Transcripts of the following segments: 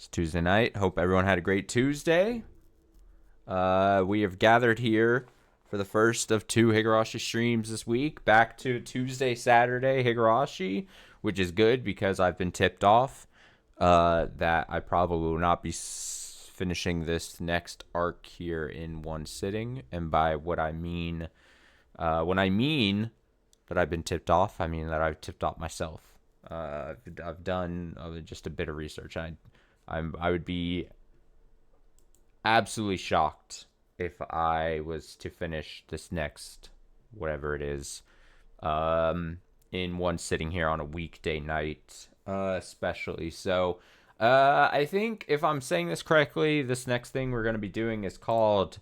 It's Tuesday night. Hope everyone had a great Tuesday. We have gathered here for the first of two Higurashi streams this week. Back to Tuesday, Saturday Higurashi, which is good because I've been tipped off that I probably will not be finishing this next arc here in one sitting. And by what I mean, when I mean that I've been tipped off, I mean that I've tipped off myself. I've done just a bit of research. I would be absolutely shocked if I was to finish this next whatever it is in one sitting here on a weekday night, especially. So I think if I'm saying this correctly, this next thing we're going to be doing is called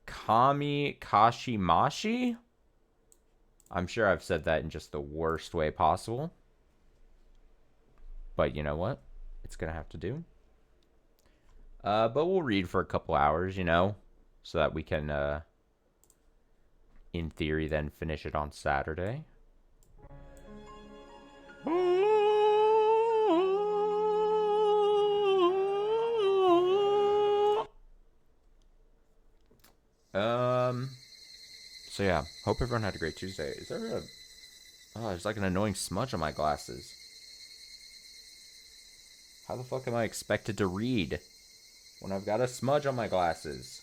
Kamikashimashi. I'm sure I've said that in just the worst way possible, but you know what? It's going to have to do. But we'll read for a couple hours, you know, so that we can, in theory, then finish it on Saturday. So yeah, hope everyone had a great Tuesday. Is there a... Oh, there's like an annoying smudge on my glasses. How the fuck am I expected to read when I've got a smudge on my glasses?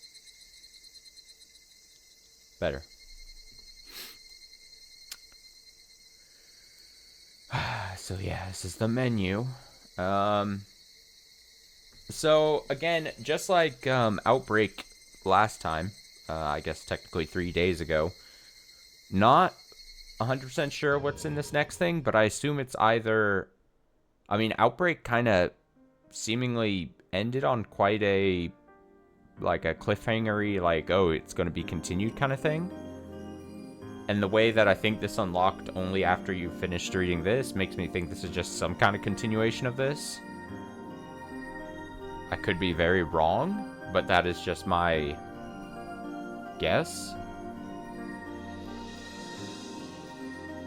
Better. So yeah, this is the menu. So again, just like Outbreak last time, I guess technically 3 days ago, not 100% sure what's in this next thing, but I assume it's either... I mean, Outbreak kind of seemingly ended on quite a, like a cliffhanger-y, like, oh, it's going to be continued kind of thing. And the way that I think this unlocked only after you finished reading this makes me think this is just some kind of continuation of this. I could be very wrong, but that is just my guess.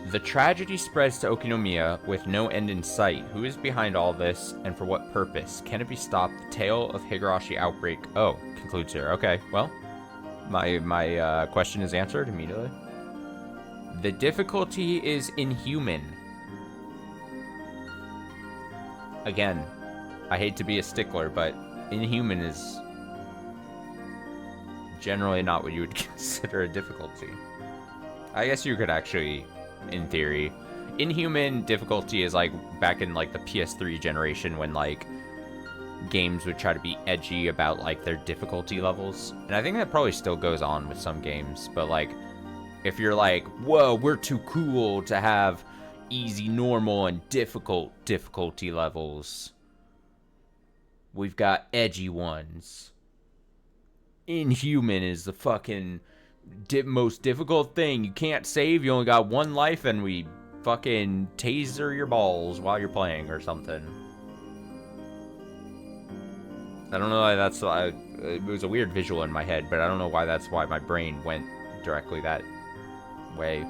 The tragedy spreads to Okinomiya with no end in sight. Who is behind all this, and for what purpose? Can it be stopped? The tale of Higurashi outbreak. Oh, concludes here. Okay, well, my question is answered immediately. The difficulty is inhuman. Again, I hate to be a stickler, but inhuman is generally not what you would consider a difficulty. I guess you could actually, in theory, inhuman difficulty is like back in like the PS3 generation when like games would try to be edgy about like their difficulty levels. And I think that probably still goes on with some games, but like if you're like, whoa, we're too cool to have easy, normal, and difficult difficulty levels. We've got edgy ones. Inhuman is the fucking most difficult thing. You can't save, you only got one life, and we fucking taser your balls while you're playing or something. I don't know why that's... it was a weird visual in my head, but I don't know why that's why my brain went directly that way,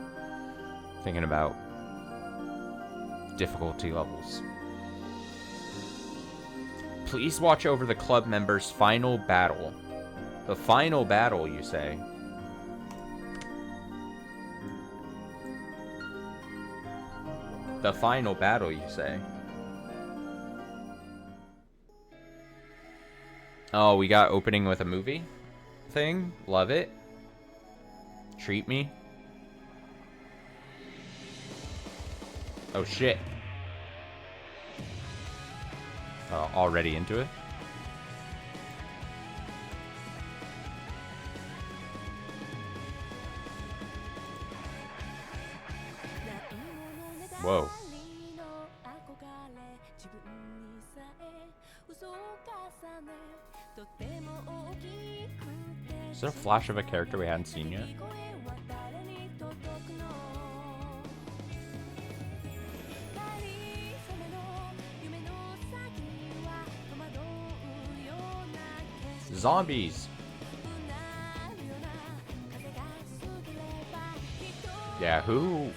thinking about difficulty levels. Please watch over the club members' final battle. The final battle, you say? The final battle, you say? Oh, we got opening with a movie thing? Love it. Treat me. Oh, shit. Already into it? Whoa. Is there a flash of a character we hadn't seen yet? Zombies! Yeah, who...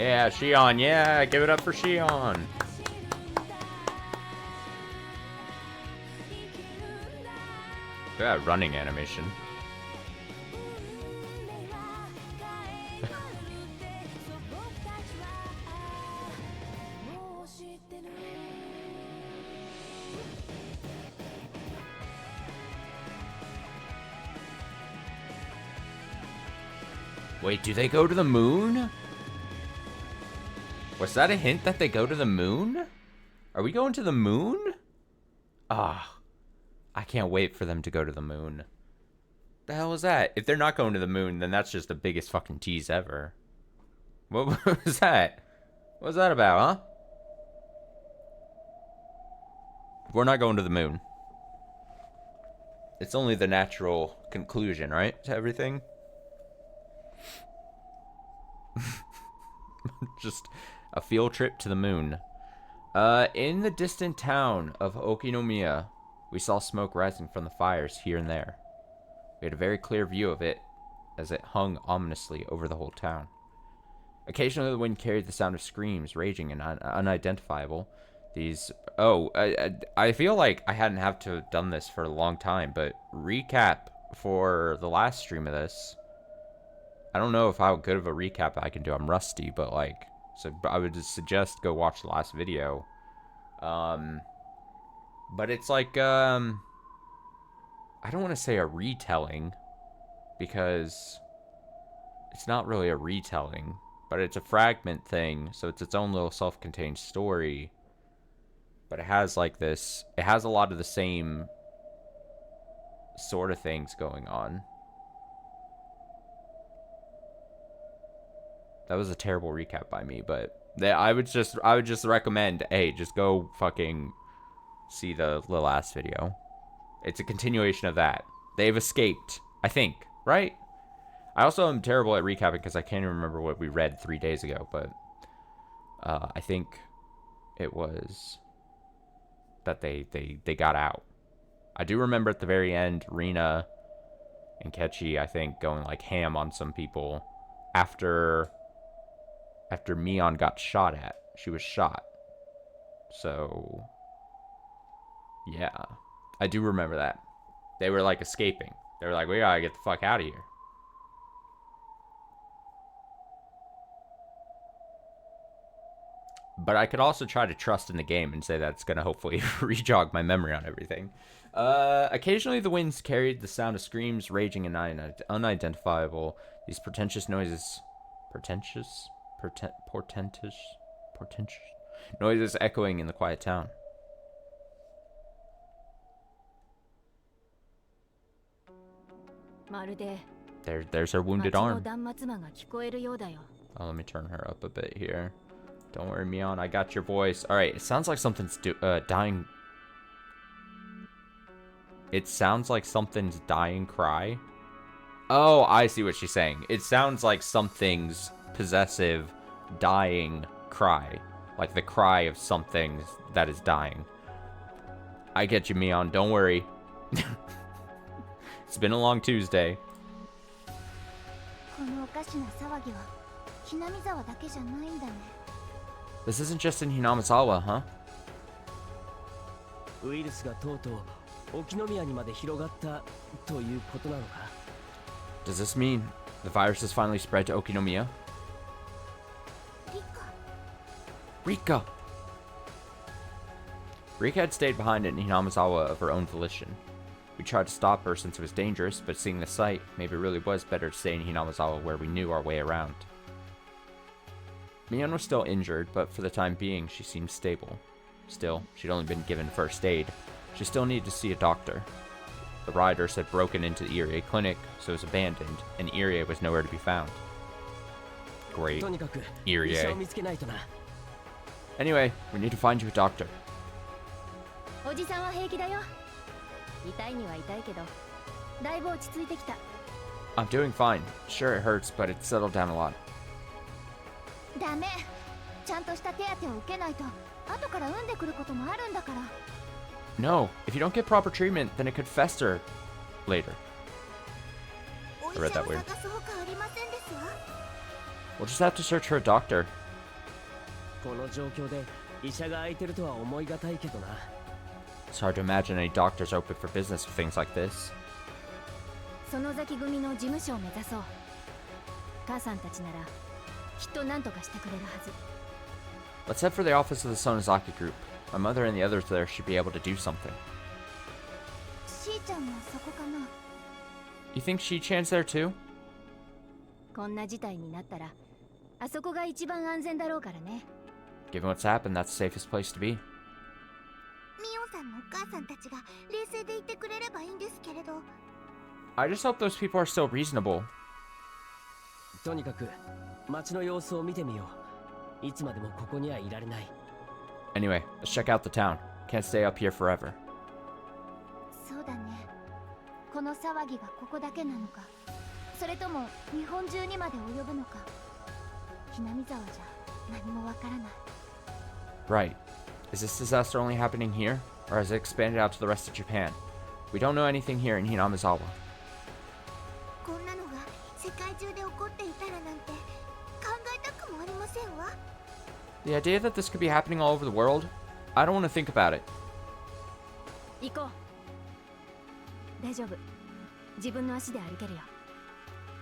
Yeah, Shion, yeah, give it up for Shion. Look at that running animation. Wait, do they go to the moon? Was that a hint that they go to the moon? Are we going to the moon? Ah, I can't wait for them to go to the moon. The hell is that? If they're not going to the moon, then that's just the biggest fucking tease ever. What was that? What was that about, huh? We're not going to the moon. It's only the natural conclusion, right, to everything? Just a field trip to the moon. In the distant town of Okinomiya, we saw smoke rising from the fires here and there. We had a very clear view of it as it hung ominously over the whole town. Occasionally the wind carried the sound of screams, raging and unidentifiable. These... Oh, I feel like I hadn't have to have done this for a long time, but recap for the last stream of this. I don't know if how good of a recap I can do. I'm rusty, but like... So I would just suggest go watch the last video. But it's like, I don't want to say a retelling, because it's not really a retelling, but it's a fragment thing, so it's its own little self-contained story. But it has like this, it has a lot of the same sort of things going on. That was a terrible recap by me, but I would just recommend, hey, just go fucking see the last video. It's a continuation of that. They've escaped, I think, right? I also am terrible at recapping because I can't even remember what we read 3 days ago, but I think it was that they got out. I do remember at the very end, Rina and Kechi, I think, going like ham on some people after Mion got shot at. She was shot. So, yeah. I do remember that. They were, like, escaping. They were like, we gotta get the fuck out of here. But I could also try to trust in the game and say that it's gonna hopefully re-jog my memory on everything. Occasionally the winds carried the sound of screams, raging and unidentifiable. These portentous noises... Portentous noises echoing in the quiet town. There's her wounded arm. Oh, let me turn her up a bit here. Don't worry, Mion, I got your voice. Alright, it sounds like something's dying. It sounds like something's dying cry. Oh, I see what she's saying. It sounds like something's possessive dying cry, like the cry of something that is dying. I get you, Mion, don't worry. It's been a long Tuesday. This isn't just in Hinamizawa, huh? Does this mean the virus has finally spread to Okinomiya? Rika! Rika had stayed behind in Hinamizawa of her own volition. We tried to stop her since it was dangerous, but seeing the sight, maybe it really was better to stay in Hinamizawa where we knew our way around. Mion was still injured, but for the time being, she seemed stable. Still, she'd only been given first aid. She still needed to see a doctor. The riders had broken into the Irie clinic, so it was abandoned, and Irie was nowhere to be found. Great. Irie. Anyway, we need to find you a doctor. I'm doing fine. Sure, it hurts, but it's settled down a lot. No, if you don't get proper treatment, then it could fester later. I read that weird. We'll just have to search for a doctor. It's hard to imagine any doctors open for business with things like this. Let's head for the office of the Sonozaki group. My mother and the others there should be able to do something. You think Shi-chan's there too? Given what's happened, that's the safest place to be. I just hope those people are still reasonable. Anyway, let's check out the town. Can't stay up here forever. Right. Is this disaster only happening here, or has it expanded out to the rest of Japan? We don't know anything here in Hinamizawa. The idea that this could be happening all over the world, I don't want to think about it.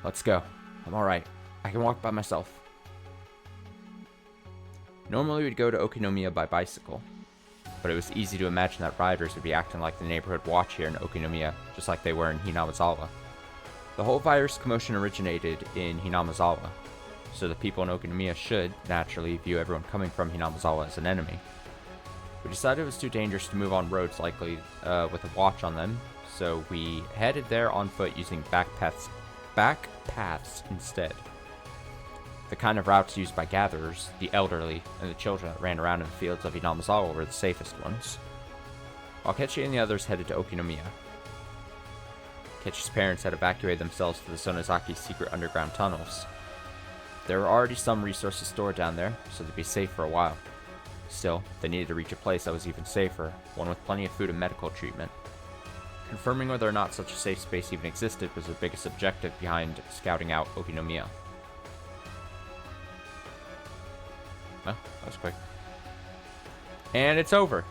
Let's go. I'm alright. I can walk by myself. Normally we'd go to Okinomiya by bicycle, but it was easy to imagine that riders would be acting like the neighborhood watch here in Okinomiya, just like they were in Hinamizawa. The whole virus commotion originated in Hinamizawa, so the people in Okinomiya should, naturally, view everyone coming from Hinamizawa as an enemy. We decided it was too dangerous to move on roads likely with a watch on them, so we headed there on foot using back paths instead. The kind of routes used by gatherers, the elderly, and the children that ran around in the fields of Hinamizawa were the safest ones. While Kechi and the others headed to Okinomiya. Kechi's parents had evacuated themselves to the Sonozaki's secret underground tunnels. There were already some resources stored down there, so they'd be safe for a while. Still, they needed to reach a place that was even safer, one with plenty of food and medical treatment. Confirming whether or not such a safe space even existed was the biggest objective behind scouting out Okinomiya. Well, that was quick. And it's over.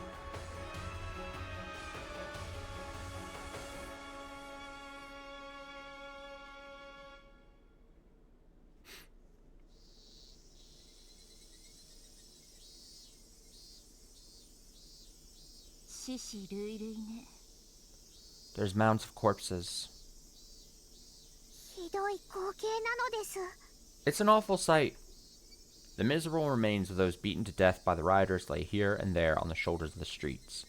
There's mounds of corpses. It's an awful sight. The miserable remains of those beaten to death by the rioters lay here and there on the shoulders of the streets.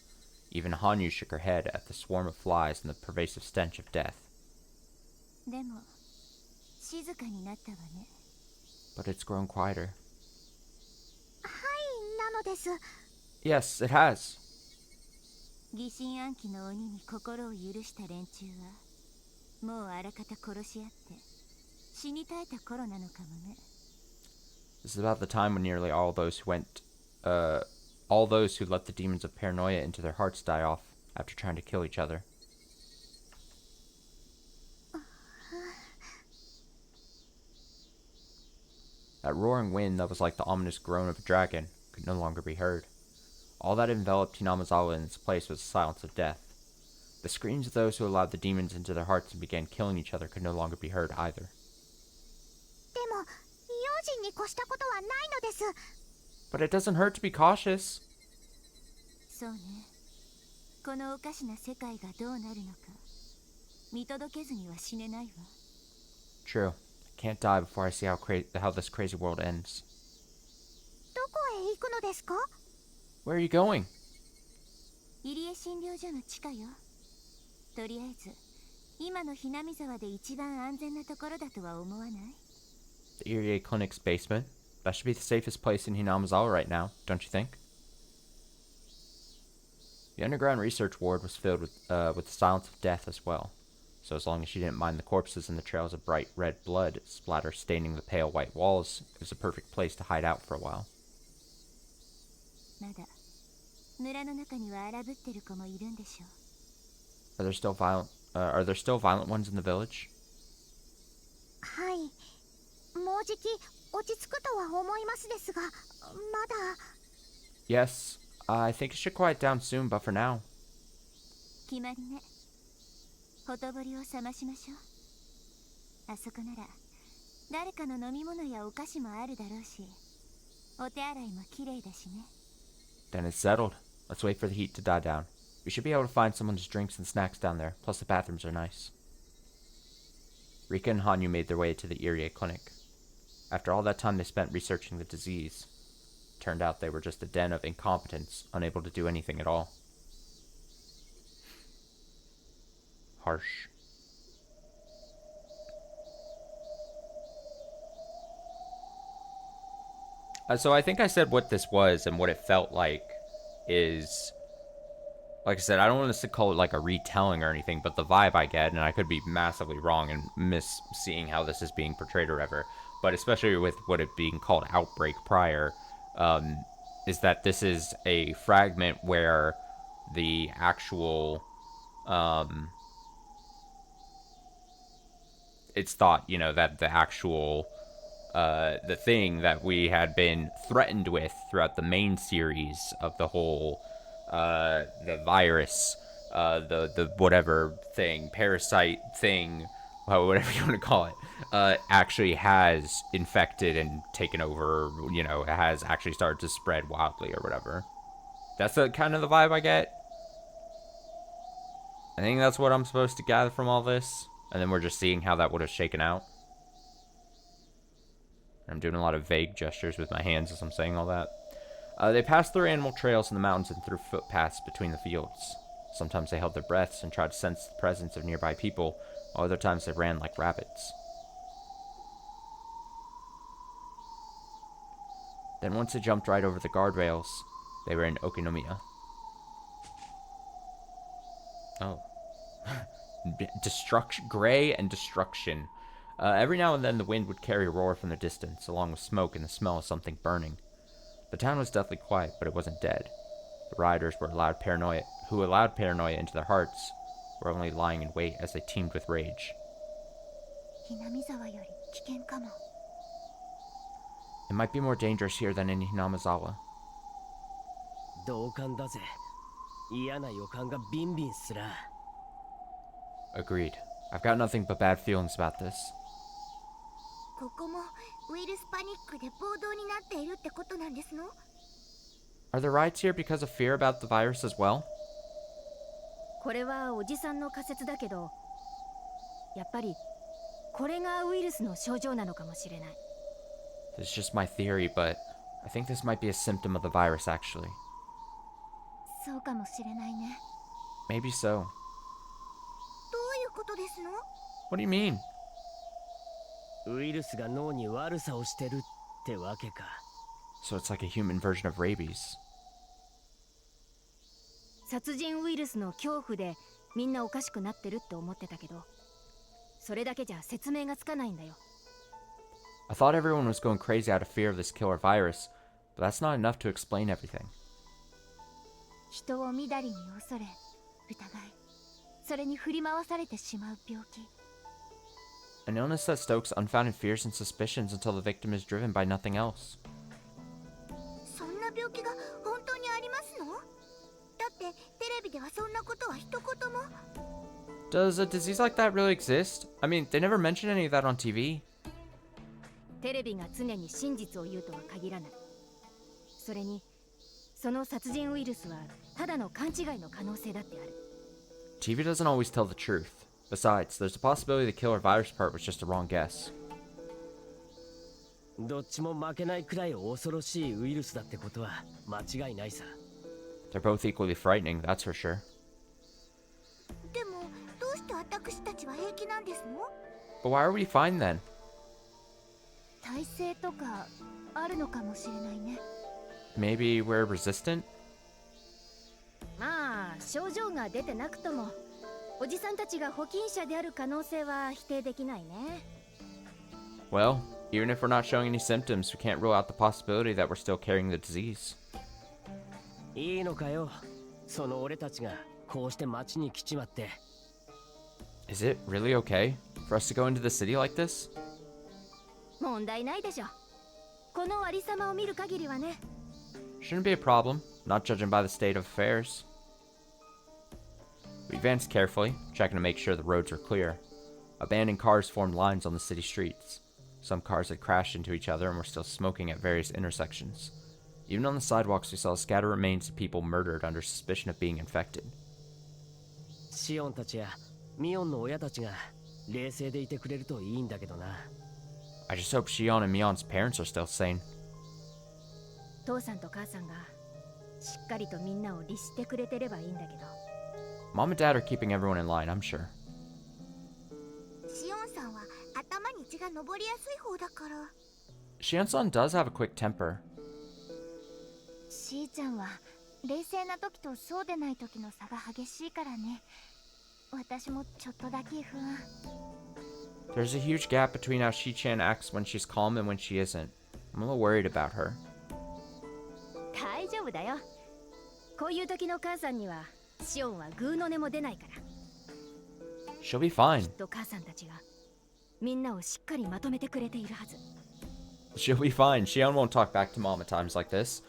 Even Hanyu shook her head at the swarm of flies and the pervasive stench of death. But it's grown quieter. Yes, it has. This is about the time when nearly all those who let the demons of paranoia into their hearts die off after trying to kill each other. That roaring wind that was like the ominous groan of a dragon could no longer be heard. All that enveloped Hinamizawa in its place was the silence of death. The screams of those who allowed the demons into their hearts and began killing each other could no longer be heard either. But it doesn't hurt to be cautious. True. I can't die before I see how this crazy world ends. Where are you going? The Irie Clinic's basement. That should be the safest place in Hinamizawa right now, don't you think? The underground research ward was filled with the silence of death as well, so as long as she didn't mind the corpses and the trails of bright red blood splatter staining the pale white walls, it was a perfect place to hide out for a while. Are there still violent ones in the village? Yes, I think it should quiet down soon, but for now. 決まりね。ほとぼりを冷ましましょう。あそこなら誰かの飲み物やお菓子もあるだろうし、お手洗いも綺麗だしね。Then it's settled. Let's wait for the heat to die down. We should be able to find someone's drinks and snacks down there, plus the bathrooms are nice. Rika and Hanyu made their way to the Irie clinic. After all that time they spent researching the disease, it turned out they were just a den of incompetence, unable to do anything at all. Harsh. So I think I said what this was and what it felt like is, like I said, I don't want to call it like a retelling or anything, but the vibe I get, and I could be massively wrong and miss seeing how this is being portrayed or whatever, but especially with what it being called Outbreak prior, is that this is a fragment where the actual, it's thought, you know, that the actual, the thing that we had been threatened with throughout the main series of the whole, the virus, the whatever thing, parasite thing, whatever you want to call it, actually has infected and taken over, you know, has actually started to spread wildly or whatever. That's the kind of the vibe I get. I think that's what I'm supposed to gather from all this. And then we're just seeing how that would have shaken out. I'm doing a lot of vague gestures with my hands as I'm saying all that. They passed through animal trails in the mountains and through footpaths between the fields. Sometimes they held their breaths and tried to sense the presence of nearby people, while other times they ran like rabbits. Then once they jumped right over the guardrails, they were in Okinomiya. Oh. Destruction, gray and destruction. Every now and then the wind would carry a roar from the distance, along with smoke and the smell of something burning. The town was deathly quiet, but it wasn't dead. The rioters who allowed paranoia into their hearts were only lying in wait as they teemed with rage. It might be more dangerous here than in Hinamizawa. Agreed. I've got nothing but bad feelings about this. Are the riots here because of fear about the virus as well? これはおじさんの仮説だけど、やっぱりこれがウイルスの症状なのかもしれない。It's just my theory, but I think this might be a symptom of the virus actually. そうかもしれないね。Maybe so. どういうことですの？ What do you mean? ウイルスが脳に悪さをしてるってわけか。So it's like a human version of rabies. 殺人ウイルスの恐怖でみんなおかしくなってるって思ってたけど、それだけじゃ説明がつかないんだよ。I thought everyone was going crazy out of fear of this killer virus, but that's not enough to explain everything. 人を乱りに恐れ、疑い、それに振り回されてしまう病気。An illness that stokes unfounded fears and suspicions until the victim is driven by nothing else. そんな病気が本当にありますの？だってテレビではそんなことは一言も。Does a disease like that really exist? I mean, they never mention any of that on TV. テレビが常に真実を言うとは限らない。それに、その殺人ウイルスはただの勘違いの可能性だってある。TV doesn't always tell the truth. Besides, there's a possibility the killer virus part was just a wrong guess. どっちも負けないくらい恐ろしいウイルスだってことは間違いないさ。They're both equally frightening, that's for sure. でも、どうして私たちは平気なんですの？ But why are we fine then? 耐性とかあるのかもしれないね。Maybe we're resistant? まあ、症状が出てなくとも、おじさんたちが保菌者である可能性は否定できないね。Well, even if we're not showing any symptoms, we can't rule out the possibility that we're still carrying the disease. いいのかよ、その俺たちがこうして街に来ちまって。Is it really okay for us to go into the city like this? 問題ないでしょ。このありさまを見る限りはね。 Shouldn't be a problem, not judging by the state of affairs. We advanced carefully, checking to make sure the roads were clear. Abandoned cars formed lines on the city streets. Some cars had crashed into each other and were still smoking at various intersections. Even on the sidewalks, we saw scattered remains of people murdered under suspicion of being infected. シオンたちやミオンの親たちが冷静でいてくれるといいんだけどな。I just hope Shion and Mion's parents are still sane. 父さんと母さんがしっかりとみんなを律してくれてればいいんだけど。 Mom and Dad are keeping everyone in line, I'm sure. シオンさんは頭に血が上りやすい方だから。 Shion-san does have a quick temper. しーちゃんは冷静な時とそうでない時の差が激しいからね。私もちょっとだけ不安。 There's a huge gap between how Shi-chan acts when she's calm and when she isn't. I'm a little worried about her. 大丈夫だよ。こういう時の母さんにはシオンはグーの音も出ないから。 She'll be fine. きっと母さんたちがみんなをしっかりまとめてくれているはず。 She'll be fine. Shion won't talk back to Mom at times like this.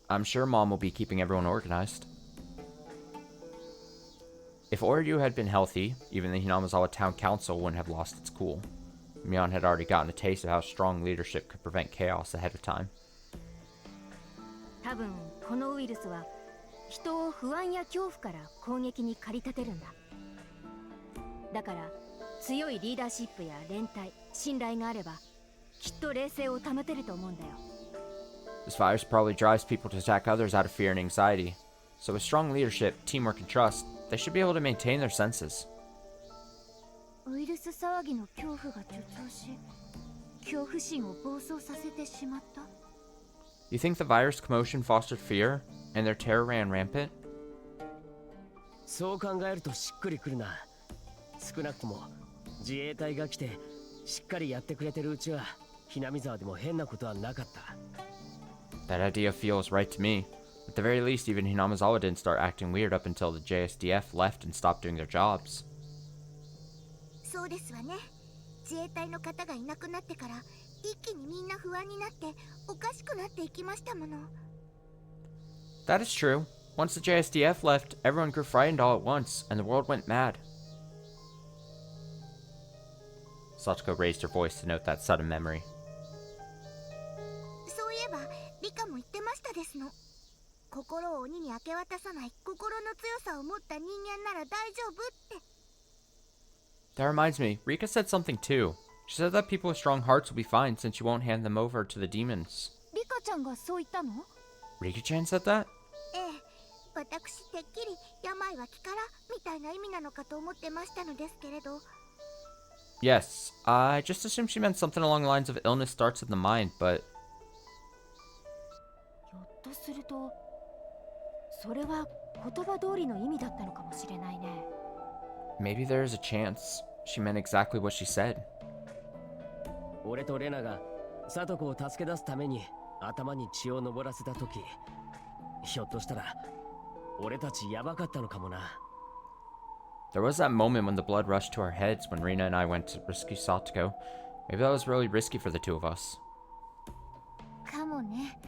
I'm sure Mom will be keeping everyone organized. If Oryu had been healthy, even the Hinamazawa Town Council wouldn't have lost its cool. Mion had already gotten a taste of how strong leadership could prevent chaos ahead of time. 多分このウイルスは人を不安や恐怖から攻撃に駆り立てるんだ。だから強いリーダーシップや連帯、信頼があればきっと冷静を保てると思うんだよ。 This virus probably drives people to attack others out of fear and anxiety. So with strong leadership, teamwork, and trust, they should be able to maintain their senses. ウイルス騒ぎの恐怖が助長し、恐怖心を暴走させてしまった。 You think the virus commotion fostered fear, and their terror ran rampant? そう考えるとしっくりくるな。少なくとも自衛隊が来てしっかりやってくれてるうちはひなみ沢でも変なことはなかった。 That idea feels right to me. At the very least, even Hinamazawa didn't start acting weird up until the JSDF left and stopped doing their jobs. そうですわね。自衛隊の方がいなくなってから一気にみんな不安になっておかしくなっていきましたもの。 That is true. Once the JSDF left, everyone grew frightened all at once, and the world went mad. Satsuko raised her voice to note that sudden memory. そういえばリカも言ってましたですの。心を鬼に明け渡さない心の強さを持った人間なら大丈夫って。 That reminds me, Rika said something too. She said that people with strong hearts will be fine since you won't hand them over to the demons. リカちゃんがそう言ったの？ Rika-chan said that? ええ、私てっきり病は気からみたいな意味なのかと思ってましたのですけれど。 Yes, I just assumed she meant something along the lines of illness starts in the mind, but ひょっとするとそれは言葉通りの意味だったのかもしれないね。 maybe there is a chance she meant exactly what she said. 俺とレナがサトコを助け出すために頭に血を上らせた時、ひょっとしたら俺たちやばかったのかもな。 There was that moment when the blood rushed to our heads when Rina and I went to rescue Satoko. Maybe that was really risky for the two of us. かもね。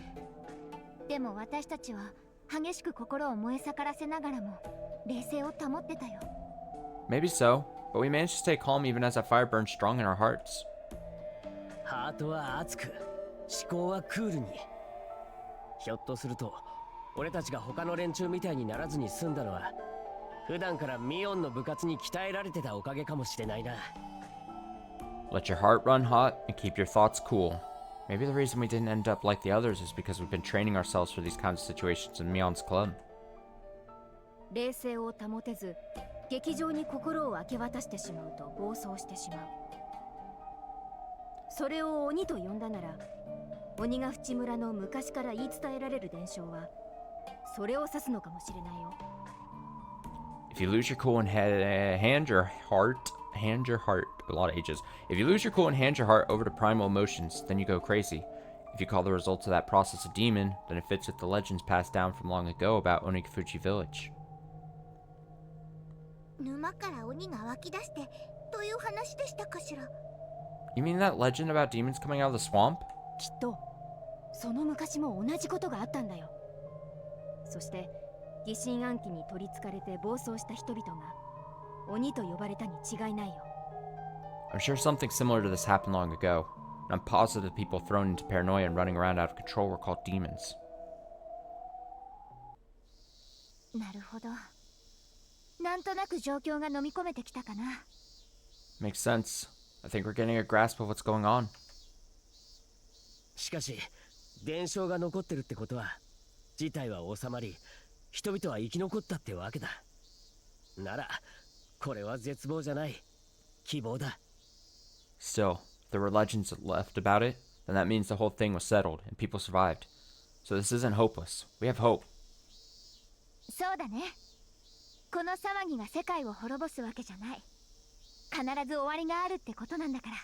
でも私たちは激しく心を燃え盛らせながらも冷静を保ってたよ。 Maybe so, but we managed to stay calm even as that fire burned strong in our hearts. ハートは熱く、思考はクールに。ひょっとすると俺たちが他の連中みたいにならずに済んだのは普段からミオンの部活に鍛えられてたおかげかもしれないな。 Let your heart run hot and keep your thoughts cool. Maybe the reason we didn't end up like the others is because we've been training ourselves for these kinds of situations in Mion's club. 冷静を保てず劇場に心を明け渡してしまうと暴走してしまう。それを鬼と呼んだなら鬼ヶ淵村の昔から言い伝えられる伝承はそれを指すのかもしれないよ。 If you lose your cool and hand your heart, a lot of H's. If you lose your cool and hand your heart over to primal emotions, then you go crazy. If you call the results of that process a demon, then it fits with the legends passed down from long ago about Onikafuji Village. 沼から鬼が湧き出してという話でしたかしら。 You mean that legend about demons coming out of the swamp? きっとその昔も同じことがあったんだよ。そして疑心暗鬼に取りつかれて暴走した人々が鬼と呼ばれたに違いないよ。 I'm sure something similar to this happened long ago, and I'm positive people thrown into paranoia and running around out of control were called demons. なるほど。なんとなく状況が飲み込めてきたかな。Makes sense. I think we're getting a grasp of what's going on. しかし伝承が残ってるってことは事態は収まり人々は生き残ったってわけだ。ならこれは絶望じゃない希望だ。 Still, if there were legends left about it, then that means the whole thing was settled and people survived. So this isn't hopeless. We have hope. そうだね。この騒ぎが世界を滅ぼすわけじゃない。必ず終わりがあるってことなんだから。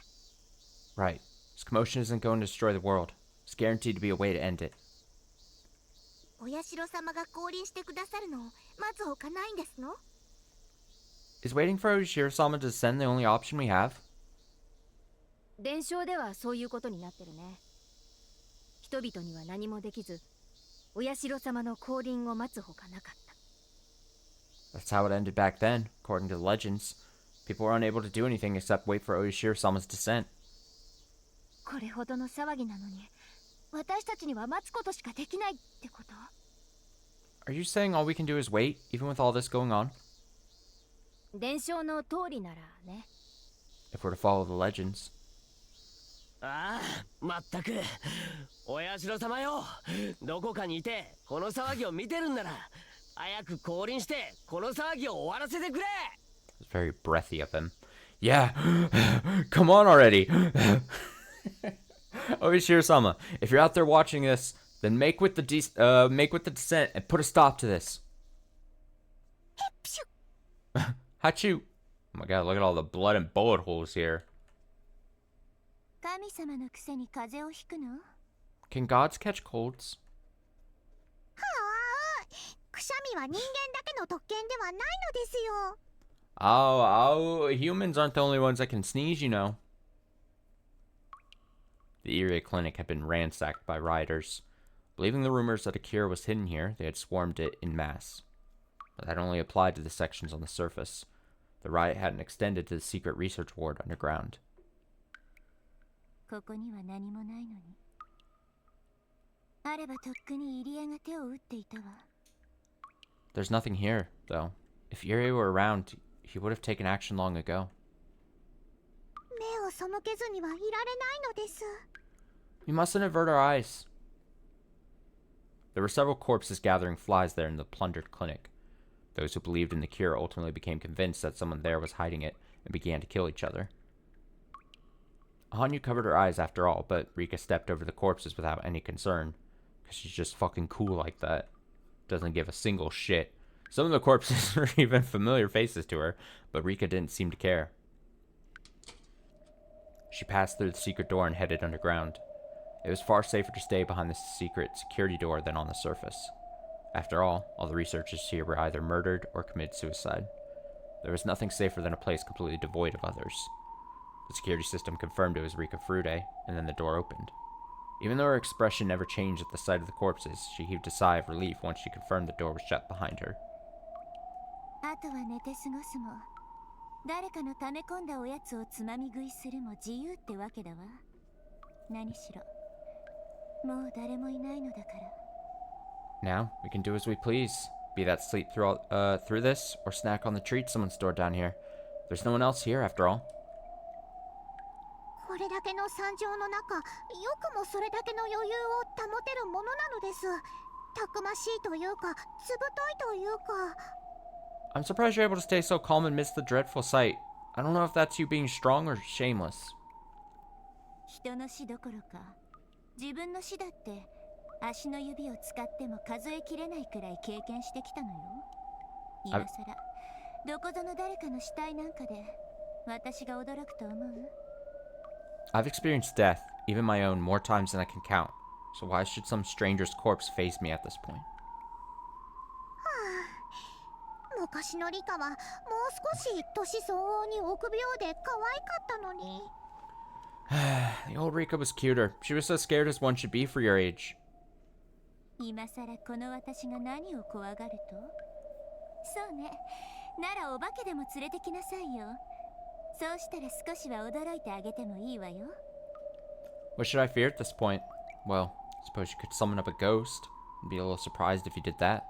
Right. This commotion isn't going to destroy the world. It's guaranteed to be a way to end it. お社様が降臨してくださるのを待つほかないんですの？ Is waiting for Oshiro-sama to descend the only option we have? 伝承ではそういうことになってるね。人々には何もできず、お社様の降臨を待つほかなかった。 That's how it ended back then, according to the legends. People were unable to do anything except wait for Oshiro-sama's descent. これほどの騒ぎなのに、私たちには待つことしかできないってこと？ Are you saying all we can do is wait, even with all this going on? 伝承の通りならね。 If we're to follow the legends. ああまったくお社様よ、どこかにいてこの騒ぎを見てるんなら早く降臨してこの騒ぎを終わらせてくれ。 It's very breathy of him. Yeah, come on already. Oshiro-sama, if you're out there watching this, then make with the descent and put a stop to this. Hachu. Oh my god, look at all the blood and bullet holes here. 神様のくせに風邪をひくの？ Can gods catch colds? はあ、くしゃみは人間だけの特権ではないのですよ。Oh, humans aren't the only ones that can sneeze, you know. The Irie clinic had been ransacked by rioters. Believing the rumors that a cure was hidden here, they had swarmed it in mass. But that only applied to the sections on the surface. The riot hadn't extended to the secret research ward underground. ここには何もないのに。あればとっくに入江が手を打っていたわ。There's nothing here, though. If Irie were around, he would have taken action long ago. 目を背けずにはいられないのです。 We mustn't avert our eyes. There were several corpses gathering flies there in the plundered clinic. Those who believed in the cure ultimately became convinced that someone there was hiding it and began to kill each other. Hanyu covered her eyes after all, but Rika stepped over the corpses without any concern. Because she's just fucking cool like that. Doesn't give a single shit. Some of the corpses were even familiar faces to her, but Rika didn't seem to care. She passed through the secret door and headed underground. It was far safer to stay behind the secret security door than on the surface. After all the researchers here were either murdered or committed suicide. There was nothing safer than a place completely devoid of others. The security system confirmed it was Rika Furude, and then the door opened. Even though her expression never changed at the sight of the corpses, she heaved a sigh of relief once she confirmed the door was shut behind her. あとは寝て過ごすも、誰かの溜め込んだおやつをつまみ食いするも自由ってわけだわ。何しろ、もう誰もいないのだから。Now, we can do as we please. Be that sleep through this, or snack on the treats someone stored down here. There's no one else here, after all. これだけの惨状の中、よくもそれだけの余裕を保てるものなのです。たくましいというか、ずぶといというか。I'm surprised you're able to stay so calm amidst the dreadful sight. I don't know if that's you being strong or shameless. 人の死どころか、自分の死だって足の指を使っても数えきれないくらい経験してきたのよ。今さらどこぞの誰かの死体なんかで私が驚くと思う？ I've experienced death, even my own, more times than I can count. So why should some stranger's corpse face me at this point? 昔のリカはもう少し年相応に臆病で可愛かったのに。The old Rika was cuter. She was so scared as one should be for your age. 今さらこの私が何を怖がると？そうね。ならお化けでも連れてきなさいよ。そうしたら少しは驚いてあげてもいいわよ。What should I fear at this point? Well, suppose you could summon up a ghost and be a little surprised if you did that.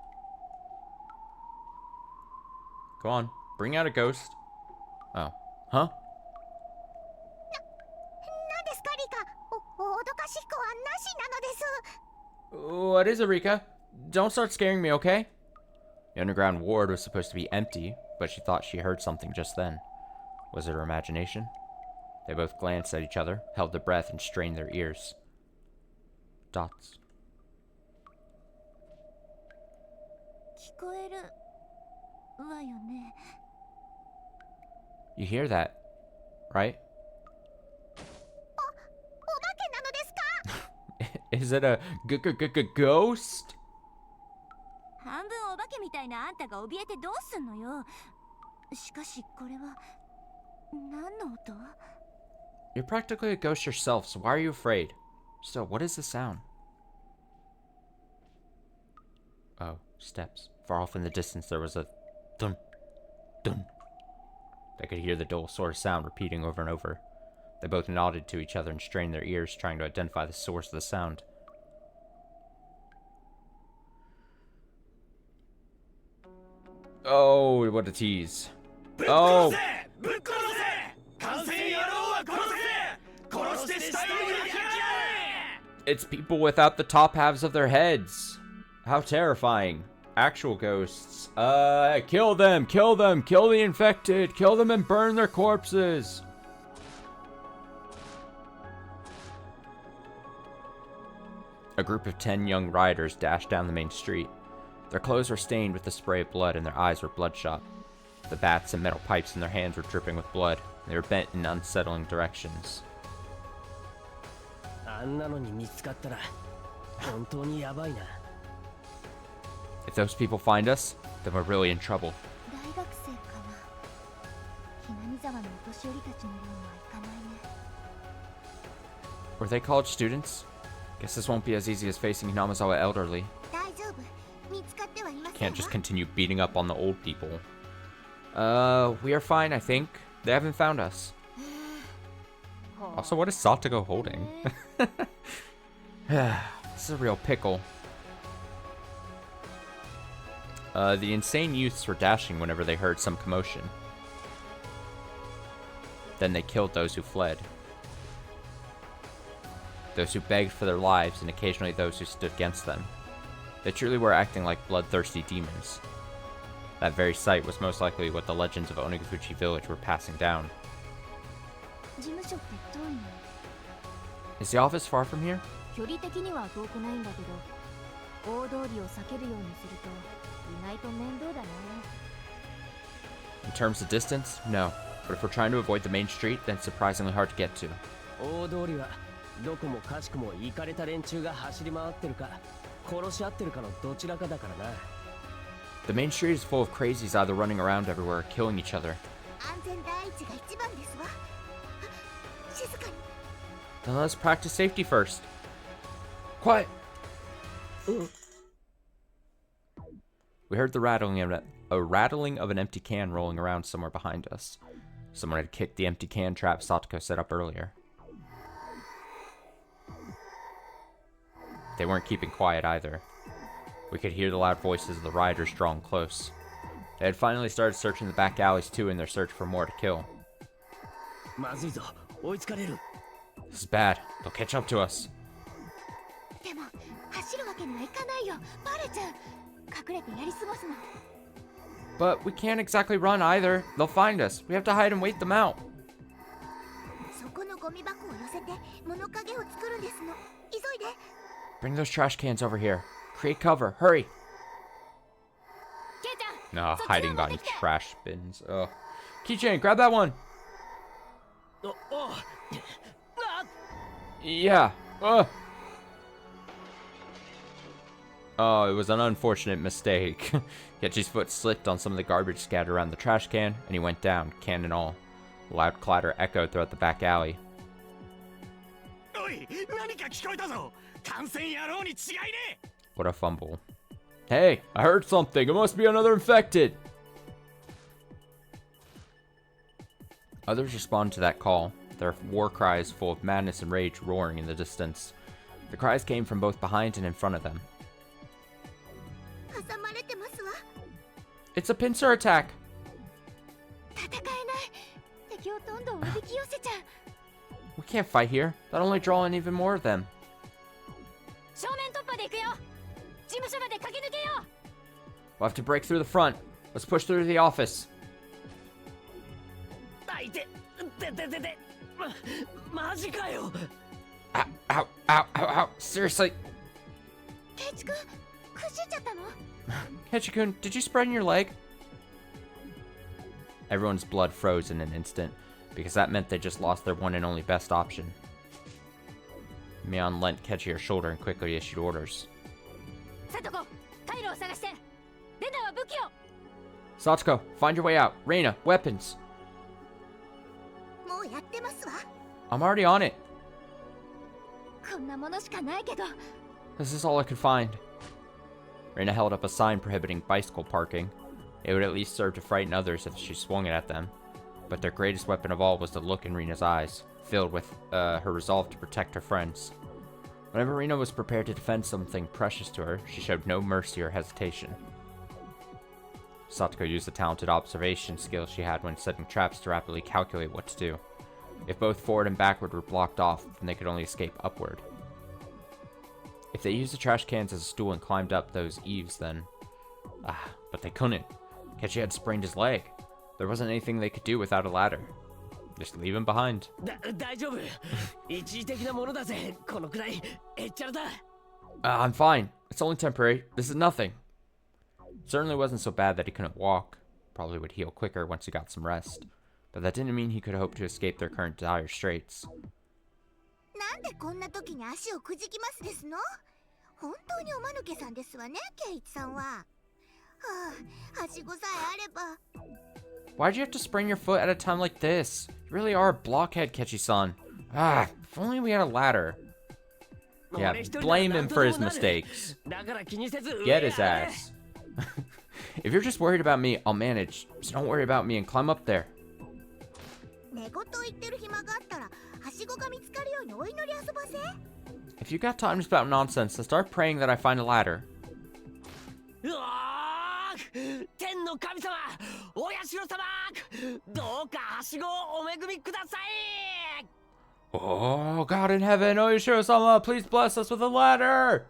Go on, bring out a ghost. Oh, huh? 何ですかリカ？脅かしっこはなしなのです。 What is it, Rika? Don't start scaring me, okay? The underground ward was supposed to be empty, but she thought she heard something just then. Was it her imagination? They both glanced at each other, held their breath, and strained their ears. Dots. 聞こえるわよね。 You hear that, right? お化けなのですか？ Is it a ghost? 半分お化けみたいなあんたが怯えてどうすんのよ。しかしこれは何の音？ You're practically a ghost yourself, so why are you afraid? So, what is the sound? Oh, steps. Far off in the distance, there was a dun, dun. They could hear the dull sort of sound repeating over and over. They both nodded to each other and strained their ears, trying to identify the source of the sound. Oh, what a tease. Oh! It's people without the top halves of their heads. How terrifying. Actual ghosts. Kill them, kill them, kill the infected, kill them and burn their corpses. A group of 10 young riders dashed down the main street. Their clothes were stained with the spray of blood and their eyes were bloodshot. The bats and metal pipes in their hands were dripping with blood. They were bent in unsettling directions. If those people find us, then we're really in trouble. 大学生かな。ひなみ沢のお年寄りたちのようにはいかないね。 Were they college students? Guess this won't be as easy as facing Hinamizawa elderly. 大丈夫。見つかってはいませんわ。 Can't just continue beating up on the old people. We are fine, I think. They haven't found us. Also, what is Satogo holding? This is a real pickle. The insane youths were dashing whenever they heard some commotion. Then they killed those who fled. Those who begged for their lives, and occasionally those who stood against them. They truly were acting like bloodthirsty demons. That very sight was most likely what the legends of Onigafuchi village were passing down. 事務所って遠いの？ Is the office far from here? 距離的には遠くないんだけど、大通りを避けるようにすると意外と面倒だね。 In terms of distance, no. But if we're trying to avoid the main street, then it's surprisingly hard to get to. 大通りはどこもかしくもイカれた連中が走り回ってるか殺し合ってるかのどちらかだからな。 The main street is full of crazies either running around everywhere or killing each other. 安全第一が一番ですわ。静かに。 Then let's practice safety first. Quiet! We heard the rattling of an empty can rolling around somewhere behind us. Someone had kicked the empty can trap Satoko set up earlier. They weren't keeping quiet either. We could hear the loud voices of the riders drawing close. They had finally started searching the back alleys too in their search for more to kill. まずいぞ、追いつかれる。 This is bad. They'll catch up to us. でも走るわけにはいかないよ。バレちゃう。隠れてやり過ごすの。 But we can't exactly run either. They'll find us. We have to hide and wait them out. そこのゴミ箱を寄せて物陰を作るんですの。急いで。 Bring those trash cans over here. Create cover. Hurry. ケイちゃん。 No, そっち hiding の持っ behind てきて。 trash bins. Ugh. Keychain, grab that one. お、お、あ、 Yeah. Ugh. Oh, it was an unfortunate mistake. Ketchi's foot slipped on some of the garbage scattered around the trash can, and he went down, can and all. A loud clatter echoed throughout the back alley. おい、何か聞こえたぞ。感染野郎に違いねえ。 What a fumble. Hey, I heard something. It must be another infected. Others respond to that call, their war cries full of madness and rage roaring in the distance. The cries came from both behind and in front of them. 挟まれてますわ。 It's a pincer attack. 戦えない。敵をどんどんおびき寄せちゃう。 We can't fight here. That'll only draw in even more of them. 正面突破で行くよ。事務所まで駆け抜けよう。 We'll have to break through the front. Let's push through to the office. あ、いて、マジかよ。 Ow, ow, ow, ow, ow. Seriously. ケイチ君、くじいちゃったの？ Ketchikun, did you sprain your leg? Everyone's blood froze in an instant, because that meant they just lost their one and only best option. Mion leant Ketchy her shoulder and quickly issued orders. サトコ、回路を探して。レナは武器を。 Satsuko, find your way out. Reina, weapons. もうやってますわ。 I'm already on it. こんなものしかないけど。 This is all I could find. Reina held up a sign prohibiting bicycle parking. It would at least serve to frighten others if she swung it at them. But their greatest weapon of all was the look in Reina's eyes, filled with her resolve to protect her friends. Whenever Reina was prepared to defend something precious to her, she showed no mercy or hesitation. Satoko used the talented observation skill she had when setting traps to rapidly calculate what to do. If both forward and backward were blocked off, then they could only escape upward. If they used the trash cans as a stool and climbed up those eaves, then... but they couldn't. Ketchy had sprained his leg. There wasn't anything they could do without a ladder. Just leave him behind. 大丈夫。一時的なものだぜ。このくらい、へっちゃらだ。I'm fine. It's only temporary. This is nothing. It certainly wasn't so bad that he couldn't walk. Probably would heal quicker once he got some rest. But that didn't mean he could hope to escape their current dire straits. なんでこんな時に足をくじきますですの？本当におまぬけさんですわね、ケイチさんは。はあ、はしごさえあれば。Why'd you have to sprain your foot at a time like this? You really are a blockhead, Ketchy-san. If only we had a ladder. Yeah, blame him for his mistakes. Get his ass. If you're just worried about me, I'll manage. So don't worry about me and climb up there. 寝言を言ってる暇があったら、はしごが見つかるようにお祈り遊ばせ。If you got time to spout nonsense, then start praying that I find a ladder. うわー、天の神様、お社様、どうかはしごをお恵みください。 Oh, God in heaven, Oyashiro-sama, please bless us with a ladder!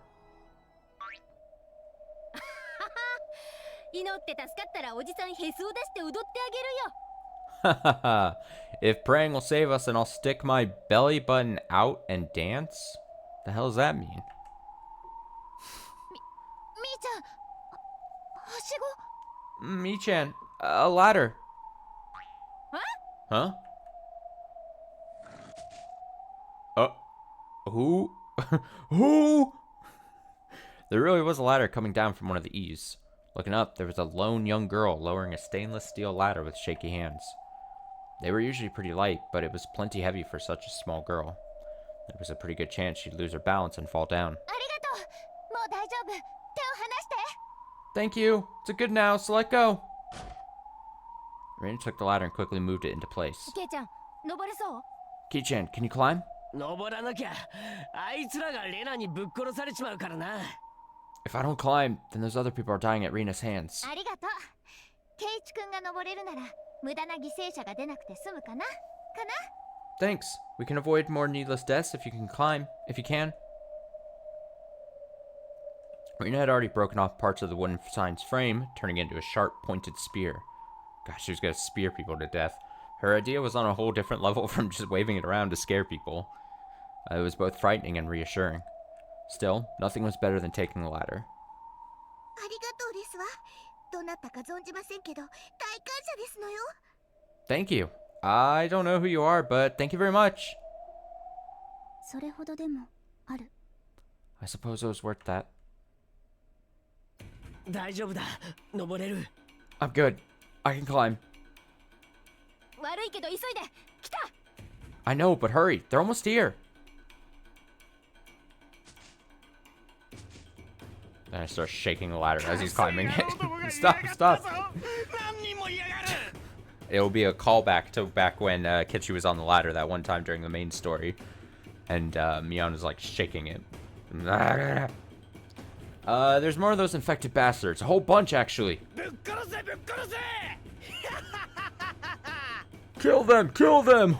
祈って助かったらおじさんへそを出して踊ってあげるよ。If praying will save us, then I'll stick my belly button out and dance? The hell does that mean? みーちゃん、はしご。Mi-chan, a ladder. Huh? Who? Who? There really was a ladder coming down from one of the eaves. Looking up, there was a lone young girl lowering a stainless steel ladder with shaky hands. They were usually pretty light, but it was plenty heavy for such a small girl. There was a pretty good chance she'd lose her balance and fall down. ありがとう。もう大丈夫。手を離して。 Thank you. It's a good now, so let go. Raina took the ladder and quickly moved it into place. ケイちゃん、登れそう？ Ki-chan, can you climb? 登らなきゃ、あいつらがレナにぶっ殺されちまうからな。 If I don't climb, then those other people are dying at Reina's hands. ありがとう。ケイチ君が登れるなら、無駄な犠牲者が出なくて済むかな。Thanks. We can avoid more needless deaths if you can climb. If you can. Reina had already broken off parts of the wooden sign's frame, turning it into a sharp, pointed spear. Gosh, she was gonna spear people to death. Her idea was on a whole different level from just waving it around to scare people. It was both frightening and reassuring. Still, nothing was better than taking the ladder. ありがとうですわ。どなたか存じませんけど、大感謝ですのよ。 Thank you. I don't know who you are, but thank you very much. それほどでもある。 I suppose it was worth that. 大丈夫だ、登れる。 I'm good. I can climb. 悪いけど急いで。来た。 I know, but hurry. They're almost here. And I start shaking the ladder as he's climbing it. Stop. It'll be a callback to back when Kichi was on the ladder that one time during the main story. And Mion is like shaking it. There's more of those infected bastards. A whole bunch, actually. Kill them!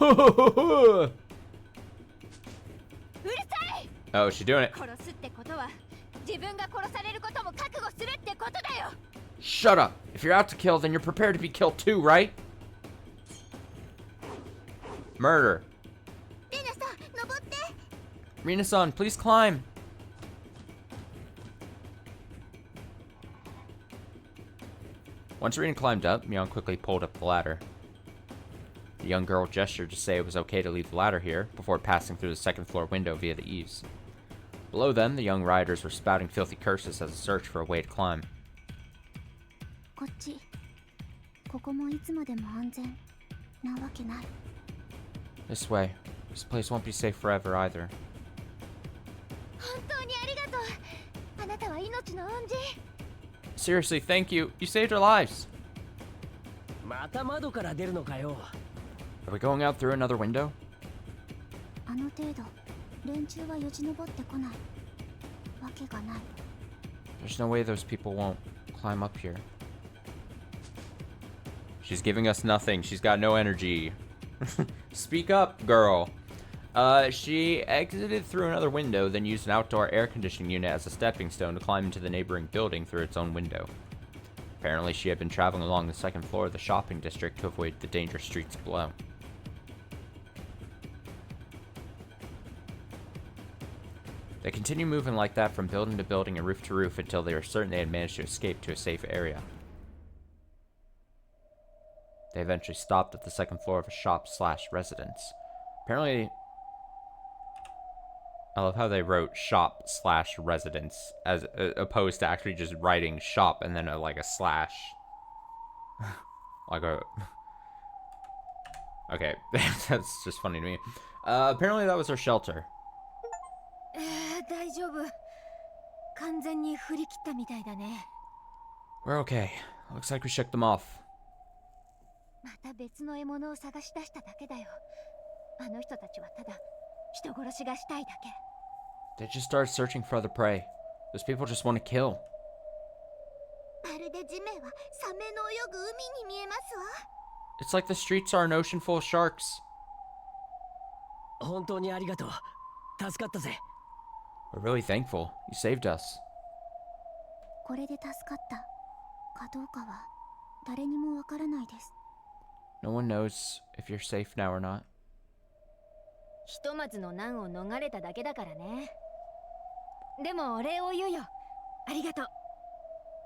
Oh, she's doing it. Shut up! If you're out to kill, then you're prepared to be killed too, right? Murder. Rina-san, please climb. Once Rina climbed up, Mion quickly pulled up the ladder. The young girl gestured to say it was okay to leave the ladder here, before passing through the second floor window via the eaves. Below them, the young riders were spouting filthy curses as a search for a way to climb. This way. This place won't be safe forever either. Seriously, thank you. You saved our lives. Are we going out through another window? There's no way those people won't climb up here. She's giving us nothing. She's got no energy. Speak up, girl. She exited through another window, then used an outdoor air conditioning unit as a stepping stone to climb into the neighboring building through its own window. Apparently, she had been traveling along the second floor of the shopping district to avoid the dangerous streets below. They continued moving like that from building to building and roof to roof until they were certain they had managed to escape to a safe area. They eventually stopped at the second floor of a shop/residence. Apparently, I love how they wrote shop/residence as opposed to actually just writing shop and then like a slash. Like a... Okay, that's just funny to me. Apparently that was her shelter. We're okay. Looks like we shook them off. They just started searching for other prey. Those people just want to kill. It's like the streets are an ocean full of sharks. We're really thankful. You saved us. No one knows if you're safe now or not.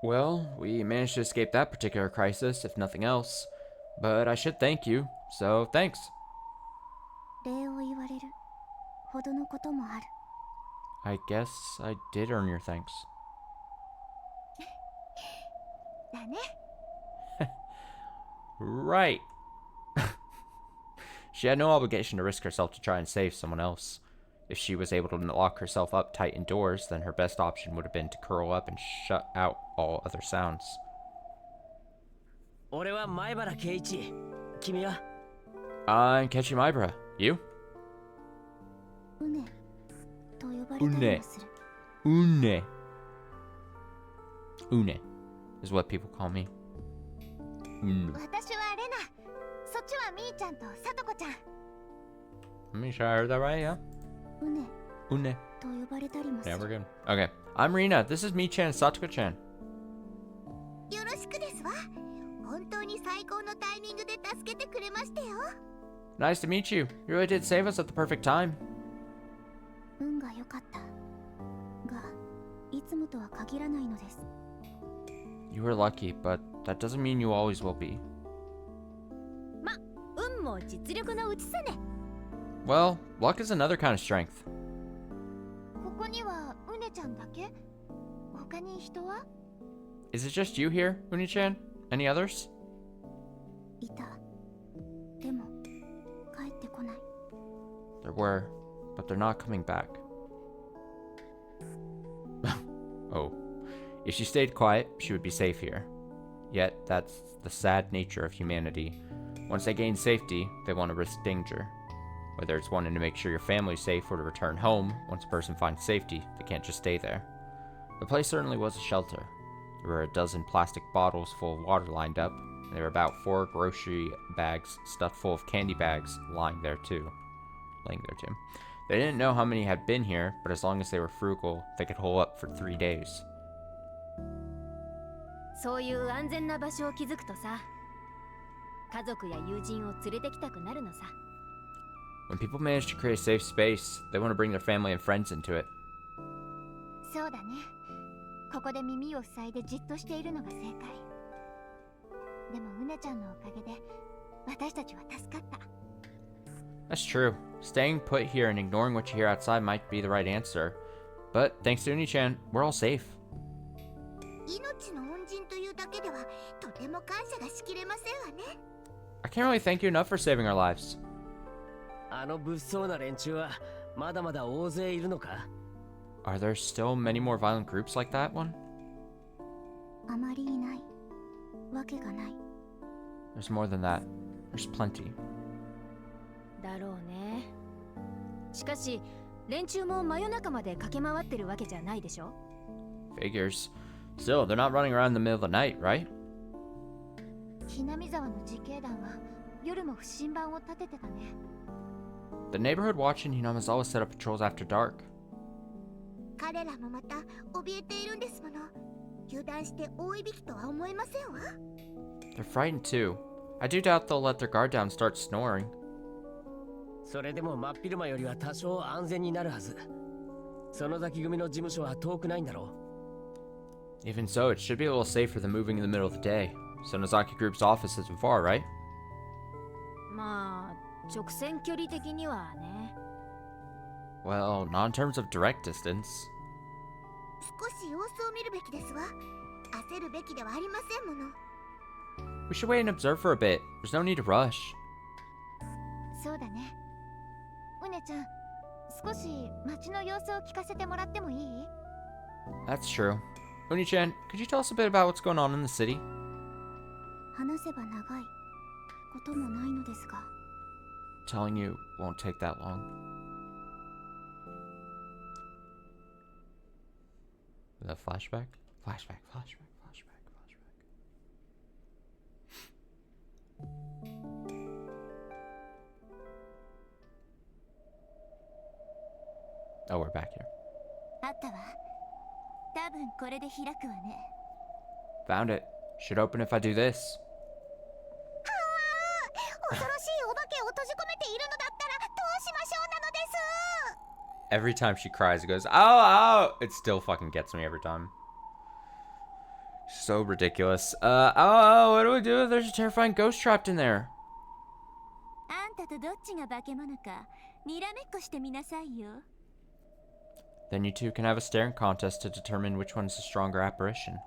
Well, we managed to escape that particular crisis, if nothing else. But I should thank you, so thanks. I guess I did earn your thanks. Right. She had no obligation to risk herself to try and save someone else. If she was able to lock herself up tight indoors, then her best option would have been to curl up and shut out all other sounds. I'm Kechi Maibara. You? Une is what people call me. Let me sure I heard that right, yeah? Une. Yeah, we're good. Okay. I'm Rina. This is Mi-chan and Satoko-chan. Nice to meet you. You really did save us at the perfect time. You were lucky, but that doesn't mean you always will be. Well, luck is another kind of strength. Is it just you here, Uni-chan? Any others? There were, but they're not coming back. Oh. If she stayed quiet, she would be safe here. Yet, that's the sad nature of humanity. Once they gain safety, they want to risk danger. Whether it's wanting to make sure your family's safe or to return home, once a person finds safety, they can't just stay there. The place certainly was a shelter. There were a dozen plastic bottles full of water lined up, and there were about 4 grocery bags stuffed full of candy bags laying there too. They didn't know how many had been here, but as long as they were frugal, they could hold up for 3 days. そういう安全な場所を築くとさ、家族や友人を連れてきたくなるのさ。When people manage to create a safe space, they want to bring their family and friends into it. そうだね。ここで耳を塞いでじっとしているのが正解。でもうねちゃんのおかげで私たちは助かった。That's true. Staying put here and ignoring what you hear outside might be the right answer. But thanks to Uni-chan, we're all safe. 命の恩人というだけではとても感謝がしきれませんわね。I can't really thank you enough for saving our lives. あの物騒な連中はまだまだ大勢いるのか？ Are there still many more violent groups like that one? あまりいない。わけがない。There's more than that. There's plenty. だろうね。しかし、連中も真夜中まで駆け回ってるわけじゃないでしょ？ Figures. Still, they're not running around in the middle of the night, right? ひなみ沢の自警団は夜も不審番を立ててたね。The neighborhood watch in Hinama's always set up patrols after dark. 彼らもまた怯えているんですもの。油断して大いびきとは思えませんわ。They're frightened too. I do doubt they'll let their guard down and start snoring. それでも真っ昼間よりは多少安全になるはず。園崎組の事務所は遠くないんだろう。Even so, it should be a little safer than moving in the middle of the day. Sonozaki Group's office isn't far, right? まあ、直線距離的にはね。Well, not in terms of direct distance. 少し様子を見るべきですわ。焦るべきではありませんもの。We should wait and observe for a bit. There's no need to rush. そうだね。うねちゃん、少し街の様子を聞かせてもらってもいい？ That's true. Uni-chan, could you tell us a bit about what's going on in the city? 話せば長いこともないのですが。Telling you won't take that long. The flashback? Flashback. Oh, we're back here. あったわ。多分これで開くわね。Found it. Should open if I do this. 恐ろしいお化けを閉じ込めているのだったらどうしましょうなのです。 Every time she cries, it goes, ow, ow! It still fucking gets me every time. So ridiculous. What do we do? There's a terrifying ghost trapped in there. あんたとどっちが化け物かにらめっこしてみなさいよ。Then you two can have a staring contest to determine which one's the stronger apparition.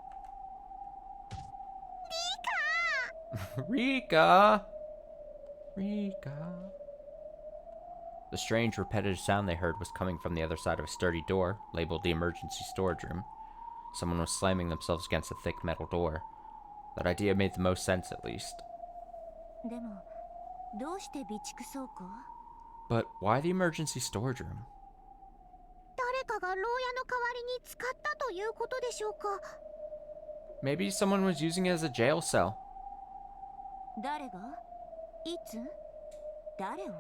Rika! The strange, repetitive sound they heard was coming from the other side of a sturdy door, labeled the emergency storage room. Someone was slamming themselves against a thick metal door. That idea made the most sense, at least. でも、どうして備蓄倉庫？ But why the emergency storage room? 誰かが牢屋の代わりに使ったということでしょうか？ Maybe someone was using it as a jail cell. 誰が？いつ？誰を？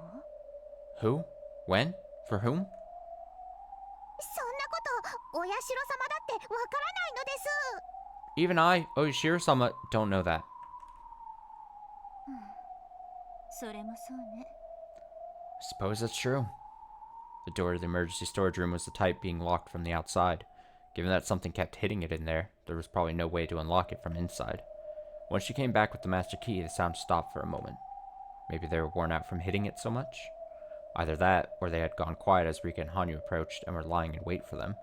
Who? When? For whom? そんなことお社様だってわからないのです。 Even I, Oishiro-sama, don't know that. それもそうね。 I suppose that's true. The door to the emergency storage room was the type being locked from the outside. Given that something kept hitting it in there, there was probably no way to unlock it from inside. Once she came back with the master key, the sound stopped for a moment. Maybe they were worn out from hitting it so much? Either that, or they had gone quiet as Rika and Hanyu approached and were lying in wait for them.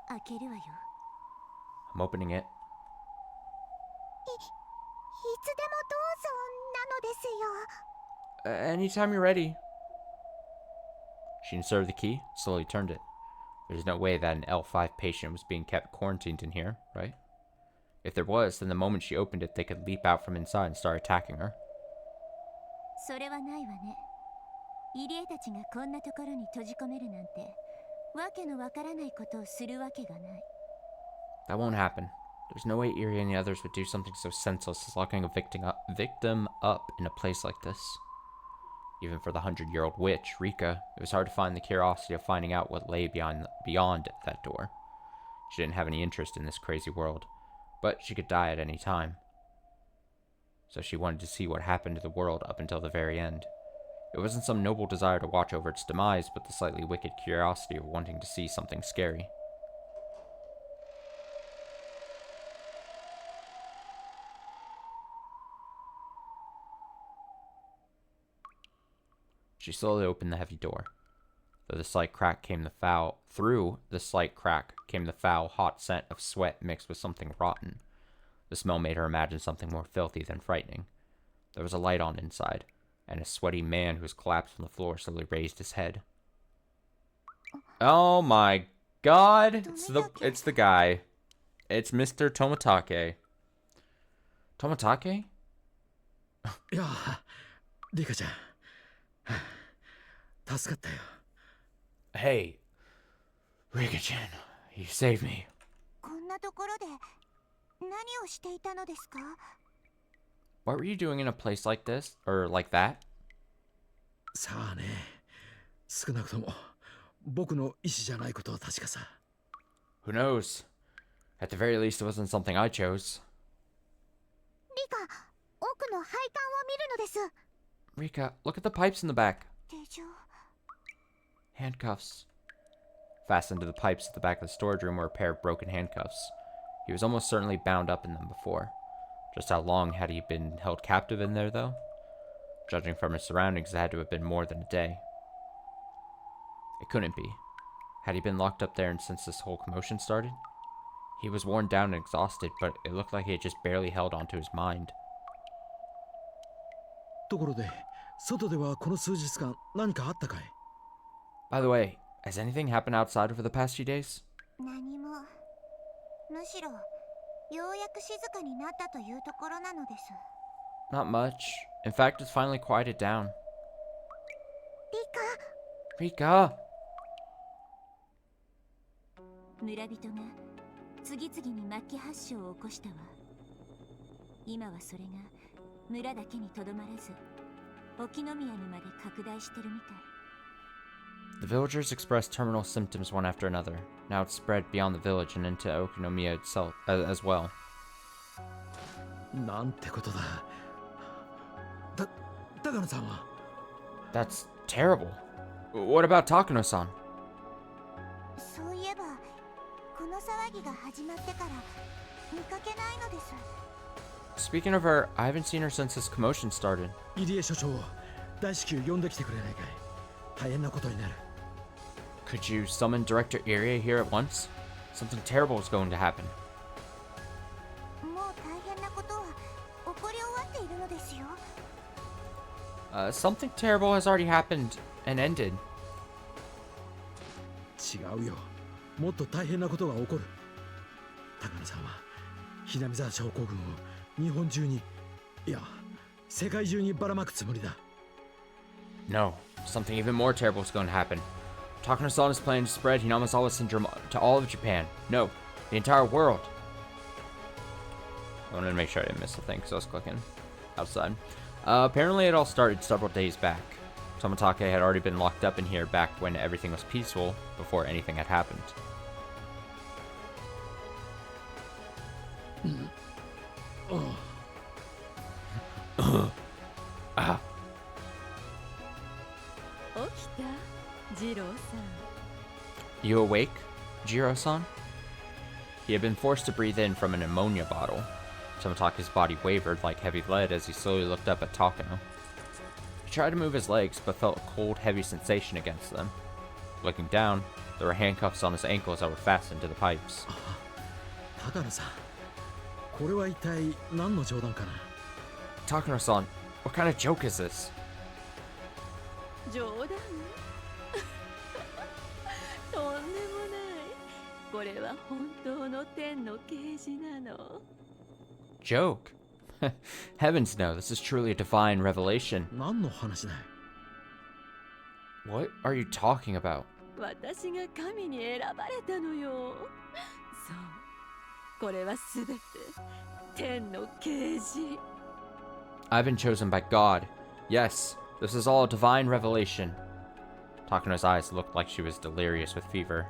開けるわよ。 I'm opening it. いつでもどうぞなのですよ。 Anytime you're ready. She inserted the key, slowly turned it. There's no way that an L5 patient was being kept quarantined in here, right? If there was, then the moment she opened it, they could leap out from inside and start attacking her. それはないわね。入江たちがこんなところに閉じ込めるなんて、わけのわからないことをするわけがない。That won't happen. There's no way Irie and the others would do something so senseless as locking a victim up in a place like this. Even for the 100-year-old witch, Rika, it was hard to find the curiosity of finding out what lay beyond that door. She didn't have any interest in this crazy world, but she could die at any time. So she wanted to see what happened to the world up until the very end. It wasn't some noble desire to watch over its demise, but the slightly wicked curiosity of wanting to see something scary. She slowly opened the heavy door. Through the slight crack came the foul, hot scent of sweat mixed with something rotten. The smell made her imagine something more filthy than frightening. There was a light on inside, and a sweaty man who was collapsed on the floor slowly raised his head. Oh my god! It's the guy. It's Mr. Tomatake. Tomatake? Yeah, Rika-chan. 助かったよ。 Hey, Rika-chan, you saved me. こんなところで何をしていたのですか? What were you doing in a place like this? Or like that? さあね。少なくとも僕の意思じゃないことは確かさ。 Who knows? At the very least, it wasn't something I chose. リカ、奥の配管を見るのです。 Rika, look at the pipes in the back. 手錠。 Handcuffs. Fastened to the pipes at the back of the storage room were a pair of broken handcuffs. He was almost certainly bound up in them before. Just how long had he been held captive in there, though? Judging from his surroundings, it had to have been more than a day. It couldn't be. Had he been locked up there and since this whole commotion started? He was worn down and exhausted, but it looked like he had just barely held onto his mind. ところで、外ではこの数日間何かあったかい? By the way, has anything happened outside over the past few days? 何も。むしろ、ようやく静かになったというところなのです。 Not much. In fact, it's finally quieted down. リカ。 Rika! 村人が次々に末期発症を起こしたわ。今はそれが村だけにとどまらず、沖宮にまで拡大してるみたい。 The villagers expressed terminal symptoms one after another. Now it's spread beyond the village and into Okinomiya itself as well. なんてことだ。高野さんは? That's terrible. What about Takano-san? そういえば、この騒ぎが始まってから見かけないのです。 Speaking of her, I haven't seen her since this commotion started. 入江所長、大至急呼んできてくれないかい。大変なことになる。 Could you summon Director Irie here at once? Something terrible is going to happen. もう大変なことは起こり終わっているのですよ。 Something terrible has already happened and ended. 違うよ。もっと大変なことが起こる。高野さんはひなみ沢症候群を日本中に、いや、世界中にばらまくつもりだ。 No, something even more terrible is going to happen. Takano-san is planning to spread Hinamizawa syndrome to all of Japan. No, the entire world. I wanted to make sure I didn't miss a thing because I was clicking outside. Apparently it all started several days back. Tomatake had already been locked up in here back when everything was peaceful, before anything had happened. Ah. 起きたジローさん。 You awake, Jiro-san? He had been forced to breathe in from an ammonia bottle. Tomatake's body wavered like heavy lead as he slowly looked up at Takano. He tried to move his legs, but felt a cold, heavy sensation against them. Looking down, there were handcuffs on his ankles that were fastened to the pipes. 高野さん、これは一体何の冗談かな? Takano-san, what kind of joke is this? 冗談とんでもないこれは本当の天の啓示なの。 Joke. Heavens no, this is truly a divine revelation. 何の話だい？ What are you talking about? 私が神に選ばれたのよ。そう、これはすべて天の啓示。 I've been chosen by God. Yes, this is all a divine revelation. Takano's eyes looked like she was delirious with fever,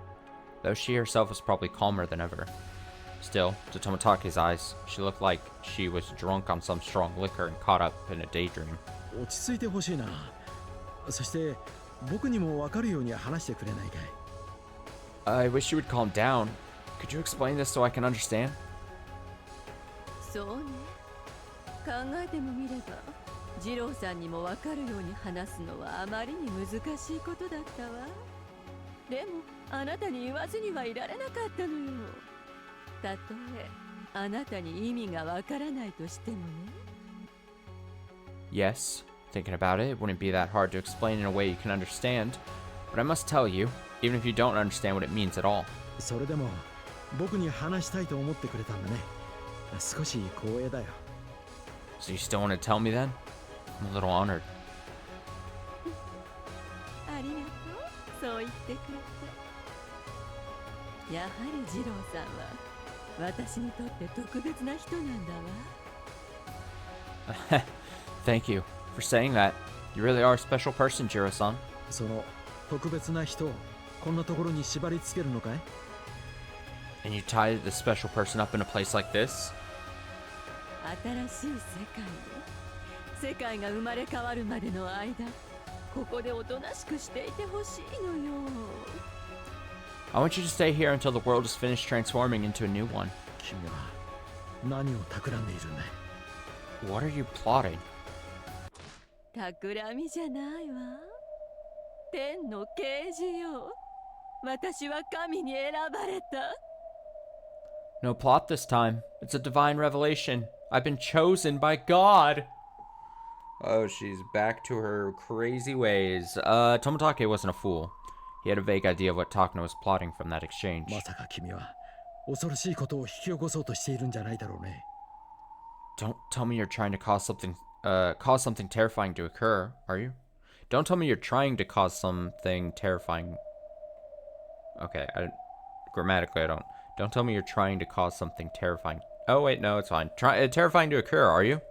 though she herself was probably calmer than ever. Still, to Tomotake's eyes, she looked like she was drunk on some strong liquor and caught up in a daydream. 落ち着いてほしいな。そして僕にも分かるように話してくれないかい？ I wish you would calm down. Could you explain this so I can understand? そうね。考えてもみれば、二郎さんにも分かるように話すのはあまりに難しいことだったわ。でも、あなたに言わずにはいられなかったのよ。たとえあなたに意味がわからないとしてもね。 Yes, thinking about it, it wouldn't be that hard to explain in a way you can understand. But I must tell you, even if you don't understand what it means at all. それでも僕に話したいと思ってくれたんだね。少し光栄だよ。 So you still want to tell me then? I'm a little honored. ありがとう、そう言ってくれて。やはり二郎さんは私にとって特別な人なんだわ。 Thank you for saying that. You really are a special person, Jiro-san. その特別な人をこんなところに縛り付けるのかい？ And you tied this special person up in a place like this? 新しい世界が生まれ変わるまでの間、ここでおとなしくしていてほしいのよ。 I want you to stay here until the world is finished transforming into a new one. 君は何を企んでいるんだい？ What are you plotting? 企みじゃないわ。天の啓示よ。私は神に選ばれた。 No plot this time. It's a divine revelation. I've been chosen by God. Oh, she's back to her crazy ways. Tomotage wasn't a fool. He had a vague idea of what Takano was plotting from that exchange. まさか君は恐ろしいことを引き起こそうとしているんじゃないだろうね。 Don't tell me you're trying to cause something terrifying to occur, are you? Don't tell me you're trying to cause something terrifying. Okay, grammatically I don't. Don't tell me you're trying to cause something terrifying. Oh wait, no, it's fine. Terrifying to occur, are you?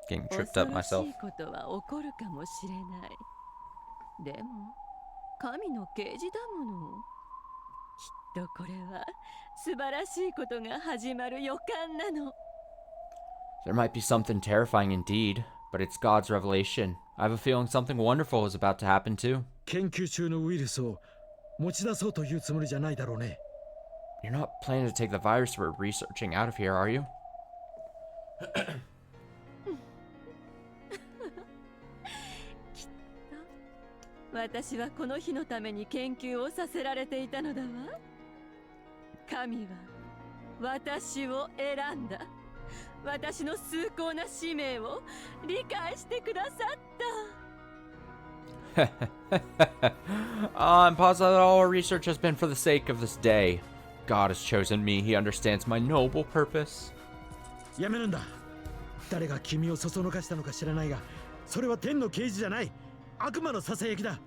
Getting tripped up myself. 恐ろしいことは起こるかもしれない。でも、神の啓示だもの。きっとこれは素晴らしいことが始まる予感なの。 There might be something terrifying indeed, but it's God's revelation. I have a feeling something wonderful is about to happen too. 研究中のウイルスを持ち出そうというつもりじゃないだろうね。 You're not planning to take the virus we're researching out of here, are you? 私はこの日のために研究をさせられていたのだわ。神は私を選んだ。私の崇高な使命を理解してくださった。I'm positive that all our research has been for the sake of this day. God has chosen me. He understands my noble purpose. やめるんだ。誰が君をそそのかしたのか知らないが、それは天の啓示じゃない。悪魔のささやきだ。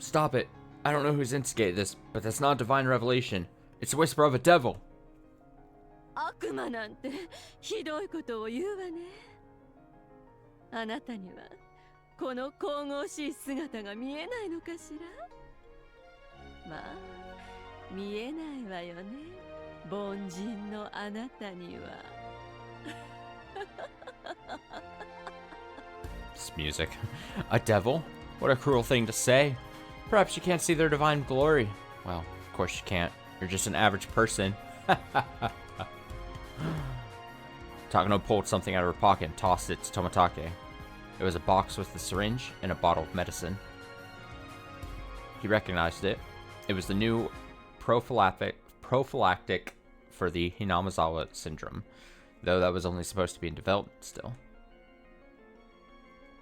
Stop it. I don't know who's instigated this, but that's not divine revelation. It's the whisper of a devil. 悪魔なんてひどいことを言うわね。あなたにはこの神々しい姿が見えないのかしら。まあ見えないわよね、凡人のあなたには。This music. A devil? What a cruel thing to say. Perhaps you can't see their divine glory. Well, of course you can't. You're just an average person. Takano pulled something out of her pocket and tossed it to Tomotage. It was a box with a syringe and a bottle of medicine. He recognized it. It was the new prophylactic for the Hinamizawa syndrome, though that was only supposed to be in development still.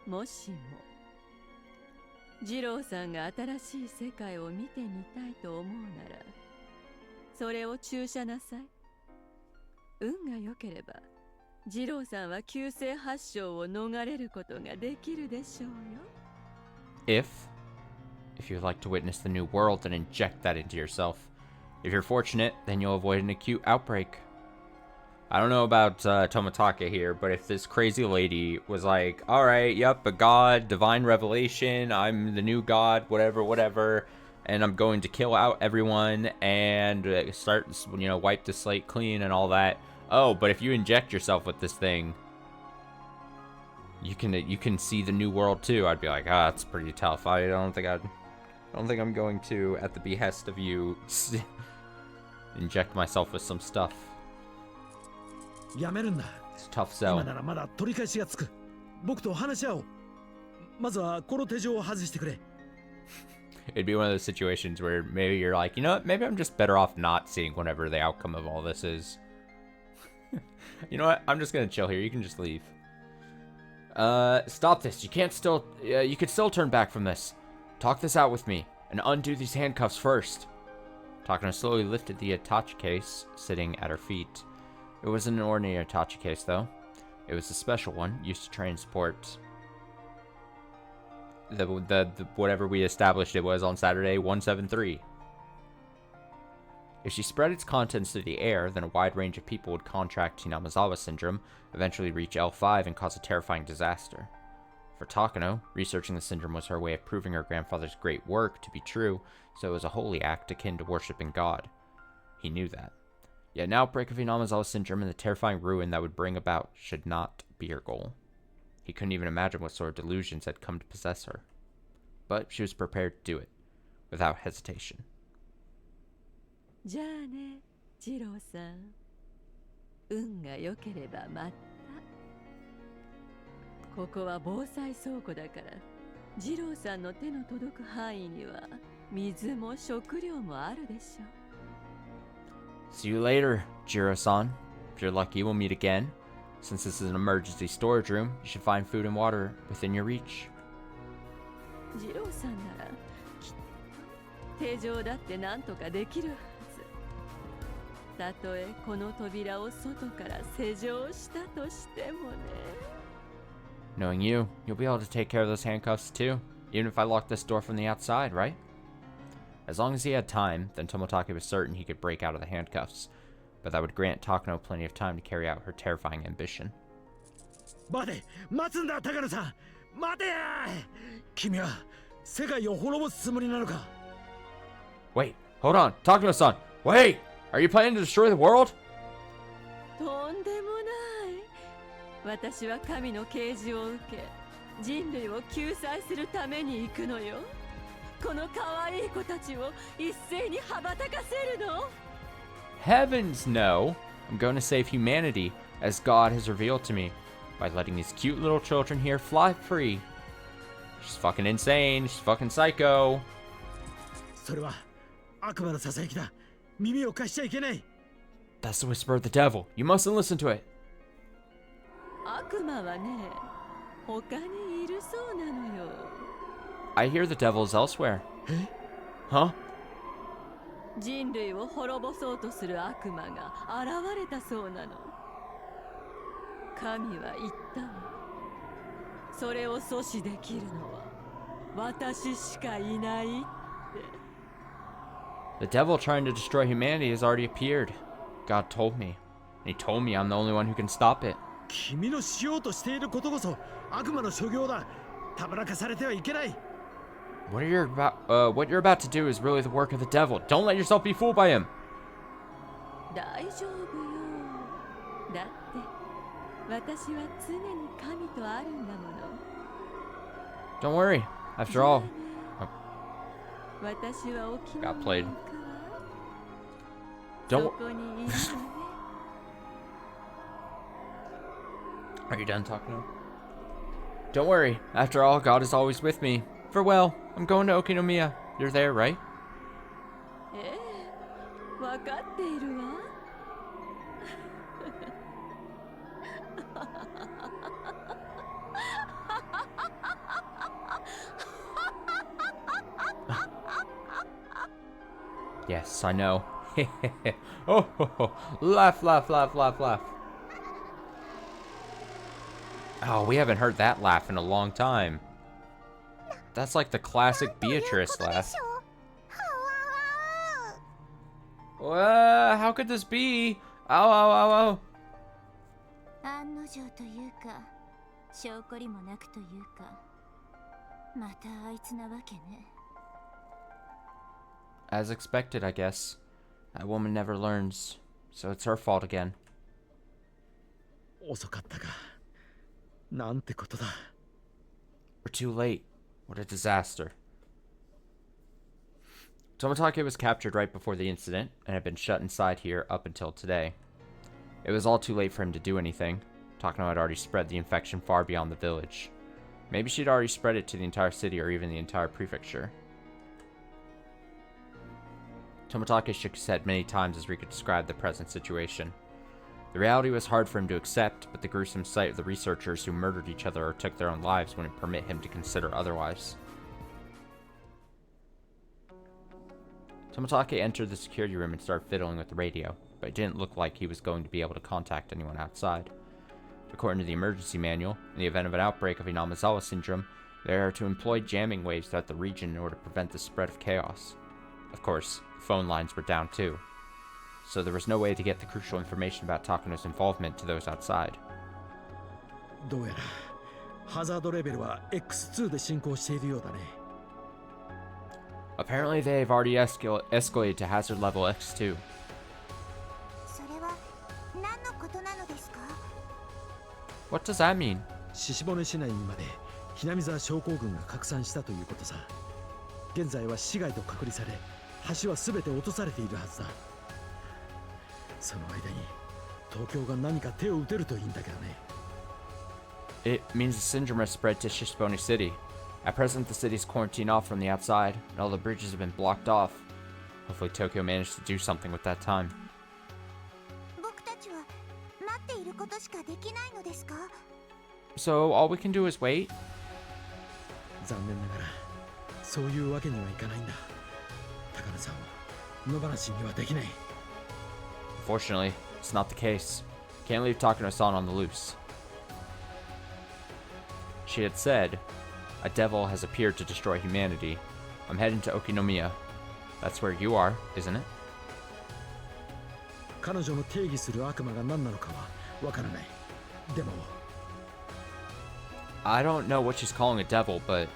もしも二郎さんが新しい世界を見てみたいと思うなら、それを注射なさい。運が良ければ二郎さんは急性発症を逃れることができるでしょうよ。 If you'd like to witness the new world, then inject that into yourself. If you're fortunate, then you'll avoid an acute outbreak. I don't know about Tomitaka here, but if this crazy lady was like, alright, yep, a god, divine revelation, I'm the new god, whatever, and I'm going to kill out everyone and start, wipe the slate clean and all that. Oh, but if you inject yourself with this thing, you can see the new world too. I'd be like, that's pretty tough. I don't think I'm going to, at the behest of you, inject myself with some stuff. やめるんだ。 It's a tough 今 sell. ならまだ取り返しがつく。僕と話し合おう。まずはこの手錠を外してくれ。 It'd be one of those situations where maybe you're like, you know what, maybe I'm just better off not seeing whatever the outcome of all this is. You know what, I'm just gonna chill here, you can just leave. Stop this, you could still turn back from this. Talk this out with me, and undo these handcuffs first. Takano slowly lifted the attache case, sitting at her feet. It wasn't an ordinary attache case, though. It was a special one, used to transport the whatever we established it was on Saturday, 173. If she spread its contents through the air, then a wide range of people would contract Hinamizawa syndrome, eventually reach L5 and cause a terrifying disaster. For Takano, researching the syndrome was her way of proving her grandfather's great work to be true, so it was a holy act akin to worshipping God. He knew that. Yet an outbreak of Hinamizawa syndrome and the terrifying ruin that would bring about should not be her goal. He couldn't even imagine what sort of delusions had come to possess her. But she was prepared to do it, without hesitation. じゃあね、二郎さん。運が良ければまた。ここは防災倉庫だから、二郎さんの手の届く範囲には水も食料もあるでしょう。 See you later, Jiro-san. If you're lucky, we'll meet again. Since this is an emergency storage room, you should find food and water within your reach. 二郎さんならきっと手錠だってなんとかできるはず。たとえこの扉を外から施錠したとしてもね。 Knowing you, you'll be able to take care of those handcuffs too, even if I lock this door from the outside, right? As long as he had time, then Tomotake was certain he could break out of the handcuffs, but that would grant Takano plenty of time to carry out her terrifying ambition. 待て、待つんだ、高野さん。待てや。君は世界を滅ぼすつもりなのか。 Wait, hold on, Takano-san, wait! Are you planning to destroy the world? とんでもない。私は神の啓示を受け、人類を救済するために行くのよ。この可愛い子たちを一斉に羽ばたかせるの。 Heavens no! I'm going to save humanity, as God has revealed to me, by letting these cute little children here fly free. She's fucking insane, she's fucking psycho. それは悪魔のささやきだ。耳を貸しちゃいけない。 That's the whisper of the devil. You mustn't listen to it. 悪魔はね、他にいるそうなのよ。 I hear the devil is elsewhere. Huh? 人類を滅ぼそうとする悪魔が現れたそうなの。神は言ったわ。それを阻止できるのは私しかいないって。 The devil trying to destroy humanity has already appeared. God told me. And he told me I'm the only one who can stop it. 君のしようとしていることこそ悪魔の所業だ。たぶらかされてはいけない。 What you're about to do is really the work of the devil. Don't let yourself be fooled by him. 大丈夫よ。だって私は常に神とあるんだもの。 Don't worry. After all, 私は沖 got 縄 played. に行くわ。 Don't. そこにいるのね。 Are you done talking now? Don't worry. After all, God is always with me. Farewell. I'm going to Okinomiya. You're there, right? ええ、わかっているわ。Yes, I know. Oh, ho, ho. Laugh, laugh, laugh, laugh, laugh. Oh, we haven't heard that laugh in a long time. That's like the classic Beatrice laugh. How could this be? Ow, ow, ow, ow. 案の定というか証拠りもなくというかまたあいつなわけね。 As expected, I guess. That woman never learns, so it's her fault again. 遅かったか。なんてことだ。 We're too late. What a disaster. Tomitake was captured right before the incident and had been shut inside here up until today. It was all too late for him to do anything. Takano had already spread the infection far beyond the village. Maybe she'd already spread it to the entire city or even the entire prefecture. Tomitake shook his head many times as Rika described the present situation. The reality was hard for him to accept, but the gruesome sight of the researchers who murdered each other or took their own lives wouldn't permit him to consider otherwise. Tomitake entered the security room and started fiddling with the radio, but it didn't look like he was going to be able to contact anyone outside. According to the emergency manual, in the event of an outbreak of Inamazawa syndrome, they are to employ jamming waves throughout the region in order to prevent the spread of chaos. Of course, the phone lines were down too, so there was no way to get the crucial information about Takano's involvement to those outside. どうやらハザードレベルは X2 で進行しているようだね。 Apparently they've already escalated to hazard level X2. それは何のことなのですか？ What does that mean? 獅子骨市内にまでひなみ沢症候群が拡散したということさ。現在は市外と隔離され、橋は全て落とされているはずだ。その間に東京が何か手を打てるといいんだけどね。 It means the syndrome has spread to Shishibone City. At present, the city is quarantined off from the outside, and all the bridges have been blocked off. Hopefully Tokyo managed to do something with that time. 僕たちは待っていることしかできないのですか？ So all we can do is wait? 残念ながらそういうわけにはいかないんだ。高野さんを野放しにはできない。 Unfortunately, it's not the case. Can't leave Takano-san on the loose. She had said, a devil has appeared to destroy humanity. I'm heading to Okinomiya. That's where you are, isn't it? 彼女の定義する悪魔が何なのかはわからない。でも I don't know what she's calling a devil, but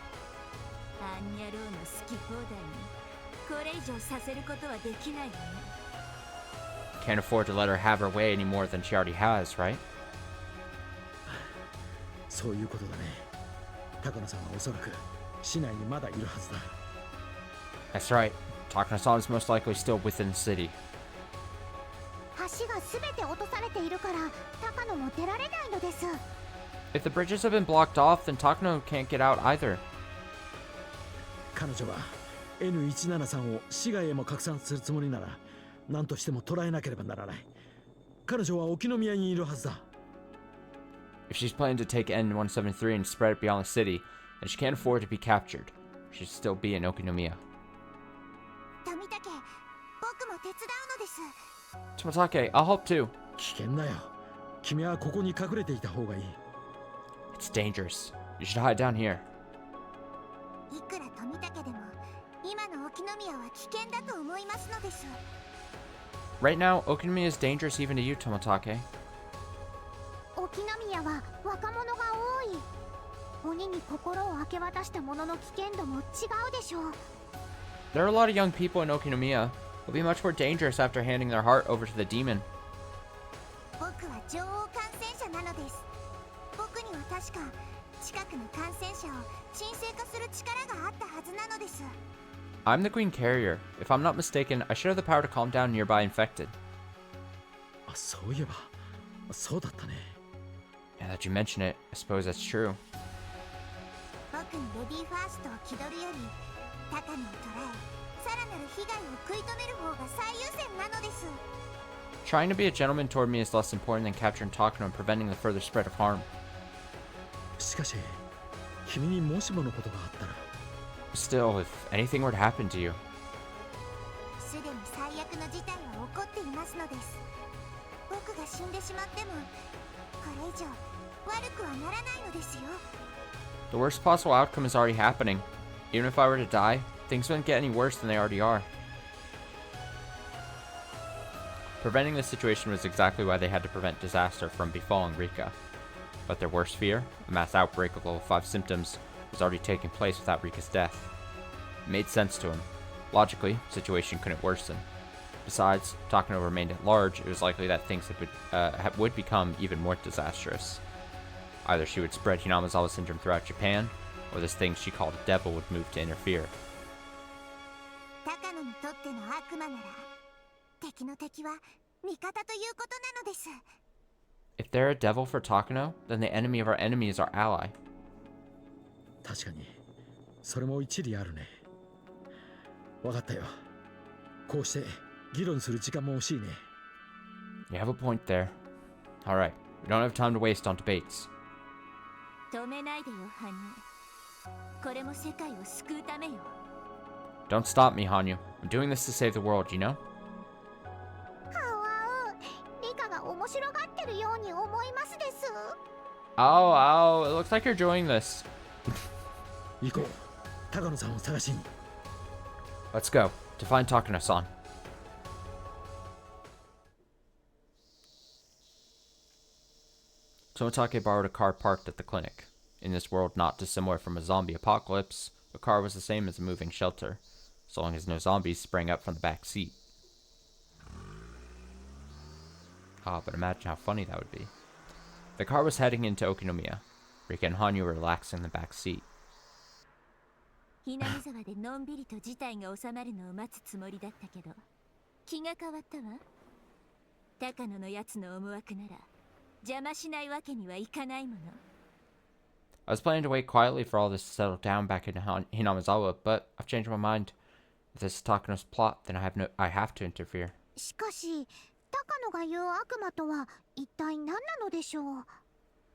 あんにゃろうの好き放題にこれ以上させることはできないわね。 can't afford to let her have her way any more than she already has, right? そういうことだね。高野さんはおそらく市内にまだいるはずだ。 That's right. Takano-san is most likely still within the city. 橋がすべて落とされているから高野も出られないのです。 If the bridges have been blocked off, then Takano can't get out either. 彼女は N173 を市外へも拡散するつもりなら何としても捉えなければならない。彼女は沖宮にいるはずだ。 If she's planning to take N173 and spread it beyond the city, then she can't afford to be captured. She should still be in Okinomiya. 富武、僕も手伝うのです。 Tomitake, I'll help too. 危険だよ。君はここに隠れていた方がいい。 It's dangerous. You should hide down here. いくら富武でも今の沖宮は危険だと思いますのです。 Right now, Okinomiya is dangerous even to you, Tomitake. 沖宮は若者が多い。鬼に心を明け渡した者の危険度も違うでしょう。 There are a lot of young people in Okinomiya. They'll be much more dangerous after handing their heart over to the demon. 僕は女王感染者なのです。僕には確か近くの感染者を沈静化する力があったはずなのです。 I'm the Queen Carrier. If I'm not mistaken, I should have the power to calm down nearby infected. あ、そういえばそうだったね。 Now that you mention it, I suppose that's true. 僕にレディーファーストを気取るより高野を捕らえ、さらなる被害を食い止める方が最優先なのです。 Trying to be a gentleman toward me is less important than capturing Takano and preventing the further spread of harm. しかし君にもしものことがあったら Still, if anything were to happen to you, すでに最悪の事態は起こっていますのです。僕が死んでしまってもこれ以上悪くはならないのですよ。 The worst possible outcome is already happening. Even if I were to die, things wouldn't get any worse than they already are. Preventing this situation was exactly why they had to prevent disaster from befalling Rika. But their worst fear, a mass outbreak of level 5 symptoms, was already taking place without Rika's death. It made sense to him. Logically, the situation couldn't worsen. Besides, Takano remained at large, it was likely that things would become even more disastrous. Either she would spread Hinamizawa syndrome throughout Japan, or this thing she called a devil would move to interfere. 高野にとっての悪魔なら敵の敵は味方ということなのです。 If they're a devil for Takano, then the enemy of our enemy is our ally. 確かにそれも一理あるね。分かったよ。こうして議論する時間も欲しいね。 You have a point there. Alright, we don't have time to waste on debates. 止めないでよ、ハニー。これも世界を救うためよ。 Don't stop me, Hanyu. I'm doing this to save the world, you know? リカが面白がってるように思いますです。 Oh, it looks like you're enjoying this. 行こう。高野さんを探しに。 Let's go, to find Takano-san. Tomotake borrowed a car parked at the clinic. In this world not dissimilar from a zombie apocalypse, a car was the same as a moving shelter, so long as no zombies sprang up from the back seat. Ah, but imagine how funny that would be. The car was heading into Okinomiya. Rika and Hanyu were relaxing in the back seat. ひなみ沢でのんびりと事態が収まるのを待つつもりだったけど、気が変わったわ。高野のやつの思惑なら邪魔しないわけにはいかないもの。 I was planning to wait quietly for all this to settle down back in Hinamizawa, but I've changed my mind. If this is Takano's plot, then I have to interfere. しかし、高野が言う悪魔とは一体何なのでしょう。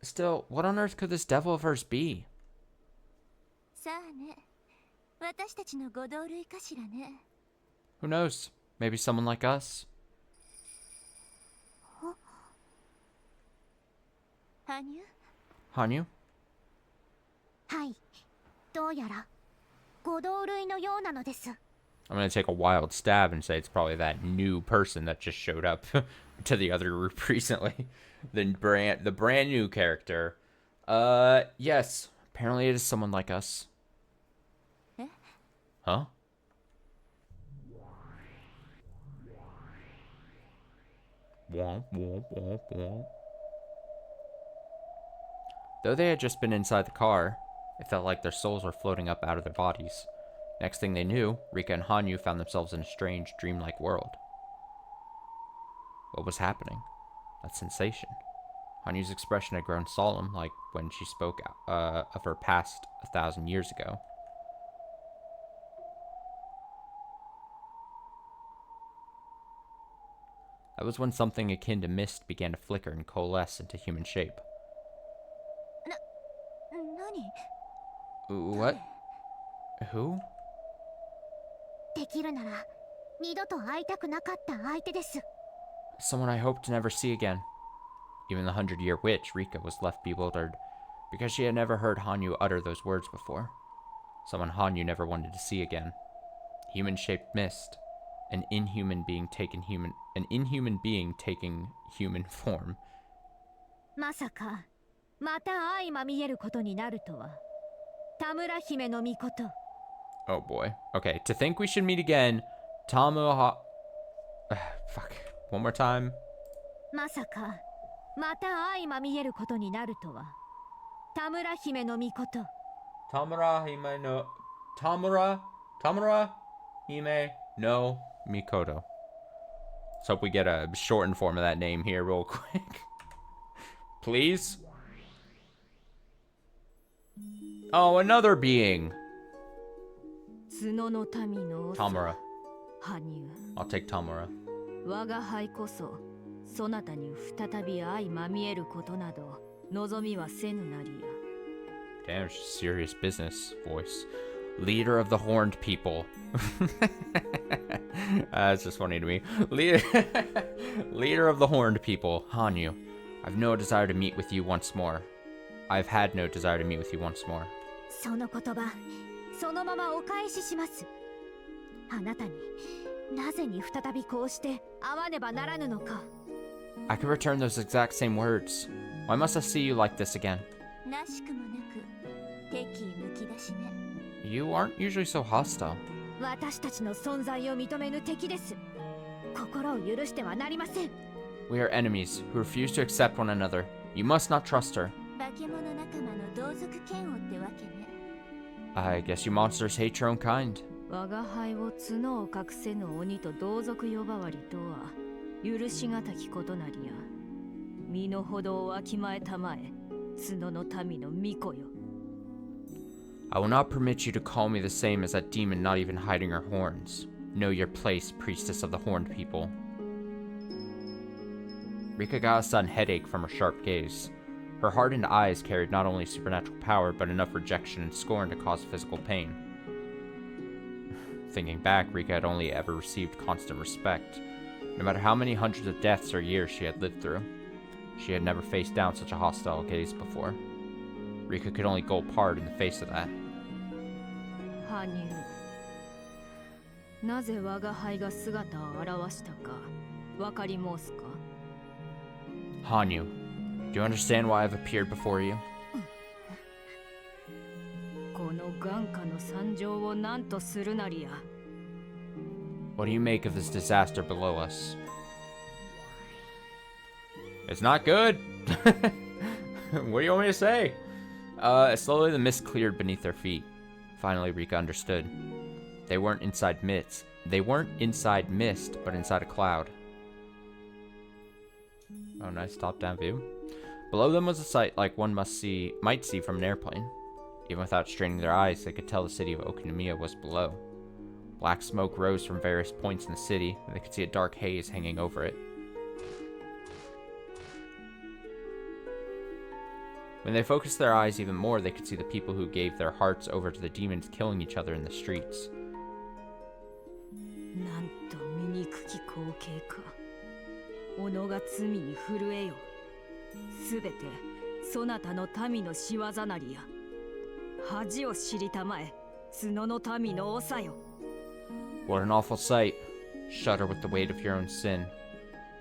Still, what on earth could this devil of hers be? さあね、私たちの五同類かしらね。 Who knows? Maybe someone like us? 羽生？ Hanyu? はい、どうやら五同類のようなのです。 I'm gonna take a wild stab and say it's probably that new person that just showed up to the other group recently. The brand new character. Yes. Apparently it is someone like us. Eh? Huh? Womp, womp, womp, womp. Though they had just been inside the car, it felt like their souls were floating up out of their bodies. Next thing they knew, Rika and Hanyu found themselves in a strange, dreamlike world. What was happening? That sensation. Hanyu's expression had grown solemn, like when she spoke of her past 1,000 years ago. That was when something akin to mist began to flicker and coalesce into human shape. 何？ What? Who? できるなら二度と会いたくなかった相手です。 Someone I hoped to never see again. Even the 100-year witch, Rika, was left bewildered, because she had never heard Hanyu utter those words before. Someone Hanyu never wanted to see again. Human-shaped mist. An inhuman being taking human form. まさかまた相まみえることになるとは。田村姫の御事。 Oh boy. Okay, to think we should meet again, Fuck. One more time. まさかまた相まみえることになるとは。田村姫の御事。 Tamura Hime no Mikoto. Let's hope we get a shortened form of that name here real quick. Please? Oh, another being. 角の民の長 Tamura. 羽生。 I'll take Tamura. 我が輩こそそなたに再び相まみえることなど望みはせぬなりや。 Damn, serious business voice. Leader of the horned people. That's just funny to me. Leader of the horned people, Hanyu. I've no desire to meet with you once more. I've had no desire to meet with you once more. その言葉そのままお返しします。あなたになぜに再びこうして会わねばならぬのか。 I could return those exact same words. Why must I see you like this again? らしくもなく敵意むき出しね。 You aren't usually so hostile. 私たちの存在を認めぬ敵です。心を許してはなりません。 We are enemies who refuse to accept one another. You must not trust her. 化け物仲間の同族嫌悪ってわけね。 I guess you monsters hate your own kind. 我が輩を角を隠せぬ鬼と同族呼ばわりとは許しがたきことなりや。身の程をわきまえたまえ、角の民の巫女よ。 I will not permit you to call me the same as that demon not even hiding her horns. Know your place, priestess of the horned people. Rika got a sudden headache from her sharp gaze. Her hardened eyes carried not only supernatural power, but enough rejection and scorn to cause physical pain. Thinking back, Rika had only ever received constant respect. No matter how many hundreds of deaths or years she had lived through, she had never faced down such a hostile gaze before. Rika could only gulp hard in the face of that. 羽生、なぜ我が輩が姿を現したか分かり申すか。 Hanyu, do you understand why I've appeared before you? この眼下の惨状を何とするなりや。 What do you make of this disaster below us? It's not good. What do you want me to say? Slowly the mist cleared beneath their feet. Finally, Rika understood. They weren't inside mist. They weren't inside mist, but inside a cloud. Oh, nice top-down view. Below them was a sight like one might see from an airplane. Even without straining their eyes, they could tell the city of Okinomiya was below. Black smoke rose from various points in the city, and they could see a dark haze hanging over it. When they focused their eyes even more, they could see the people who gave their hearts over to the demons killing each other in the streets. なんと醜き光景か。己が罪に震えよ。すべてそなたの民の仕業なりや。恥を知りたまえ、角の民の長よ。 What an awful sight. Shudder with the weight of your own sin.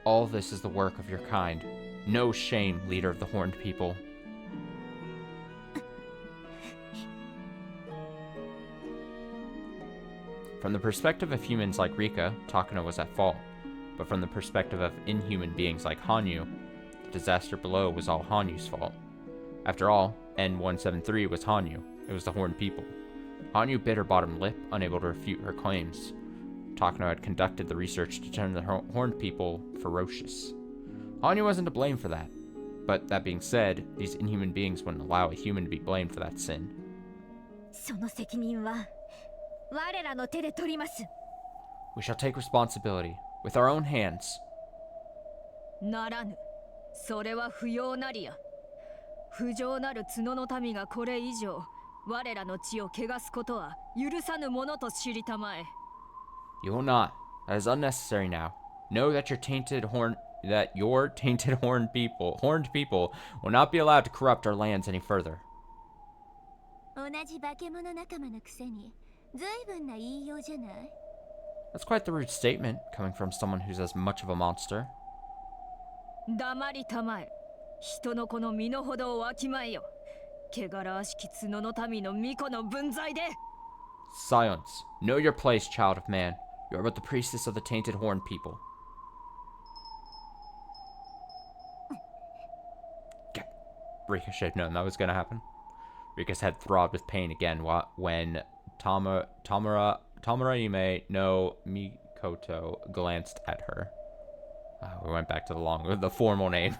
All this is the work of your kind. No shame, leader of the horned people. From the perspective of humans like Rika, Takano was at fault. But from the perspective of inhuman beings like Hanyu, the disaster below was all Hanyu's fault. After all, N173 was Hanyu. It was the horned people. Hanyu bit her bottom lip, unable to refute her claims. Takano had conducted the research to turn the horned people ferocious. Hanyu wasn't to blame for that. But that being said, these inhuman beings wouldn't allow a human to be blamed for that sin. その責任は我らの手で取ります。 We shall take responsibility, with our own hands. ならぬ。それは不要なりや。不浄なる角の民がこれ以上、我らの血を汚すことは許さぬものと知りたまえ。 You will not. That is unnecessary now. Know that your tainted horned people will not be allowed to corrupt our lands any further. 同じ化け物仲間のくせに随分な言いようじゃない。 That's quite the rude statement, coming from someone who's as much of a monster. 黙りたまえ。人の子の身の程をわきまえよ。汚らわしき角の民の巫女の分際で。 Silence. Know your place, child of man. You are but the priestess of the tainted horned people. Rika should have known that was going to happen. Rika's head throbbed with pain again when Tamaraime no Mikoto glanced at her. We went back to the formal name.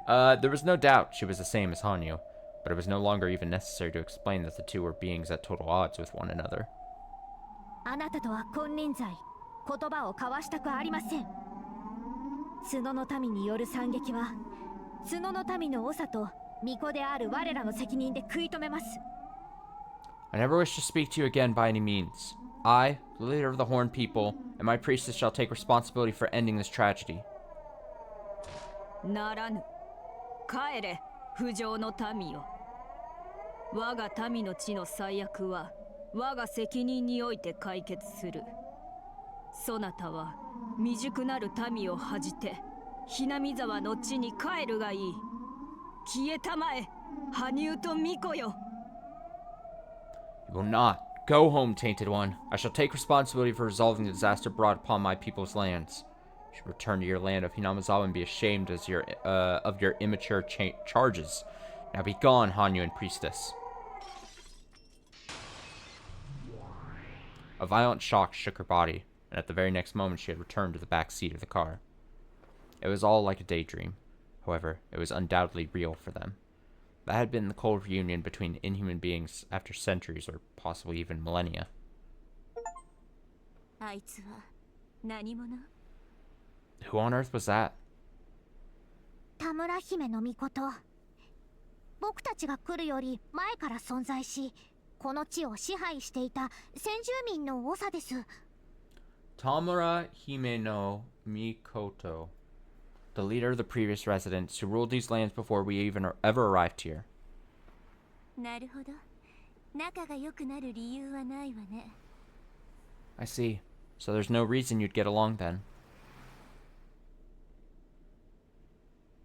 There was no doubt she was the same as Hanyu, but it was no longer even necessary to explain that the two were beings at total odds with one another. あなたとは金輪際言葉を交わしたくありません。角の民による惨劇は角の民の長と巫女である我らの責任で食い止めます。 I never wish to speak to you again by any means. I, the leader of the horned people, and my priestess shall take responsibility for ending this tragedy. ならぬ。帰れ、不浄の民よ。我が民の地の最悪は我が責任において解決する。そなたは未熟なる民を恥じてひなみ沢の地に帰るがいい。消えたまえ、羽生と巫女よ。 You will not. Go home, tainted one. I shall take responsibility for resolving the disaster brought upon my people's lands. You should return to your land of Hinamizawa and be ashamed of your immature charges. Now be gone, Hanyu and priestess. A violent shock shook her body, and at the very next moment she had returned to the back seat of the car. It was all like a daydream. However, it was undoubtedly real for them. That had been the cold reunion between inhuman beings after centuries or possibly even millennia. あいつは何者？ Who on earth was that? 田村姫の御事。僕たちが来るより前から存在し、この地を支配していた先住民の長です。Tamura Hime no Mikoto, the leader of the previous residents who ruled these lands before we even ever arrived here. なるほど。仲が良くなる理由はないわね。I see. So there's no reason you'd get along then.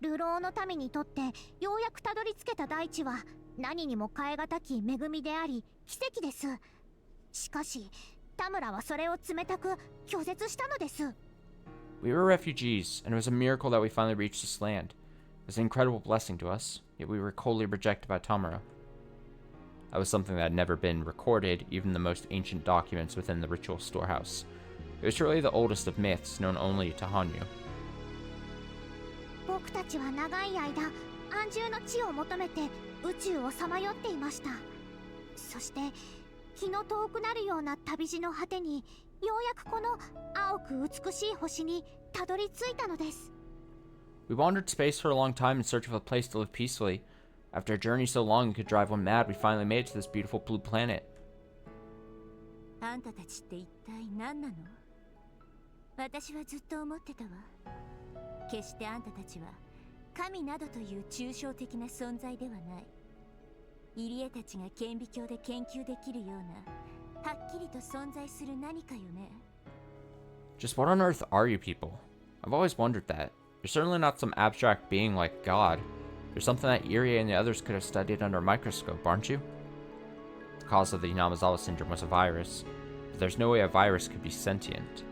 流浪の民にとってようやくたどり着けた大地は何にも代え難き恵みであり奇跡です。しかし田村はそれを冷たく拒絶したのです。 We were refugees, and it was a miracle that we finally reached this land. It was an incredible blessing to us, yet we were coldly rejected by Tamura. That was something that had never been recorded, even in the most ancient documents within the ritual storehouse. It was surely the oldest of myths, known only to Hanyu. 僕たちは長い間安住の地を求めて宇宙をさまよっていました。そして気の遠くなるような旅路の果てにようやくこの青く美しい星にたどり着いたのです。 We wandered space for a long time in search of a place to live peacefully. After a journey so long it could drive one mad, we finally made it to this beautiful blue planet. あんたたちって一体何なの？私はずっと思ってたわ。決してあんたたちは神などという抽象的な存在ではない。入江たちが顕微鏡で研究できるようなはっきりと存在する何かよね。 Just what on earth are you people? I've always wondered that. You're certainly not some abstract being like God. You're something that Irie and the others could have studied under a microscope, aren't you? The cause of the Hinamizawa syndrome was a virus, but there's no way a virus could be sentient.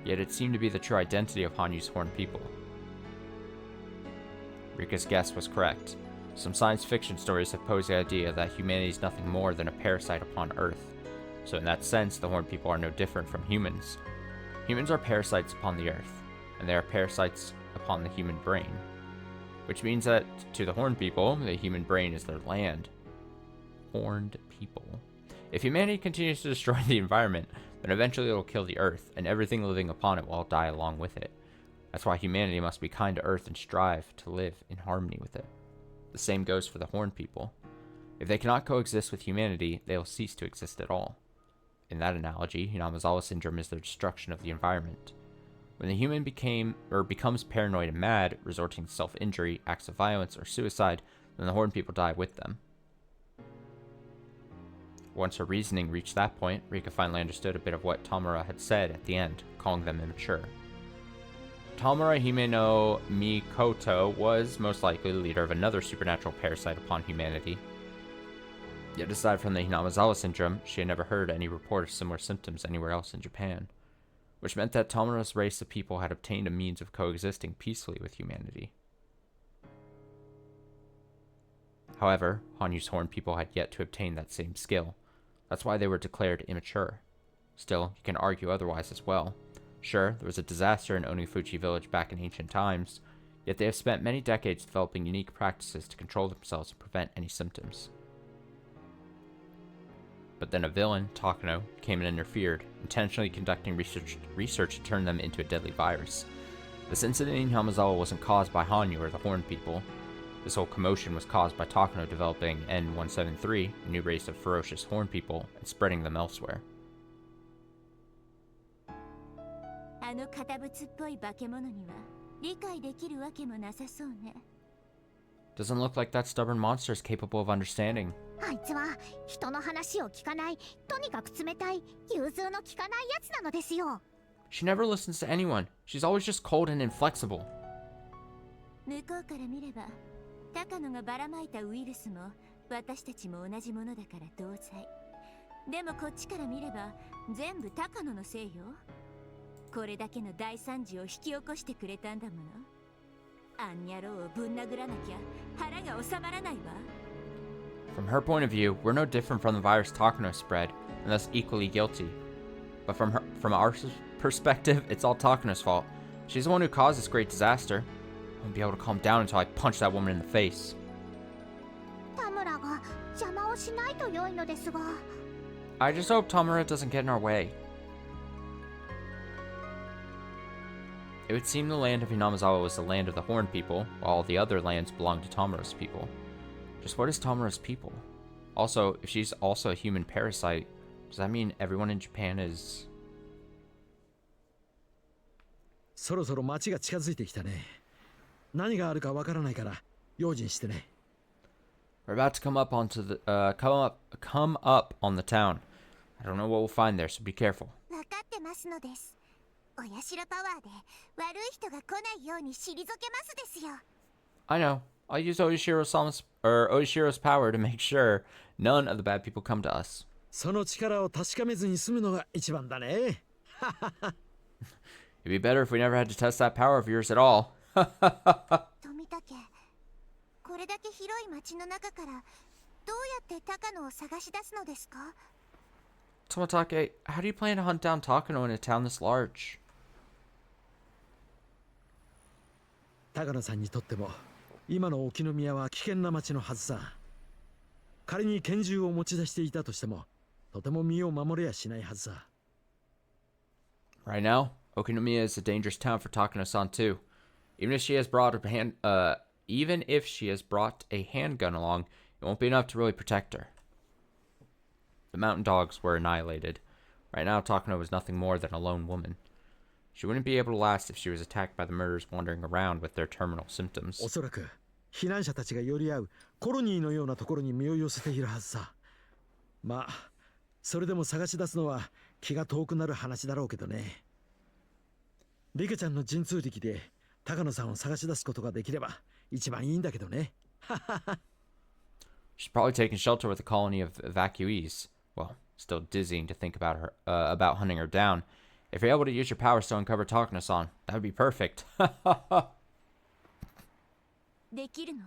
Yet it seemed to be the true identity of Hanyu's horned people. Rika's guess was correct. Some science fiction stories have posed the idea that humanity is nothing more than a parasite upon Earth. So in that sense, the horned people are no different from humans. Humans are parasites upon the Earth, and they are parasites upon the human brain. Which means that, to the horned people, the human brain is their land. Horned people. If humanity continues to destroy the environment, then eventually it will kill the Earth, and everything living upon it will all die along with it. That's why humanity must be kind to Earth and strive to live in harmony with it. The same goes for the horned people. If they cannot coexist with humanity, they will cease to exist at all. In that analogy, Hinamizawa syndrome is the destruction of the environment. When the human becomes paranoid and mad, resorting to self-injury, acts of violence, or suicide, then the horned people die with them. Once her reasoning reached that point, Rika finally understood a bit of what Tamura had said at the end, calling them immature. Tamura Hime no Mikoto was most likely the leader of another supernatural parasite upon humanity. Yet aside from the Hinamizawa syndrome, she had never heard any report of similar symptoms anywhere else in Japan, which meant that Tamura's race of people had obtained a means of coexisting peacefully with humanity. However, Hanyu's horned people had yet to obtain that same skill. That's why they were declared immature. Still, you can argue otherwise as well. Sure, there was a disaster in Onifuji village back in ancient times, yet they have spent many decades developing unique practices to control themselves and prevent any symptoms. But then a villain, Takano, came and interfered, intentionally conducting research to turn them into a deadly virus. This incident in Hamazawa wasn't caused by Hanyu or the horned people. This whole commotion was caused by Takano developing N173, a new race of ferocious horned people, and spreading them elsewhere. あの堅物っぽい化け物には理解できるわけもなさそうね。 Doesn't look like that stubborn monster is capable of understanding. あいつは人の話を聞かない、とにかく冷たい、融通の利かないやつなのですよ。 She never listens to anyone. She's always just cold and inflexible. 向こうから見れば高野がばらまいたウイルスも私たちも同じものだから同罪。でもこっちから見れば全部高野のせいよ。これだけの大惨事を引き起こしてくれたんだもの。あんにゃろうをぶん殴らなきゃ腹が収まらないわ。 From her point of view, we're no different from the virus Takano spread, and thus equally guilty. But from our perspective, it's all Takano's fault. She's the one who caused this great disaster. I won't be able to calm down until I punch that woman in the face. 田村が邪魔をしないと良いのですが。 I just hope Tamura doesn't get in our way. It would seem the land of Hinamizawa was the land of the Horned people, while all the other lands belonged to Tamura's people. Just what is Tamura's people? Also, if she's also a human parasite, does that mean everyone in Japan is... そろそろ町が近づいてきたね。何があるかわからないから用心してね。We're about to come up on the town. I don't know what we'll find there, so be careful. 分かってますのです。お社パワーで悪い人が来ないように退けますですよ。 I know. I'll use Oishiro's power to make sure none of the bad people come to us. その力を確かめずに済むのが一番だね。It'd be better if we never had to test that power of yours at all. 富武、これだけ広い町の中からどうやって高野を探し出すのですか？ Tomatake, how do you plan to hunt down Takano in a town this large? 高野さんにとっても今の沖宮は危険な町のはずさ。仮に拳銃を持ち出していたとしてもとても身を守れやしないはずさ。 Right now, Okinomiya is a dangerous town for Takano-san too. Even if she has brought a handgun along, it won't be enough to really protect her. The mountain dogs were annihilated. Right now, Takano was nothing more than a lone woman. She wouldn't be able to last if she was attacked by the murderers wandering around with their terminal symptoms. おそらく避難者たちが寄り合うコロニーのようなところに身を寄せているはずさ。まあ、それでも探し出すのは気が遠くなる話だろうけどね。リカちゃんの神通力で高野さんを探し出すことができれば一番いいんだけどね。She's probably taking shelter with a colony of evacuees. Well, still dizzying to think about hunting her down. If you're able to use your powers to uncover Takano-san, that would be perfect. できるの？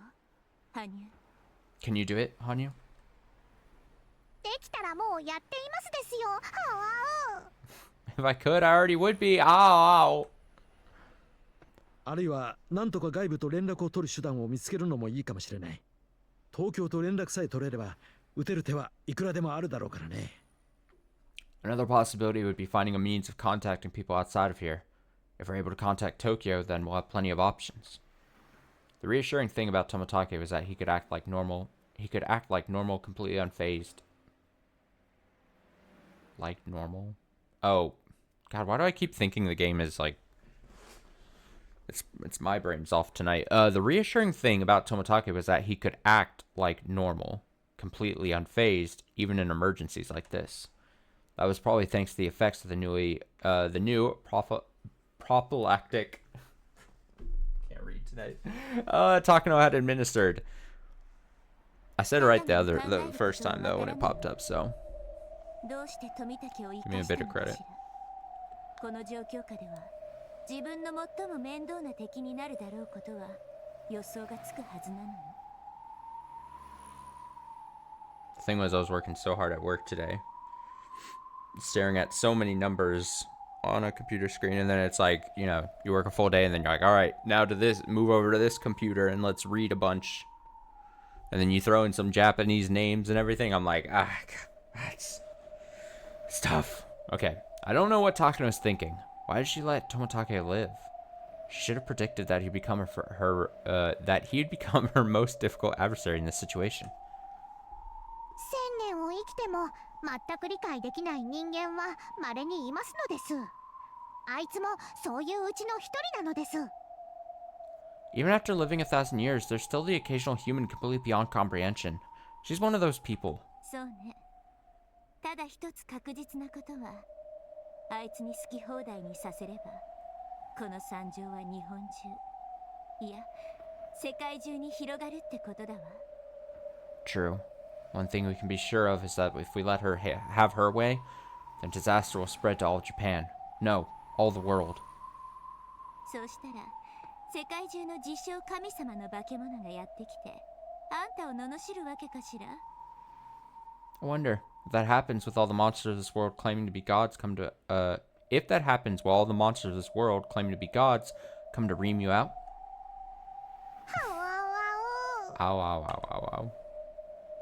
羽生。 Can you do it, Hanyu? できたらもうやっていますですよ。はあ。 If I could, I already would be. Ow! あるいは何とか外部と連絡を取る手段を見つけるのもいいかもしれない。東京と連絡さえ取れれば撃てる手はいくらでもあるだろうからね。 Another possibility would be finding a means of contacting people outside of here. If we're able to contact Tokyo, then we'll have plenty of options. The reassuring thing about Tomatake was that he could act like normal. He could act like normal, completely unfazed. Like normal? Oh, God, why do I keep thinking the game is like... It's my brain's off tonight. The reassuring thing about Tomatake was that he could act like normal, completely unfazed, even in emergencies like this. That was probably thanks to the effects of the new prophylactic... Can't read tonight. Takano had administered. I said it right the first time though when it popped up, so どうして富武を生 give me a かした bit の of か credit. しら。この状況下では自分の最も面倒な敵になるだろうことは予想がつくはずなのよ。 The thing was, I was working so hard at work today, staring at so many numbers on a computer screen, and then it's like, you know, you work a full day and then you're like, all right, now to this, move over to this computer and let's read a bunch, and then you throw in some Japanese names and everything. I'm like, it's tough. Okay, I don't know what Takano's thinking. Why did she let Tomatake live? She should have predicted that he'd become her most difficult adversary in this situation. 1000年を生きても全く理解できない人間は稀にいますのです。あいつもそういううちの一人なのです。 Even after living 1,000 years, there's still the occasional human completely beyond comprehension. She's one of those people. そうね。ただ一つ確実なことは、あいつに好き放題にさせれば、この惨状は日本中、いや、世界中に広がるってことだわ。 True. One thing we can be sure of is that if we let her have her way, then disaster will spread to all Japan. No, all the world. そうしたら、世界中の自称神様の化け物がやってきて、あんたを罵るわけかしら。 I wonder if that happens with all the monsters of this world claiming to be gods come to if that happens while all the monsters of this world claiming to be gods come to ream you out. はわわ Ow, ow, ow, ow, ow.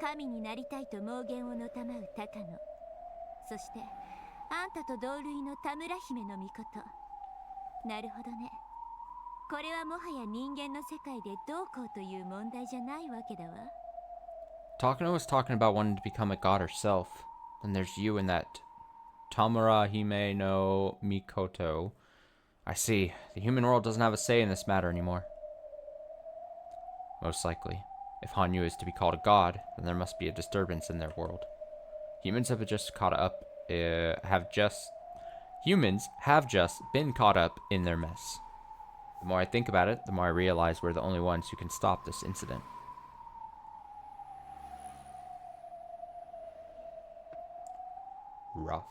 神になりたいと妄言をのたまう高野、そしてあんたと同類の田村姫の御事。なるほどね。これはもはや人間の世界でどうこうという問題じゃないわけだわ。 Takano was talking about wanting to become a god herself. Then there's you and that Tamura Hime no Mikoto. I see. The human world doesn't have a say in this matter anymore. Most likely. If Hanyu is to be called a god, then there must be a disturbance in their world. Humans have just been caught up in their mess. The more I think about it, the more I realize we're the only ones who can stop this incident. Rough.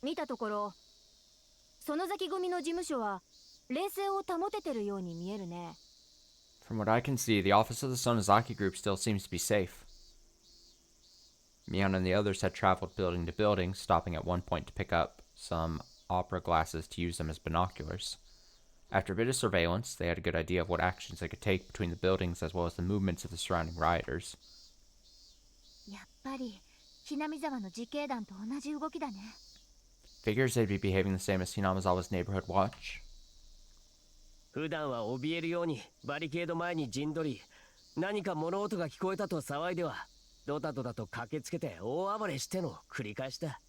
見たところ、園崎組の事務所は冷静を保ててるように見えるね。From what I can see, the office of the Sonozaki group still seems to be safe. Mion and the others had traveled building to building, stopping at one point to pick up some opera glasses to use them as binoculars. After a bit of surveillance, they had a good idea of what actions they could take between the buildings as well as the movements of the surrounding rioters. やっぱりひなみ沢の自警団と同じ動きだね。Figures they'd be behaving the same as Hinamizawa's neighborhood watch. 普段は怯えるようにバリケード前に陣取り、何か物音が聞こえたと騒いではドタドタと駆けつけて大暴れしての繰り返しだ。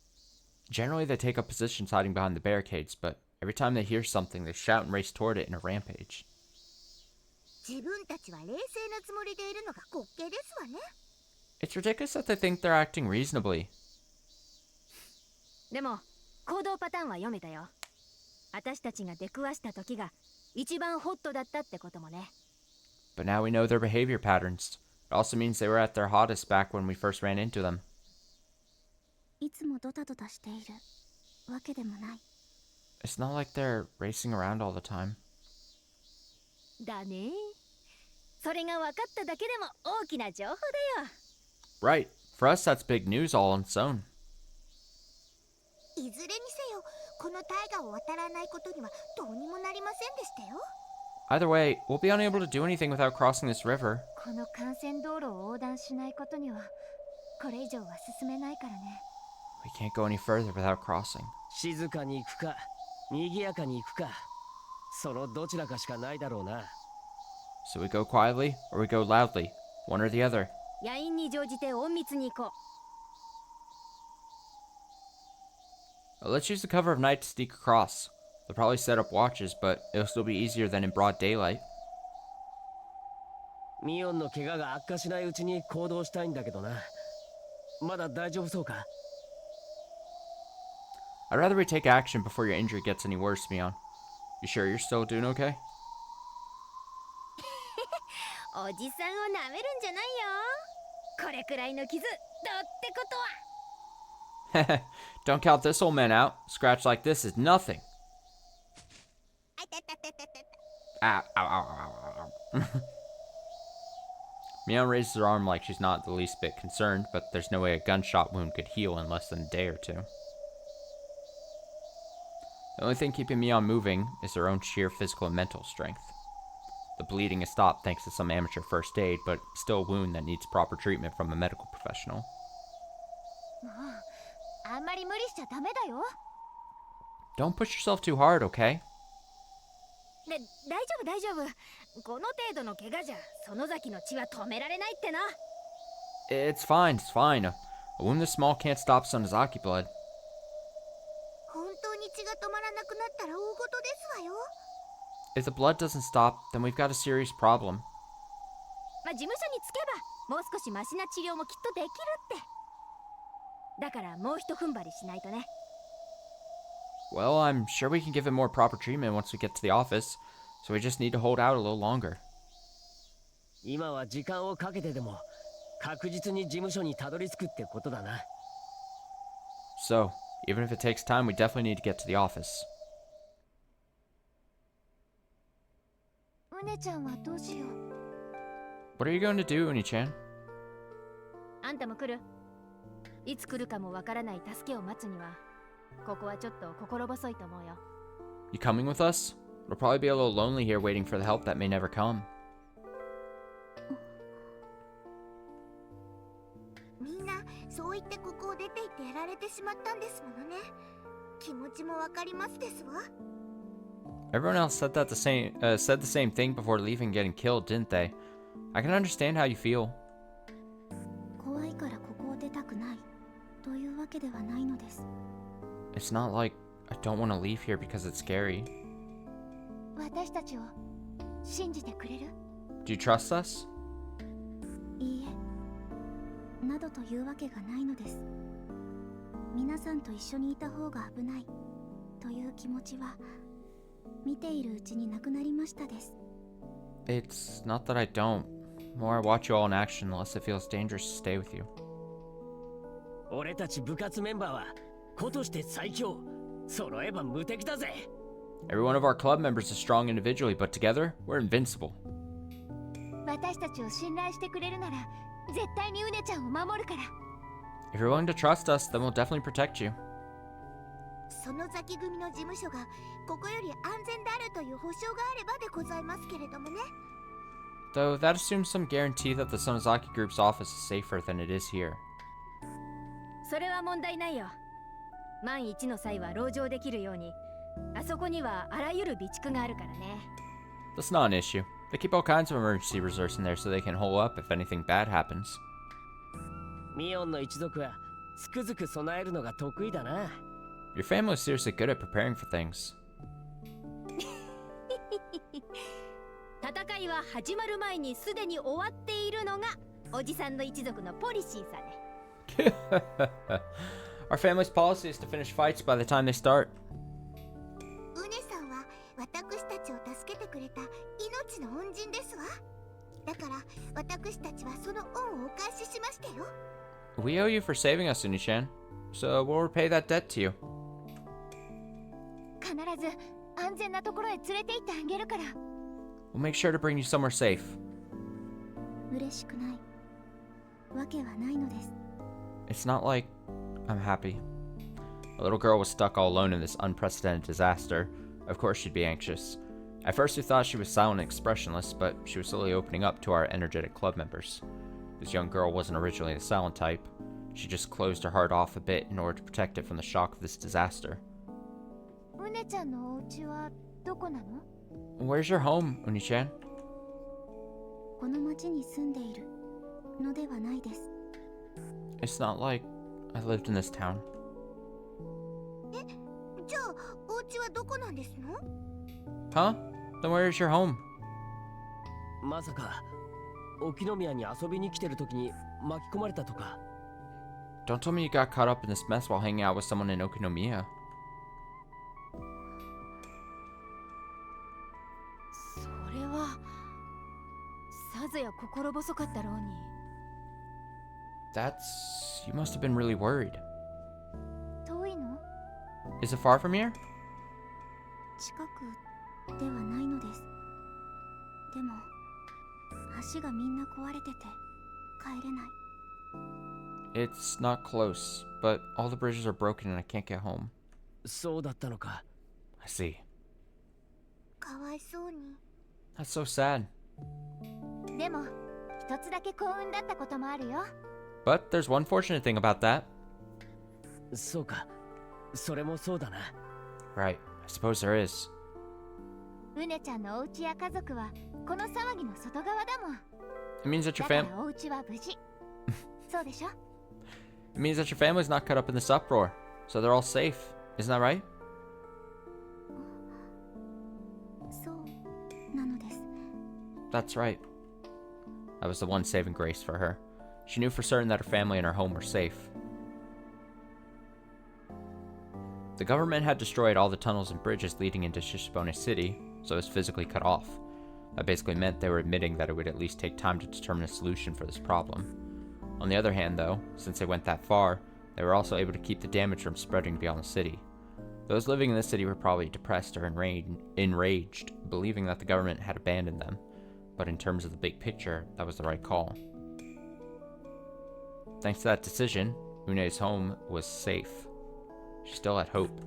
Generally, they take up positions hiding behind the barricades, but every time they hear something, they shout and race toward it in a rampage. 自分たちは冷静なつもりでいるのが滑稽ですわね。 It's ridiculous that they think they're acting reasonably. でも行動パターンは読めたよ。私たちが出くわした時が一番ホットだったってこともね。 But now we know their behavior patterns. It also means they were at their hottest back when we first ran into them. いつもドタドタしているわけでもない。 It's not like they're racing around all the time. だね。それが分かっただけでも大きな情報だよ。 Right. For us, that's big news all on its own. いずれにせよ、この大河を渡らないことにはどうにもなりませんでしたよ。 Either way, we'll be unable to do anything without crossing this river. この幹線道路を横断しないことにはこれ以上は進めないからね。 We can't go any further without crossing. 静かに行くか賑やかに行くか、そのどちらかしかないだろうな。 So we go quietly, or we go loudly. One or the other. 野因に乗じて隠密に行こう。 Let's use the cover of night to sneak across. They'll probably set up watches, but it'll still be easier than in broad daylight. ミオンの怪我が悪化しないうちに行動したいんだけどな。まだ大丈夫そうか？ I'd rather we take action before your injury gets any worse, Mion. You sure you're still doing okay? おじさんをなめるんじゃないよ。これくらいの傷どうってことは。 Don't count this old man out. A scratch like this is nothing. あたたたたた。 Ow, ow, ow, ow, ow, ow. Mion raises her arm like she's not the least bit concerned, but there's no way a gunshot wound could heal in less than a day or two. The only thing keeping Mion moving is her own sheer physical and mental strength. The bleeding has stopped thanks to some amateur first aid, but still a wound that needs proper treatment from a medical professional. もうあんまり無理しちゃダメだよ。 Don't push yourself too hard, okay? 大丈夫大丈夫。この程度の怪我じゃ園崎の血は止められないってな。 It's fine, it's fine. A wound this small can't stop Sonozaki blood. 本当に血が止まらなくなったら大事ですわよ。 If the blood doesn't stop, then we've got a serious problem. まあ、事務所に着けばもう少しマシな治療もきっとできるって。だからもう一踏ん張りしないとね。 Well, I'm sure we can give him more proper treatment once we get to the office, so we just need to hold out a little longer. 今は時間をかけてでも確実に事務所にたどり着くってことだな。 So, even if it takes time, we definitely need to get to the office. うねちゃんはどうしよう。 What are you going to do, Uni-chan? あんたも来る？いつ来るかもわからない助けを待つにはここはちょっと心細いと思うよ。 You coming with us? It'll probably be a little lonely here waiting for the help that may never come. みんなそう言ってここを出て行ってやられてしまったんですものね。気持ちもわかりますですわ。 Everyone else said the same thing before leaving and getting killed, didn't they? I can understand how you feel. 怖いからここを出たくないというわけではないのです。 It's not like I don't want to leave here because it's scary. 私たちを信じてくれる？ Do you trust us? いいえ、などというわけがないのです。皆さんと一緒にいた方が危ないという気持ちは見ているうちになくなりましたです。 It's not that I don't. The more I watch you all in action, the less it feels dangerous to stay with you. 俺たち部活メンバーは子として最強。揃えば無敵だぜ。 Every one of our club members is strong individually, but together, we're invincible. 私たちを信頼してくれるなら絶対にうねちゃんを守るから。 If you're willing to trust us, then we'll definitely protect you. 園崎組の事務所がここより安全であるという保証があればでございますけれどもね。 Though that assumes some guarantee that the Sonozaki Group's office is safer than it is here. それは問題ないよ。万一の際は籠城できるようにあそこにはあらゆる備蓄があるからね。 That's not an issue. They keep all kinds of emergency reserves in there so they can hole up if anything bad happens. ミオンの一族はつくづく備えるのが得意だな。 Your family is seriously good at preparing for things. 戦いは始まる前にすでに終わっているのがおじさんの一族のポリシーさね。Our family's policy is to finish fights by the time they start. うねさんは私たちを助けてくれた命の恩人ですわ。だから私たちはその恩をお返ししましたよ。 We owe you for saving us, Uni-chan. So we'll repay that debt to you. 必ず安全なところへ連れて行ってあげるから。 We'll make sure to bring you somewhere safe. 嬉しくないわけはないのです。 It's not like I'm happy. A little girl was stuck all alone in this unprecedented disaster. Of course she'd be anxious. At first we thought she was silent and expressionless, but she was slowly opening up to our energetic club members. This young girl wasn't originally the silent type. She just closed her heart off a bit in order to protect it from the shock of this disaster. うねちゃんのお家はどこなの？ Where's your home, Uni-chan? この町に住んでいるのではないです。 It's not like I lived in this town. じゃあお家はどこなんですの？ Huh? Then where's your home? まさか沖宮に遊びに来てる時に巻き込まれたとか。 Don't tell me you got caught up in this mess while hanging out with someone in Umineko. それはさぞや心細かったろうに。 You must have been really worried. 遠いの？ Is it far from here? 近くではないのです。でも橋がみんな壊れてて帰れない。 It's not close, but all the bridges are broken and I can't get home. そうだったのか。 I see. かわいそうに。 That's so sad. でも一つだけ幸運だったこともあるよ。 But there's one fortunate thing about that. そうか。それもそうだな。 Right, I suppose there is. ううねちゃんのお家や家族はこの騒ぎの外側だもん。 It means that your だか fam らお家は無事。そうでしょ？ it means that your family's not caught up in this uproar, so they're all safe. Isn't that right? そうなのです。 That's right. That was the one saving grace for her. She knew for certain that her family and her home were safe. The government had destroyed all the tunnels and bridges leading into Shishibone City, so it was physically cut off. That basically meant they were admitting that it would at least take time to determine a solution for this problem. On the other hand, though, since they went that far, they were also able to keep the damage from spreading beyond the city. Those living in the city were probably depressed or enraged, believing that the government had abandoned them. But in terms of the big picture, that was the right call. Thanks to that decision, Une's home was safe. She still had hope.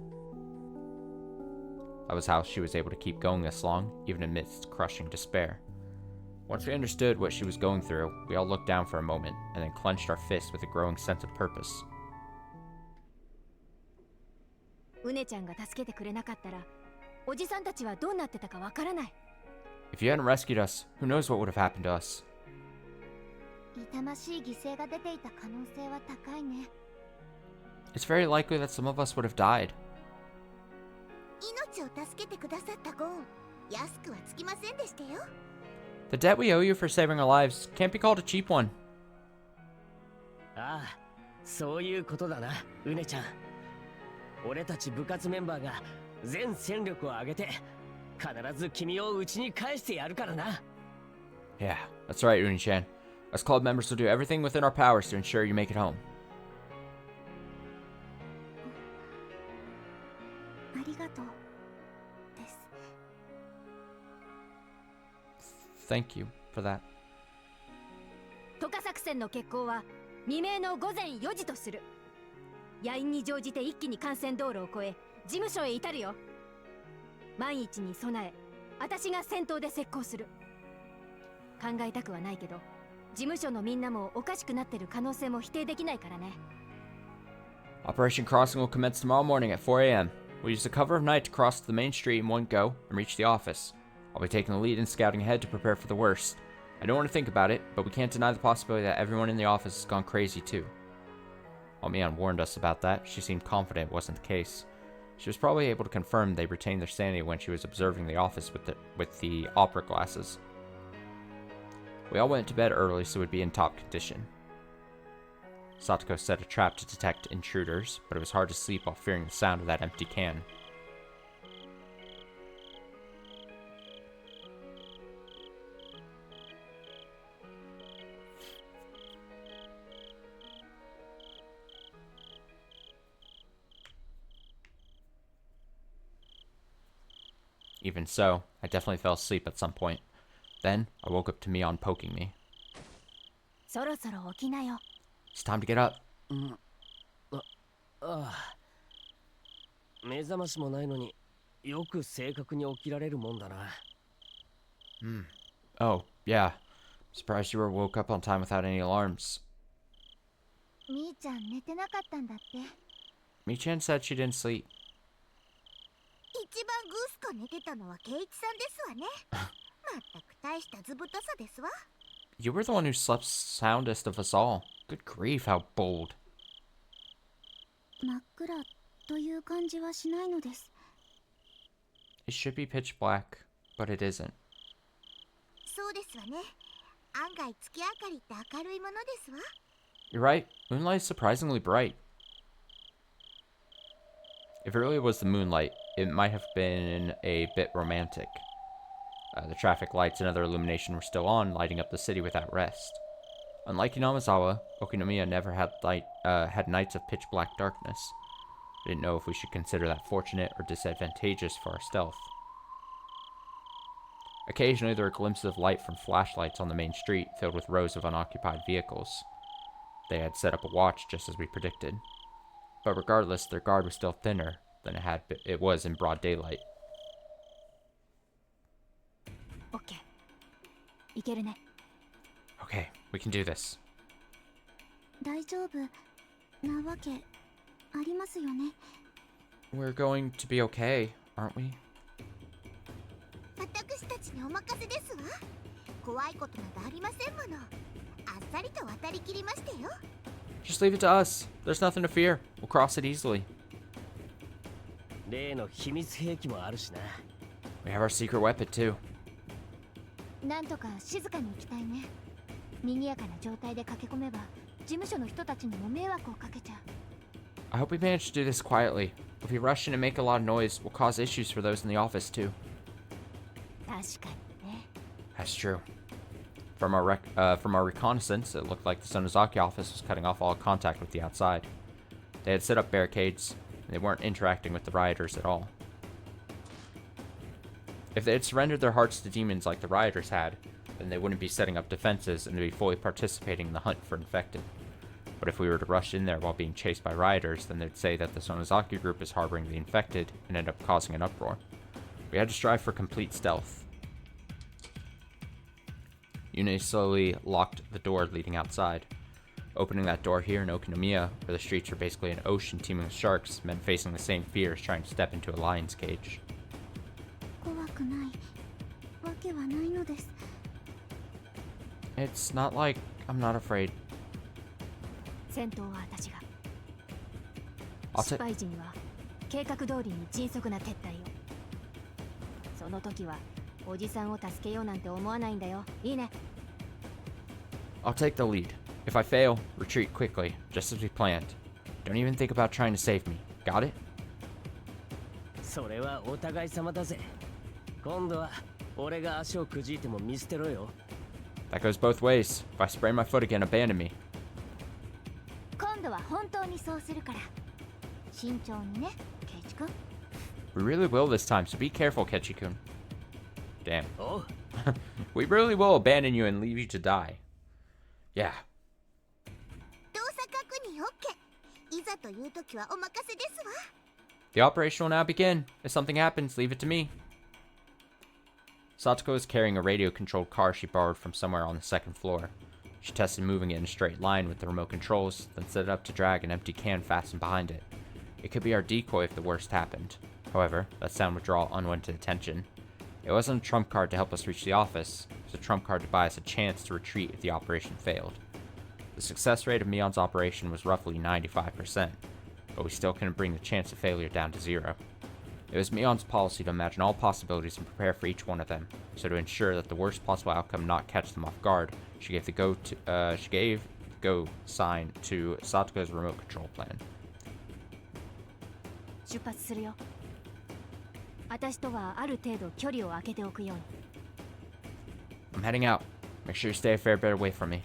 That was how she was able to keep going this long, even amidst crushing despair. Once we understood what she was going through, we all looked down for a moment, and then clenched our fists with a growing sense of purpose. うねちゃんが助けてくれなかったら、おじさんたちはどうなってたかわからない。If you hadn't rescued us, who knows what would have happened to us? 痛ましい犠牲が出ていた可能性は高いね。 It's very likely that some of us would have died. 命を助けてくださったご恩、安くはつきませんでしたよ。 The debt we owe you for saving our lives can't be called a cheap one. ああ、そういうことだな、うねちゃん。俺たち部活メンバーが全戦力を挙げて必ず君を家に返してやるからな。 Yeah, that's right, Uni-chan. Us club members will do everything within our powers to ensure you make it home. ありがとうです。 Thank you for that. 渡河作戦の決行は未明の午前4時とする。野因に乗じて一気に幹線道路を越え事務所へ至るよ。万一に備え、私が先頭で先行する。考えたくはないけど、事務所のみんなもおかしくなってる可能性も否定できないからね。 Operation Crossing will commence tomorrow morning at 4 a.m. We'll use the cover of night to cross the main street in one go and reach the office. I'll be taking the lead and scouting ahead to prepare for the worst. I don't want to think about it, but we can't deny the possibility that everyone in the office has gone crazy too. While Mion warned us about that, she seemed confident it wasn't the case. She was probably able to confirm they retained their sanity when she was observing the office with the opera glasses. We all went to bed early so we'd be in top condition. Satoko set a trap to detect intruders, but it was hard to sleep while fearing the sound of that empty can. Even so, I definitely fell asleep at some point. Then, I woke up to Mion poking me. そろそろ起きなよ。 It's time to get up. ああ、目覚ましもないのによく正確に起きられるもんだな。Oh, yeah. Surprised you were woke up on time without any alarms. みーちゃん寝てなかったんだって。 Mi-chan said she didn't sleep. 一番グースか寝てたのはケイチさんですわね。まったく大したずぶとさですわ。 You were the one who slept soundest of us all. Good grief, how bold. 真っ暗という感じはしないのです。 It should be pitch black, but it isn't. そうですわね。案外月明かりって明るいものですわ。 You're right, moonlight is surprisingly bright. If it really was the moonlight, it might have been a bit romantic. The traffic lights and other illumination were still on, lighting up the city without rest. Unlike Inamazawa, Okinomiya never had nights of pitch black darkness. I didn't know if we should consider that fortunate or disadvantageous for our stealth. Occasionally there were glimpses of light from flashlights on the main street filled with rows of unoccupied vehicles. They had set up a watch just as we predicted. But regardless, their guard was still thinner than it was in broad daylight. オッケー。いけるね。 Okay, we can do this. 大丈夫なわけありますよね。 We're going to be okay, aren't we? 私たちにお任せですわ。怖いことなどありませんもの。あっさりと渡りきりましたよ。 Just leave it to us. There's nothing to fear. We'll cross it easily. 例の秘密兵器もあるしな。 We have our secret weapon too. なんとか静かに行きたいね。賑やかな状態で駆け込めば事務所の人たちにも迷惑をかけちゃう。 I hope we manage to do this quietly. If we rush in and make a lot of noise, we'll cause issues for those in the office too. 確かにね。 That's true. From our reconnaissance, it looked like the Sonozaki office was cutting off all contact with the outside. They had set up barricades, and they weren't interacting with the rioters at all. If they had surrendered their hearts to demons like the rioters had, then they wouldn't be setting up defenses and be fully participating in the hunt for infected. But if we were to rush in there while being chased by rioters, then they'd say that the Sonozaki group is harboring the infected and end up causing an uproar. We had to strive for complete stealth. Yune slowly locked the door leading outside. Opening that door here in Okinomiya, where the streets are basically an ocean teeming with sharks, meant facing the same fears trying to step into a lion's cage. 怖くないわけはないのです。 It's not like I'm not afraid. 戦闘は私が。 I'll 失 ta- 敗時には計画通りに迅速な撤退を。その時はおじさんを助けようなんて思わないんだよ。いいね。 I'll take the lead. If I fail, retreat quickly, just as we planned. Don't even think about trying to save me. Got it? それはお互い様だぜ。今度は俺が足をくじいても見捨てろよ。 That goes both ways. If I sprain my foot again, abandon me. 今度は本当にそうするから。慎重にね、ケイチ君。 We really will this time, so be careful, Kechi-kun. Damn. おう。 We really will abandon you and leave you to die. Yeah. 動作確認 OK。いざという時はお任せですわ。 The operation will now begin. If something happens, leave it to me. Satoko is carrying a radio-controlled car she borrowed from somewhere on the second floor. She tested moving it in a straight line with the remote controls, then set it up to drag an empty can fastened behind it. It could be our decoy if the worst happened. However, that sound would draw unwanted attention. It wasn't a trump card to help us reach the office. It was a trump card to buy us a chance to retreat if the operation failed. The success rate of Mion's operation was roughly 95%, but we still couldn't bring the chance of failure down to 0. It was Mion's policy to imagine all possibilities and prepare for each one of them, so to ensure that the worst possible outcome not catch them off guard, she gave the go sign to Satoko's remote control plan. 出発するよ。私とはある程度距離を空けておくように。 I'm heading out. Make sure you stay a fair bit away from me.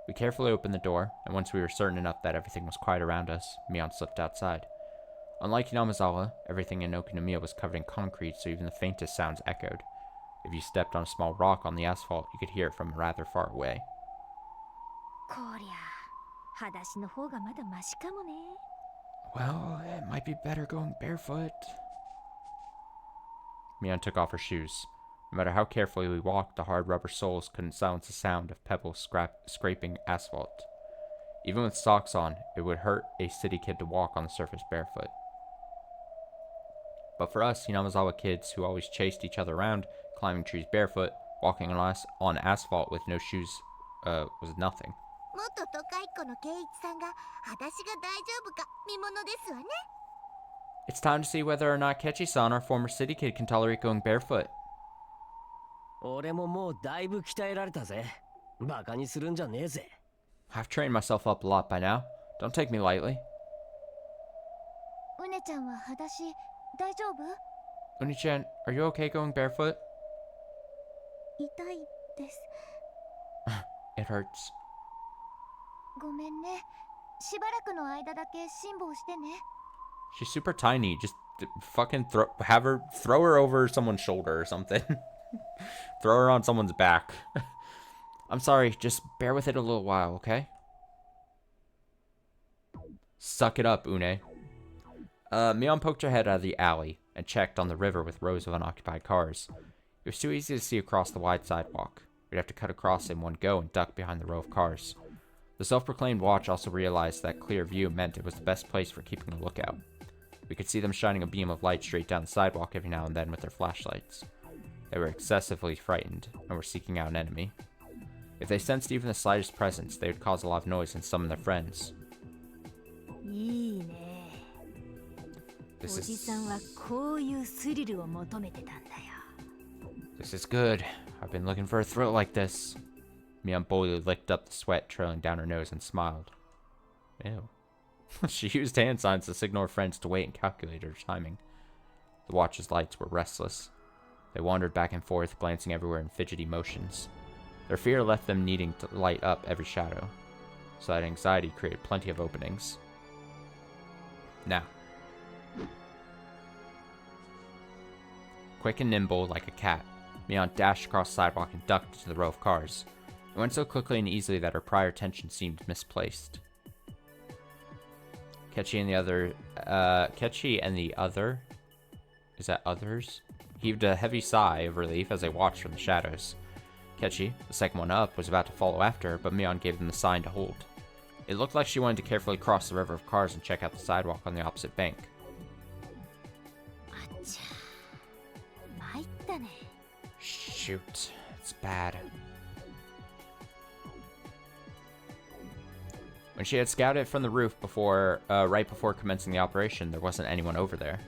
We carefully opened the door, and once we were certain enough that everything was quiet around us, Mion slipped outside. Unlike Inamizawa, everything in Okinomiya was covered in concrete, so even the faintest sounds echoed. If you stepped on a small rock on the asphalt, you could hear it from rather far away. こりゃ、裸足の方がまだマシかもね。 Well, it might be better going barefoot. Mion took off her shoes. No matter how carefully we walked, the hard rubber soles couldn't silence the sound of pebbles scraping asphalt. Even with socks on, it would hurt a city kid to walk on the surface barefoot. But for us, Hinamizawa kids who always chased each other around, climbing trees barefoot, walking on asphalt with no shoes, was nothing. 元都会っ子の圭一さんが裸足が大丈夫か見ものですわね。 It's time to see whether or not Kechi-san, our former city kid, can tolerate going barefoot. 俺ももうだいぶ鍛えられたぜ。バカにするんじゃねえぜ。 I've trained myself up a lot by now. Don't take me lightly. うねちゃんは裸足大丈夫？ Uni-chan, are you okay going barefoot? 痛いです。 It hurts. ごめんね。しばらくの間だけ辛抱してね。 She's super tiny. Just fucking throw her over someone's shoulder or something. Throw her on someone's back. I'm sorry, just bear with it a little while, okay? Suck it up, Une. Mion poked her head out of the alley and checked on the river with rows of unoccupied cars. It was too easy to see across the wide sidewalk. We'd have to cut across in one go and duck behind the row of cars. The self-proclaimed watch also realized that clear view meant it was the best place for keeping a lookout. We could see them shining a beam of light straight down the sidewalk every now and then with their flashlights. They were excessively frightened and were seeking out an enemy. If they sensed even the slightest presence, they would cause a lot of noise and summon their friends. いいね。お This じさんは is こういうスリルを求めてたんだよ。 this is good. I've been looking for a thrill like this. Mion boldly licked up the sweat trailing down her nose and smiled. Ew. She used hand signs to signal her friends to wait and calculate her timing. The watch's lights were restless. They wandered back and forth, glancing everywhere in fidgety motions. Their fear left them needing to light up every shadow, so that anxiety created plenty of openings. Now. Quick and nimble like a cat, Mion dashed across the sidewalk and ducked into the row of cars. It went so quickly and easily that her prior attention seemed misplaced. Ketchy and the other, is that others? Heaved a heavy sigh of relief as they watched from the shadows. Ketchy, the second one up, was about to follow after her, but Mion gave them the sign to hold. It looked like she wanted to carefully cross the river of cars and check out the sidewalk on the opposite bank. あっちゃ。参ったね。 Shoot, it's bad. When she had scouted it from the roof right before commencing the operation, there wasn't anyone over there.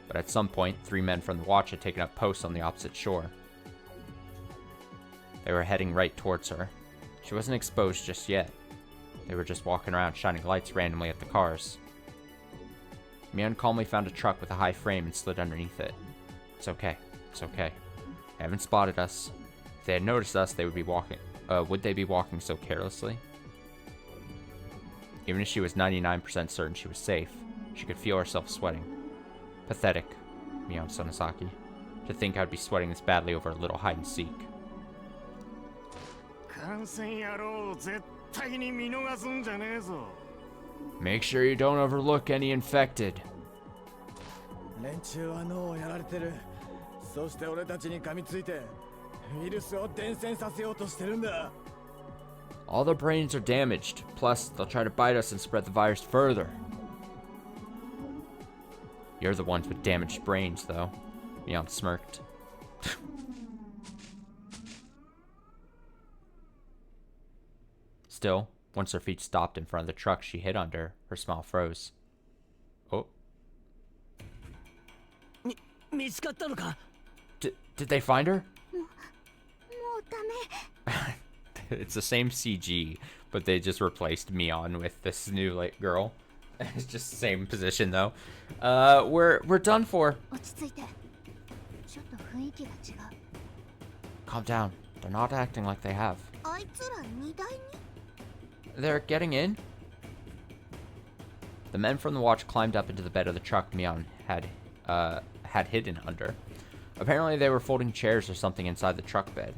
But at some point, 3 men from the watch had taken up posts on the opposite shore. They were heading right towards her. She wasn't exposed just yet. They were just walking around shining lights randomly at the cars. Mion calmly found a truck with a high frame and slid underneath it. It's okay. It's okay. They haven't spotted us. If they had noticed us, they would be walking. Would they be walking so carelessly? Even if she was 99% certain she was safe, she could feel herself sweating. Pathetic, Mion Sonosaki. To think I'd be sweating this badly over a little hide and seek. Make sure you don't overlook any infected. 連中は脳をやられてる。そして俺たちに噛みついてウイルスを伝染させようとしてるんだ。 All their brains are damaged. Plus, they'll try to bite us and spread the virus further. You're the ones with damaged brains, though. Mion smirked. Still, once her feet stopped in front of the truck she hid under, her smile froze. Oh. 見つかったのか? Did they find her? もうダメ。It's the same CG, but they just replaced Mion with this new girl. It's just the same position though. We're done for. 落ち着いて。ちょっと雰囲気が違う。 Calm down. They're not acting like they have. あいつら荷台に They're getting in. The men from the watch climbed up into the bed of the truck Mion had hidden under. Apparently they were folding chairs or something inside the truck bed.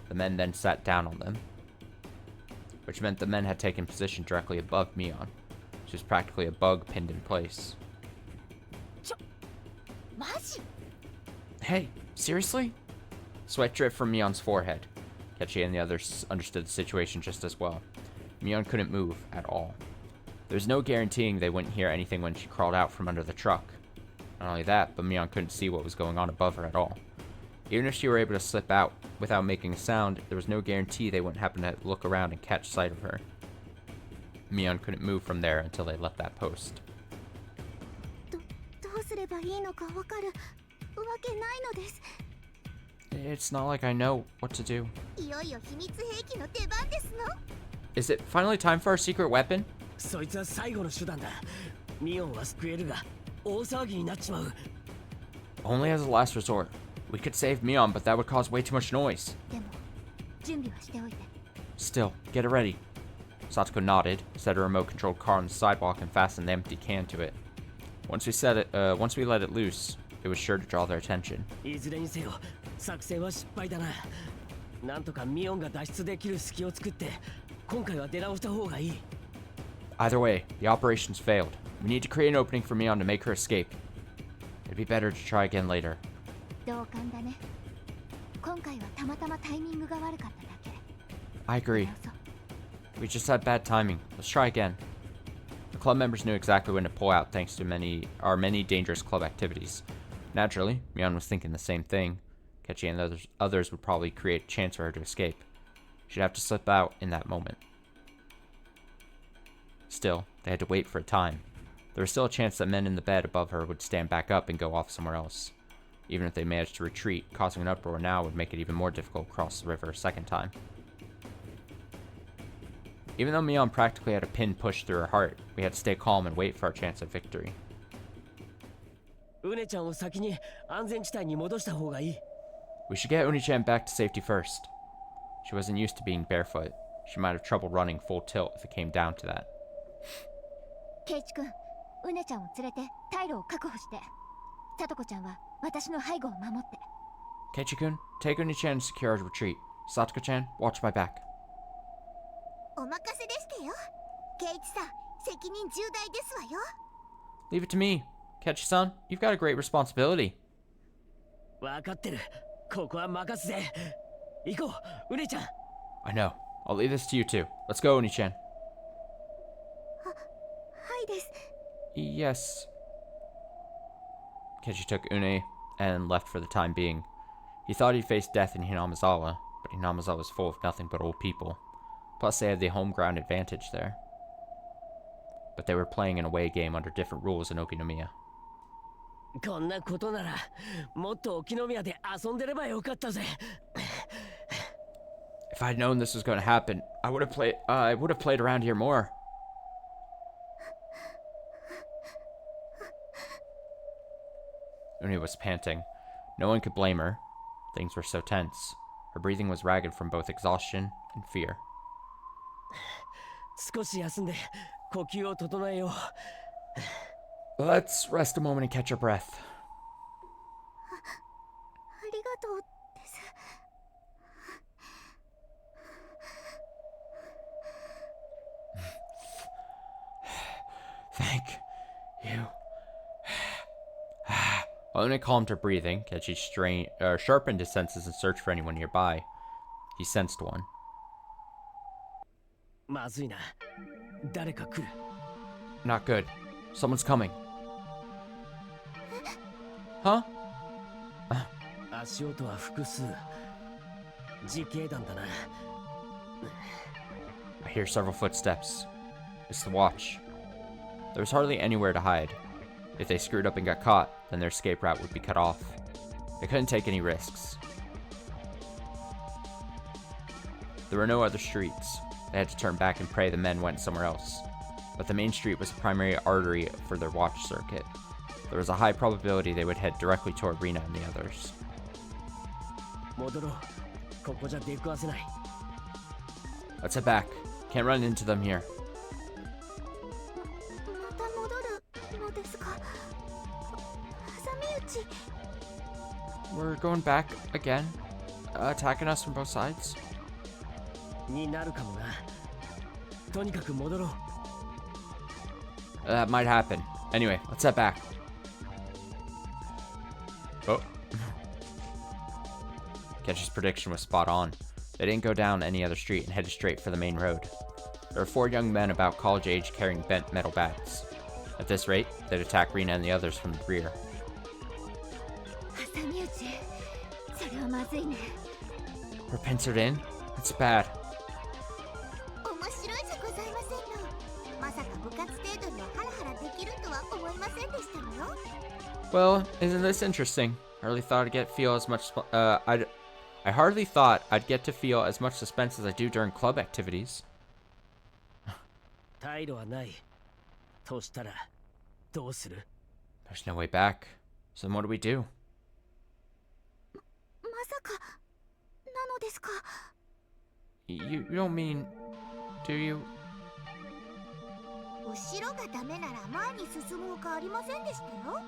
The men then sat down on them, which meant the men had taken position directly above Mion. She was practically a bug pinned in place. マジ Hey, seriously? Sweat dripped from Mion's forehead. Ketchy and the others understood the situation just as well. Mion couldn't move at all. There was no guaranteeing they wouldn't hear anything when she crawled out from under the truck. Not only that, but Mion couldn't see what was going on above her at all. Even if she were able to slip out without making a sound, there was no guarantee they wouldn't happen to look around and catch sight of her. Mion couldn't move from there until they left that post. どうすればいいのかわかるわけないのです。 It's not like I know what to do. いよいよ秘密兵器の出番ですの。 Is it finally time for our secret weapon? そいつは最後の手段だ。ミオンは救えるが大騒ぎになっちまう。 Only as a last resort. We could save Mion, but that would cause way too much noise. でも準備はしておいて。 Still, get it ready. Satoko nodded, set a remote-controlled car on the sidewalk, and fastened the empty can to it. Once we let it loose, it was sure to draw their attention. いずれにせよ作戦は失敗だな。なんとかミオンが脱出できる隙を作って今回は出直した方がいい。 Either way, the operation's failed. We need to create an opening for Mion to make her escape. It'd be better to try again later. 同感だね。今回はたまたまタイミングが悪かっただけ。 I agree. 直そう。We just had bad timing. Let's try again. The club members knew exactly when to pull out thanks to many dangerous club activities. Naturally, Mion was thinking the same thing. Kechi and others would probably create a chance for her to escape. She'd have to slip out in that moment. Still, they had to wait for a time. There was still a chance that men in the bed above her would stand back up and go off somewhere else. Even if they managed to retreat, causing an uproar now would make it even more difficult to cross the river a second time. Even though Mion practically had a pin pushed through her heart, we had to stay calm and wait for our chance at victory. ウネちゃんを先に安全地帯に戻した方がいい。 We should get Uni-chan back to safety first. She wasn't used to being barefoot. She might have trouble running full tilt if it came down to that. ケイチ君、ウネちゃんを連れて退路を確保して、サトコちゃんは私の背後を守って。Keiichi-kun, take Uni-chan to secure our retreat. Satoko-chan, watch my back. お任せでしてよ。ケイチさん、責任重大ですわよ。Leave it to me. Keiichi-san, you've got a great responsibility. 分かってる。ここは任すぜ。行こう、ウネちゃん。I know. I'll leave this to you too. Let's go, Uni-chan. はいです。Yes. Keiichi took Une and left for the time being. He thought he'd face death in Hinamizawa, but Hinamizawa was full of nothing but old people. Plus, they had the home ground advantage there. But they were playing an away game under different rules in Okinomiya. こんなことならもっと沖宮で遊んでればよかったぜ。 If I'd known this was going to happen, I would have played around here more. Une was panting. No one could blame her. Things were so tense. Her breathing was ragged from both exhaustion and fear. 少し休んで呼吸を整えよう。 Let's rest a moment and catch our breath. ありがとうです。Thank you. While Une calmed her breathing, Kechi sharpened his senses and searched for anyone nearby. He sensed one. まずいな。誰か来る。 Not good. Someone's coming. Huh? 足音は複数。自警団だな。 I hear several footsteps. It's the watch. There was hardly anywhere to hide. If they screwed up and got caught, then their escape route would be cut off. They couldn't take any risks. There were no other streets. They had to turn back and pray the men went somewhere else. But the main street was the primary artery for their watch circuit. There was a high probability they would head directly toward Rina and the others. 戻ろう。ここじゃ出くわせない。 Let's head back. Can't run into them here. また戻るのですか。挟み撃ち。 We're going back again. Attacking us from both sides. になるかもな。とにかく戻ろう。 That might happen. Anyway, let's head back. Oh. Kechi's prediction was spot on. They didn't go down any other street and headed straight for the main road. There were 4 young men about college age carrying bent metal bats. At this rate, they'd attack Rina and the others from the rear. 挟み撃ち。それはまずいね。 We're pincered in? That's bad. 面白いじゃございませんの。まさか部活程度にはハラハラできるとは思いませんでしたのよ。 Well, isn't this interesting? I hardly thought I hardly thought I'd get to feel as much suspense as I do during club activities. 退路はない。としたらどうする？ There's no way back. So then what do we do? まさかなのですか。 You don't mean... Do you? 後ろがダメなら前に進むほかありませんでしたよ。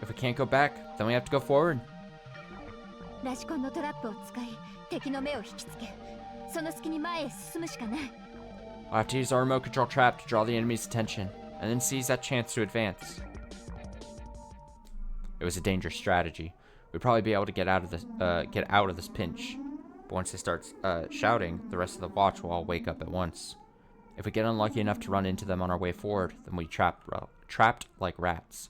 If we can't go back, then we have to go forward. ラシコンのトラップを使い敵の目を引きつけ、その隙に前へ進むしかない。 I'll have to use our remote control trap to draw the enemy's attention, and then seize that chance to advance. It was a dangerous strategy. We'd probably be able to get out of this pinch. But But once they start shouting, the rest of the watch will all wake up at once. If we get unlucky enough to run into them on our way forward, then we trapped like rats.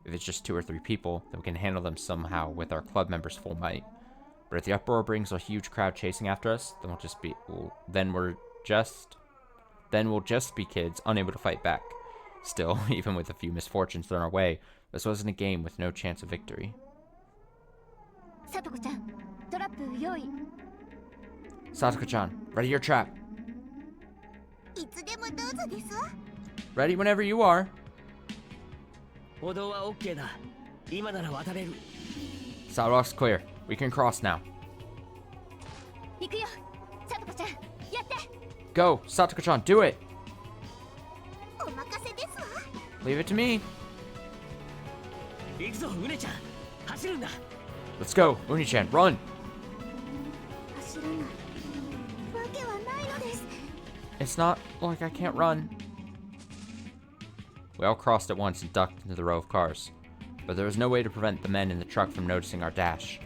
If it's just 2 or 3 people, then we can handle them somehow with our club members' full might. But if the uproar brings a huge crowd chasing after us, then we'll just be kids unable to fight back. Still, even with a few misfortunes thrown our way, this wasn't a game with no chance of victory. さとこちゃん、トラップ用意。 Satoko-chan, ready your trap. いつでもどうぞですわ。 Ready whenever you are. 歩道は OK だ。今なら渡れる。 Sidewalk's clear. We can cross now. 行くよ、さとこちゃん、やって。 Go, Satoko-chan, do it. お任せですわ。 Leave it to me. 行くぞ、うねちゃん。走るんだ。 Let's go, Uni-chan, run. 走らないわけはないのです。 It's not like I can't run. We all crossed at once and ducked into the row of cars, but there was no way to prevent the men in the truck from noticing our dash.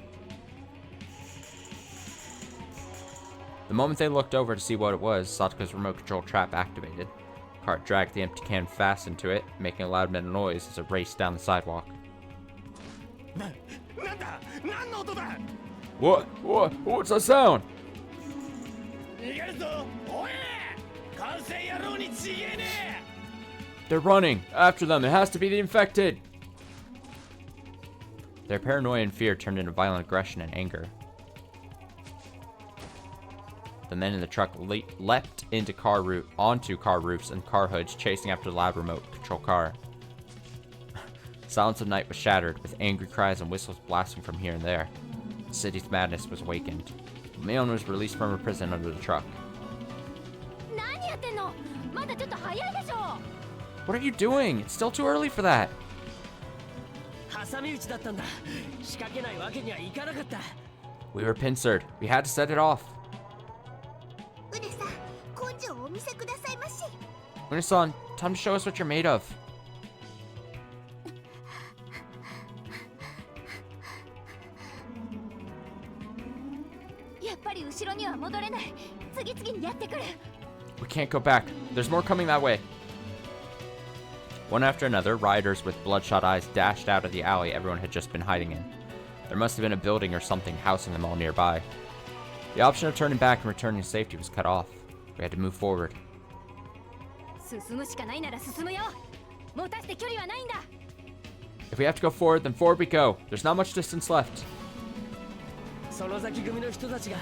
The moment they looked over to see what it was, Satoko's remote control trap activated. The cart dragged the empty can fast into it, making a loud metal noise as it raced down the sidewalk. What's that sound? They're running! After them! It has to be the infected! Their paranoia and fear turned into violent aggression and anger. The men in the truck leapt onto car roofs and car hoods, chasing after the loud remote control car. Silence of night was shattered, with angry cries and whistles blasting from here and there. The city's madness was awakened. Mion was released from her prison under the truck. 何やってんの？まだちょっと早いでしょ。 What are you doing? It's still too early for that. 挟み撃ちだったんだ。仕掛けないわけにはいかなかった。 We were pincered. We had to set it off. うねさん、根性をお見せくださいまし。 Une-san, time to show us what you're made of. やっぱり後ろには戻れない。次々にやってくる。 We can't go back. There's more coming that way. One after another, rioters with bloodshot eyes dashed out of the alley everyone had just been hiding in. There must have been a building or something housing them all nearby. The option of turning back and returning to safety was cut off. We had to move forward. 進むしかないなら進むよ。もたして距離はないんだ。 If we have to go forward, then forward we go. There's not much distance left. その先組の人たちが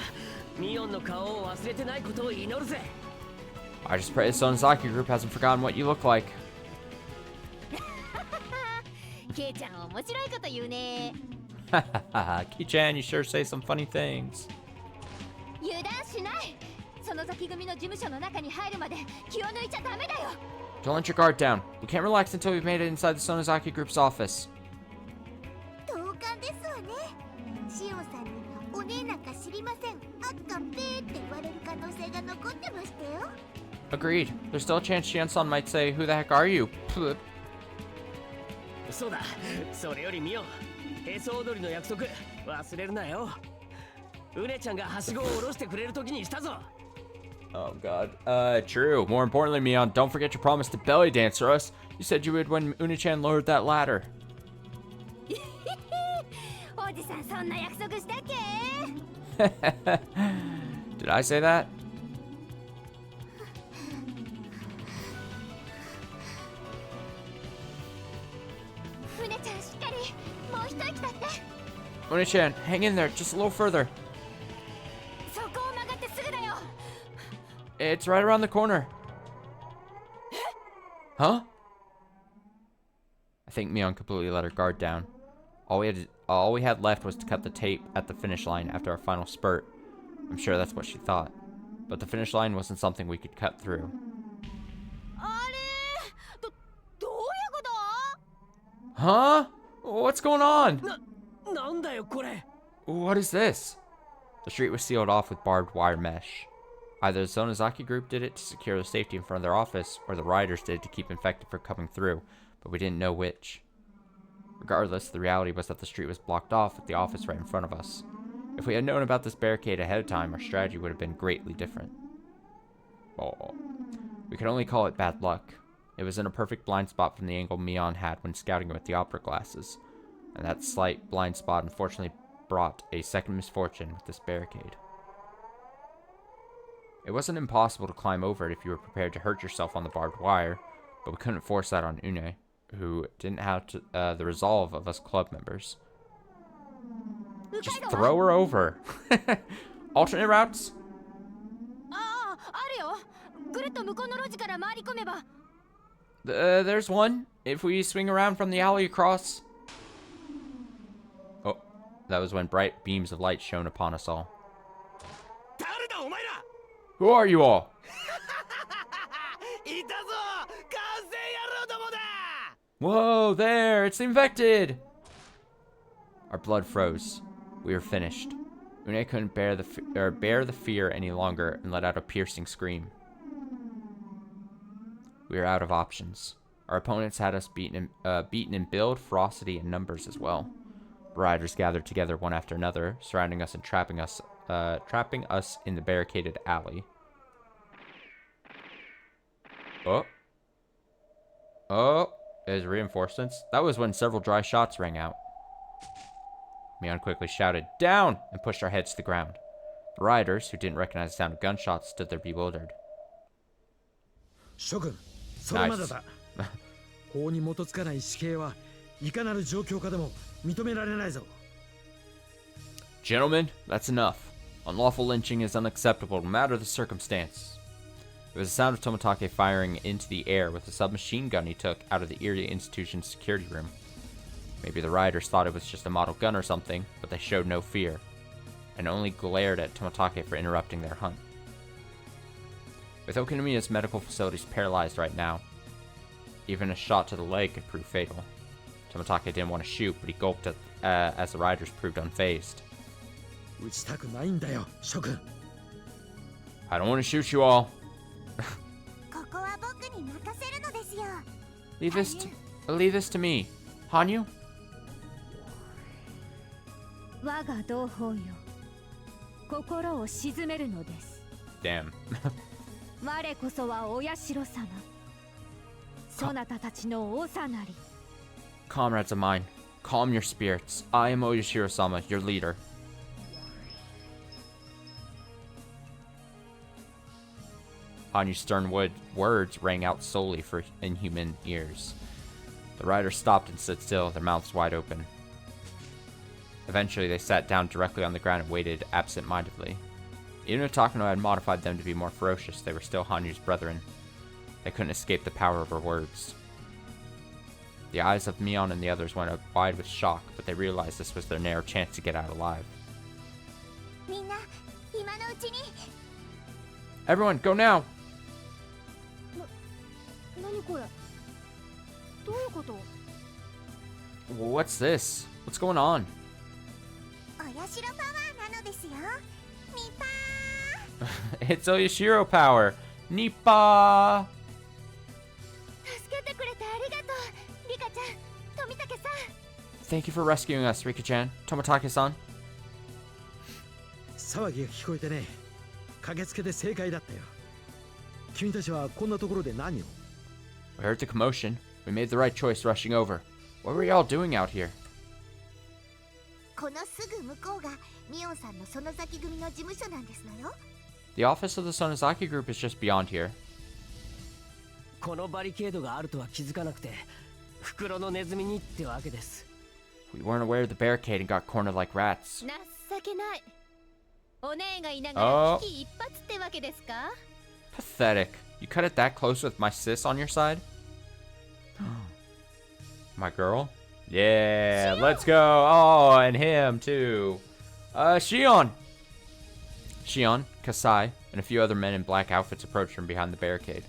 ミオンの顔を忘れてないことを祈るぜ。 I just pray the Sonozaki group hasn't forgotten what you look like. ケイちゃん面白いこと言うね。 Ki-chan, you sure say some funny things. 油断しない。その先組の事務所の中に入るまで気を抜いちゃダメだよ。 Don't let your guard down. We can't relax until we've made it inside the Sonozaki group's office. 同感ですわね。シオンさんにお姉なんか知りません、あっかんぺーって言われる可能性が残ってましたよ。 Agreed. There's still a chance Shion-san might say, "Who the heck are you?" そうだ。それよりミオン、へそ踊りの約束忘れるなよ。うねちゃんがはしごを下ろしてくれる時にしたぞ。 Oh god. True. More importantly, Mion, don't forget your promise to belly dance for us. You said you would when Uni-chan lowered that ladder. おじさんそんな約束したっけ？ Did I say that? うねちゃんしっかり、もう一息だって。 Uni-chan, hang in there just a little further. そこを曲がってすぐだよ。 It's right around the corner. Huh? I think Mion completely let her guard down. All we had left was to cut the tape at the finish line after our final spurt. I'm sure that's what she thought. But the finish line wasn't something we could cut through. あれ？どういうこと？ Huh? What's going on? なんだよこれ。 What is this? The street was sealed off with barbed wire mesh. Either the Sonozaki group did it to secure the safety in front of their office, or the rioters did it to keep infected from coming through, but we didn't know which. Regardless, the reality was that the street was blocked off with the office right in front of us. If we had known about this barricade ahead of time, our strategy would have been greatly different. Oh. We could only call it bad luck. It was in a perfect blind spot from the angle Mion had when scouting with the opera glasses. And that slight blind spot unfortunately brought a second misfortune with this barricade. It wasn't impossible to climb over it if you were prepared to hurt yourself on the barbed wire, but we couldn't force that on Une, who didn't have the resolve of us club members. Just throw her over. Alternate routes? There's one. If we swing around from the alley across. Oh, that was when bright beams of light shone upon us all. Who are you all? Whoa, there! It's the infected! Our blood froze. We were finished. Une couldn't bear the fear any longer and let out a piercing scream. We were out of options. Our opponents had us beaten in build, ferocity, and numbers as well. The riders gathered together one after another, surrounding us and trapping us in the barricaded alley. Oh, there's reinforcements. That was when several dry shots rang out. Mion quickly shouted, "Down!" and pushed our heads to the ground. The riders, who didn't recognize the sound of gunshots, stood there bewildered. Shogun, それまでだ。法に基づかない死刑はいかなる状況下でも認められないぞ。Gentlemen, that's enough. Unlawful lynching is unacceptable no matter the circumstance. It was the sound of Tomitake firing into the air with a submachine gun he took out of the Erie Institution's security room. Maybe the rioters thought it was just a model gun or something, but they showed no fear, and only glared at Tomitake for interrupting their hunt. With Okinomiya's medical facilities paralyzed right now, even a shot to the leg could prove fatal. Tomitake didn't want to shoot, but he gulped as the riders proved unfazed. 撃ちたくないんだよ、諸君。I don't want to shoot you all. ここは僕に任せるのですよ。Leave this to me. Hanyu? 我が同胞よ、心を鎮めるのです。Damn. 我こそはお社様。そなたたちの長なり。Comrades of mine, calm your spirits. I am Oyashiro-sama, your leader. Hanyu's stern words rang out solely for inhuman ears. The riders stopped and stood still, their mouths wide open. Eventually, they sat down directly on the ground and waited absent-mindedly. Even if Takano had modified them to be more ferocious, they were still Hanyu's brethren. They couldn't escape the power of her words. The eyes of Mion and the others went up wide with shock, but they realized this was their narrow chance to get out alive. Everyone, go now! What's this? What's going on? It's Oyashiro power! Nippa! Thank you for rescuing us, Rika-chan. Tomitake-san. 騒ぎが聞こえてね。駆けつけて正解だったよ。君たちはこんなところで何を？ We heard the commotion. We made the right choice rushing over. What were y'all doing out here? このすぐ向こうがミオンさんの園崎組の事務所なんですのよ。The office of the Sonozaki group is just beyond here. このバリケードがあるとは気づかなくて、袋のネズミにってわけです。We weren't aware of the barricade and got cornered like rats. 情けない。お姉がいながら危機一髪ってわけですか？ Pathetic. You cut it that close with my sis on your side? My girl? Yeah, let's go. Oh, and him too. Shion! Shion, Kasai, and a few other men in black outfits approached from behind the barricade.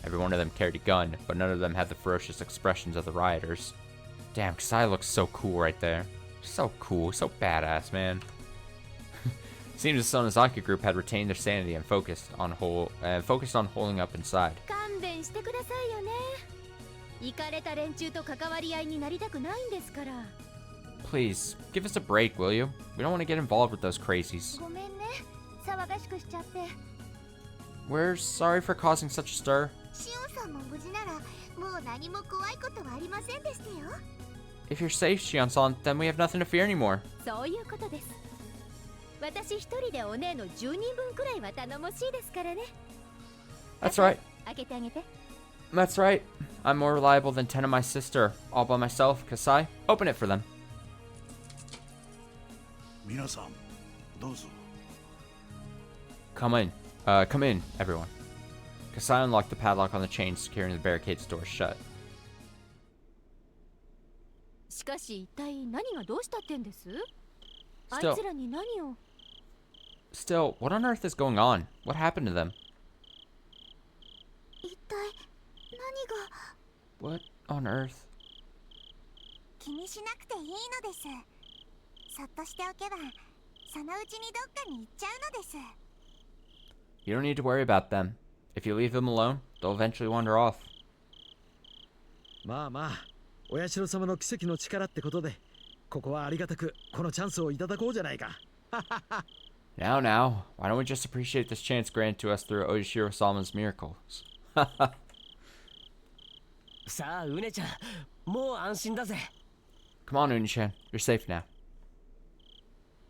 Every one of them carried a gun, but none of them had the ferocious expressions of the rioters. Damn, Kasai looks so cool right there. So cool, so badass, man. Seems the Sonozaki group had retained their sanity and focused on holding up inside. 勘弁してくださいよね。イカれた連中と関わり合いになりたくないんですから。Please, give us a break, will you? We don't want to get involved with those crazies. ごめんね騒がしくしちゃって。 We're sorry for causing such a stir. シオンさんも無事ならもう何も怖いことはありませんでしたよ。 If you're safe, Shion-san, then we have nothing to fear anymore. そういうことです。私一人でお姉の10人分くらいは頼もしいですからね。 That's right. 開けてあげて。 That's right. I'm more reliable than 10 of my sister. All by myself, Kasai. Open it for them. 皆さんどうぞ。 Come in. Come in, everyone. Kasai unlocked the padlock on the chain securing the barricade's door shut. しかし一体何がどうしたってんです？あい Still, つらに何を？ still, what on earth is going on? What happened to them? 一体何が。 What on earth? 気にしなくていいのです。そっとしておけばそのうちにどっかに行っちゃうのです。 You don't need to worry about them. If you leave them alone, they'll eventually wander off. まあまあ、お社様の奇跡の力ってことで、ここはありがたくこのチャンスをいただこうじゃないか。Now, why don't we just appreciate this chance granted to us through Oishiro-sama's miracles? さあうねちゃん、もう安心だぜ。 Come on, Uni-chan. You're safe now.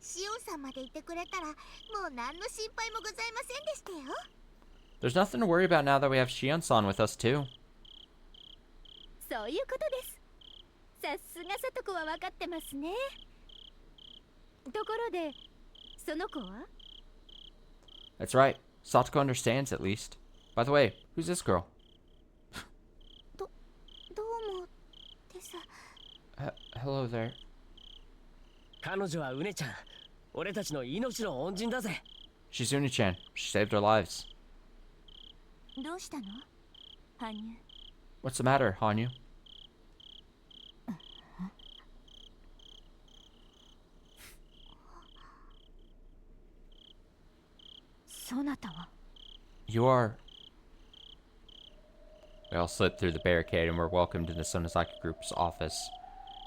シオンさんまでいてくれたらもう何の心配もございませんでしたよ。 There's nothing to worry about now that we have Shion-san with us, too. そういうことです。さすがさとこは分かってますね。ところで、その子は？ That's right. Satoko understands, at least. By the way, who's this girl? どうもです。 Hello there. 彼女はうねちゃん、俺たちの命の恩人だぜ。 She's Uni-chan. She saved our lives. どうしたの？羽生。 What's the matter, Hanyu? そなたは？ You are... We all slid through the barricade and were welcomed into the Sonozaki Group's office.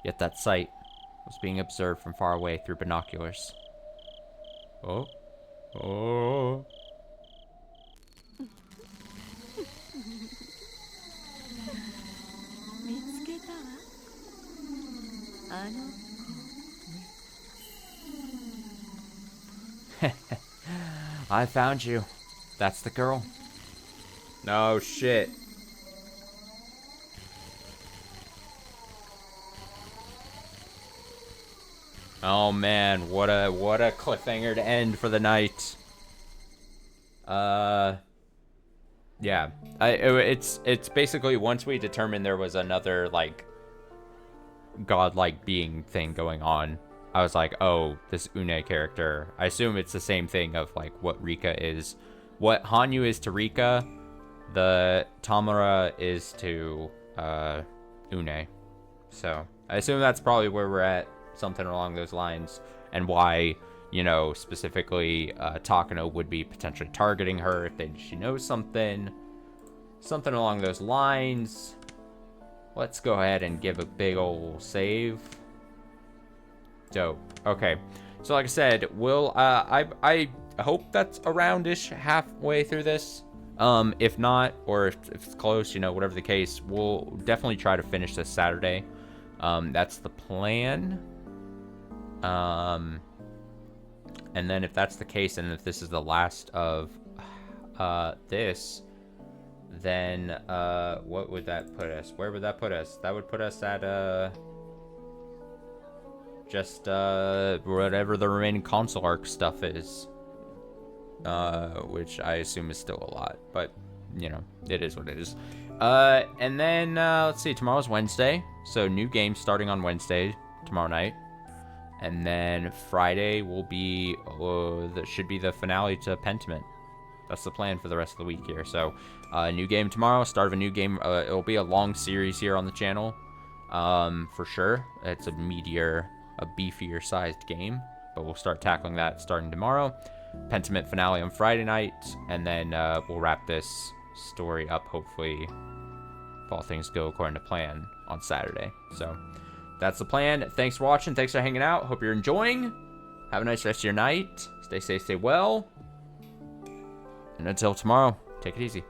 Yet that sight was being observed from far away through binoculars. Oh. Oh. 見つけたわ。あの子ね。 I found you. That's the girl. No shit. Oh man, what a cliffhanger to end for the night. Yeah. It's basically once we determined there was another like godlike being thing going on, I was like, oh, this Une character. I assume it's the same thing of like what Rika is. What Hanyu is to Rika, the Tamara is to Une. So I assume that's probably where we're at, something along those lines, and why, you know, specifically Takano would be potentially targeting her if she knows something along those lines. Let's go ahead and give a big ol' save. Dope. Okay, so like I said, we'll I hope that's around-ish halfway through this. If not, or if it's close, you know, whatever the case, we'll definitely try to finish this Saturday. That's the plan. And then if that's the case, and if this is the last of this, then what would that put us? Where would that put us? That would put us at just whatever the remaining console arc stuff is, which I assume is still a lot, but you know, it is what it is. And then let's see, tomorrow's Wednesday, so new game starting on Wednesday tomorrow night, and then Friday will be that should be the finale to Pentiment. That's the plan for the rest of the week here. So new game tomorrow, start of a new game. It'll be a long series here on the channel, for sure. It's a beefier sized game, but we'll start tackling that starting tomorrow. Pentiment finale on Friday night, and then we'll wrap this story up, hopefully, if all things go according to plan, on Saturday. So that's the plan. Thanks for watching. Thanks for hanging out. Hope you're enjoying. Have a nice rest of your night. Stay safe, stay well. And until tomorrow, take it easy.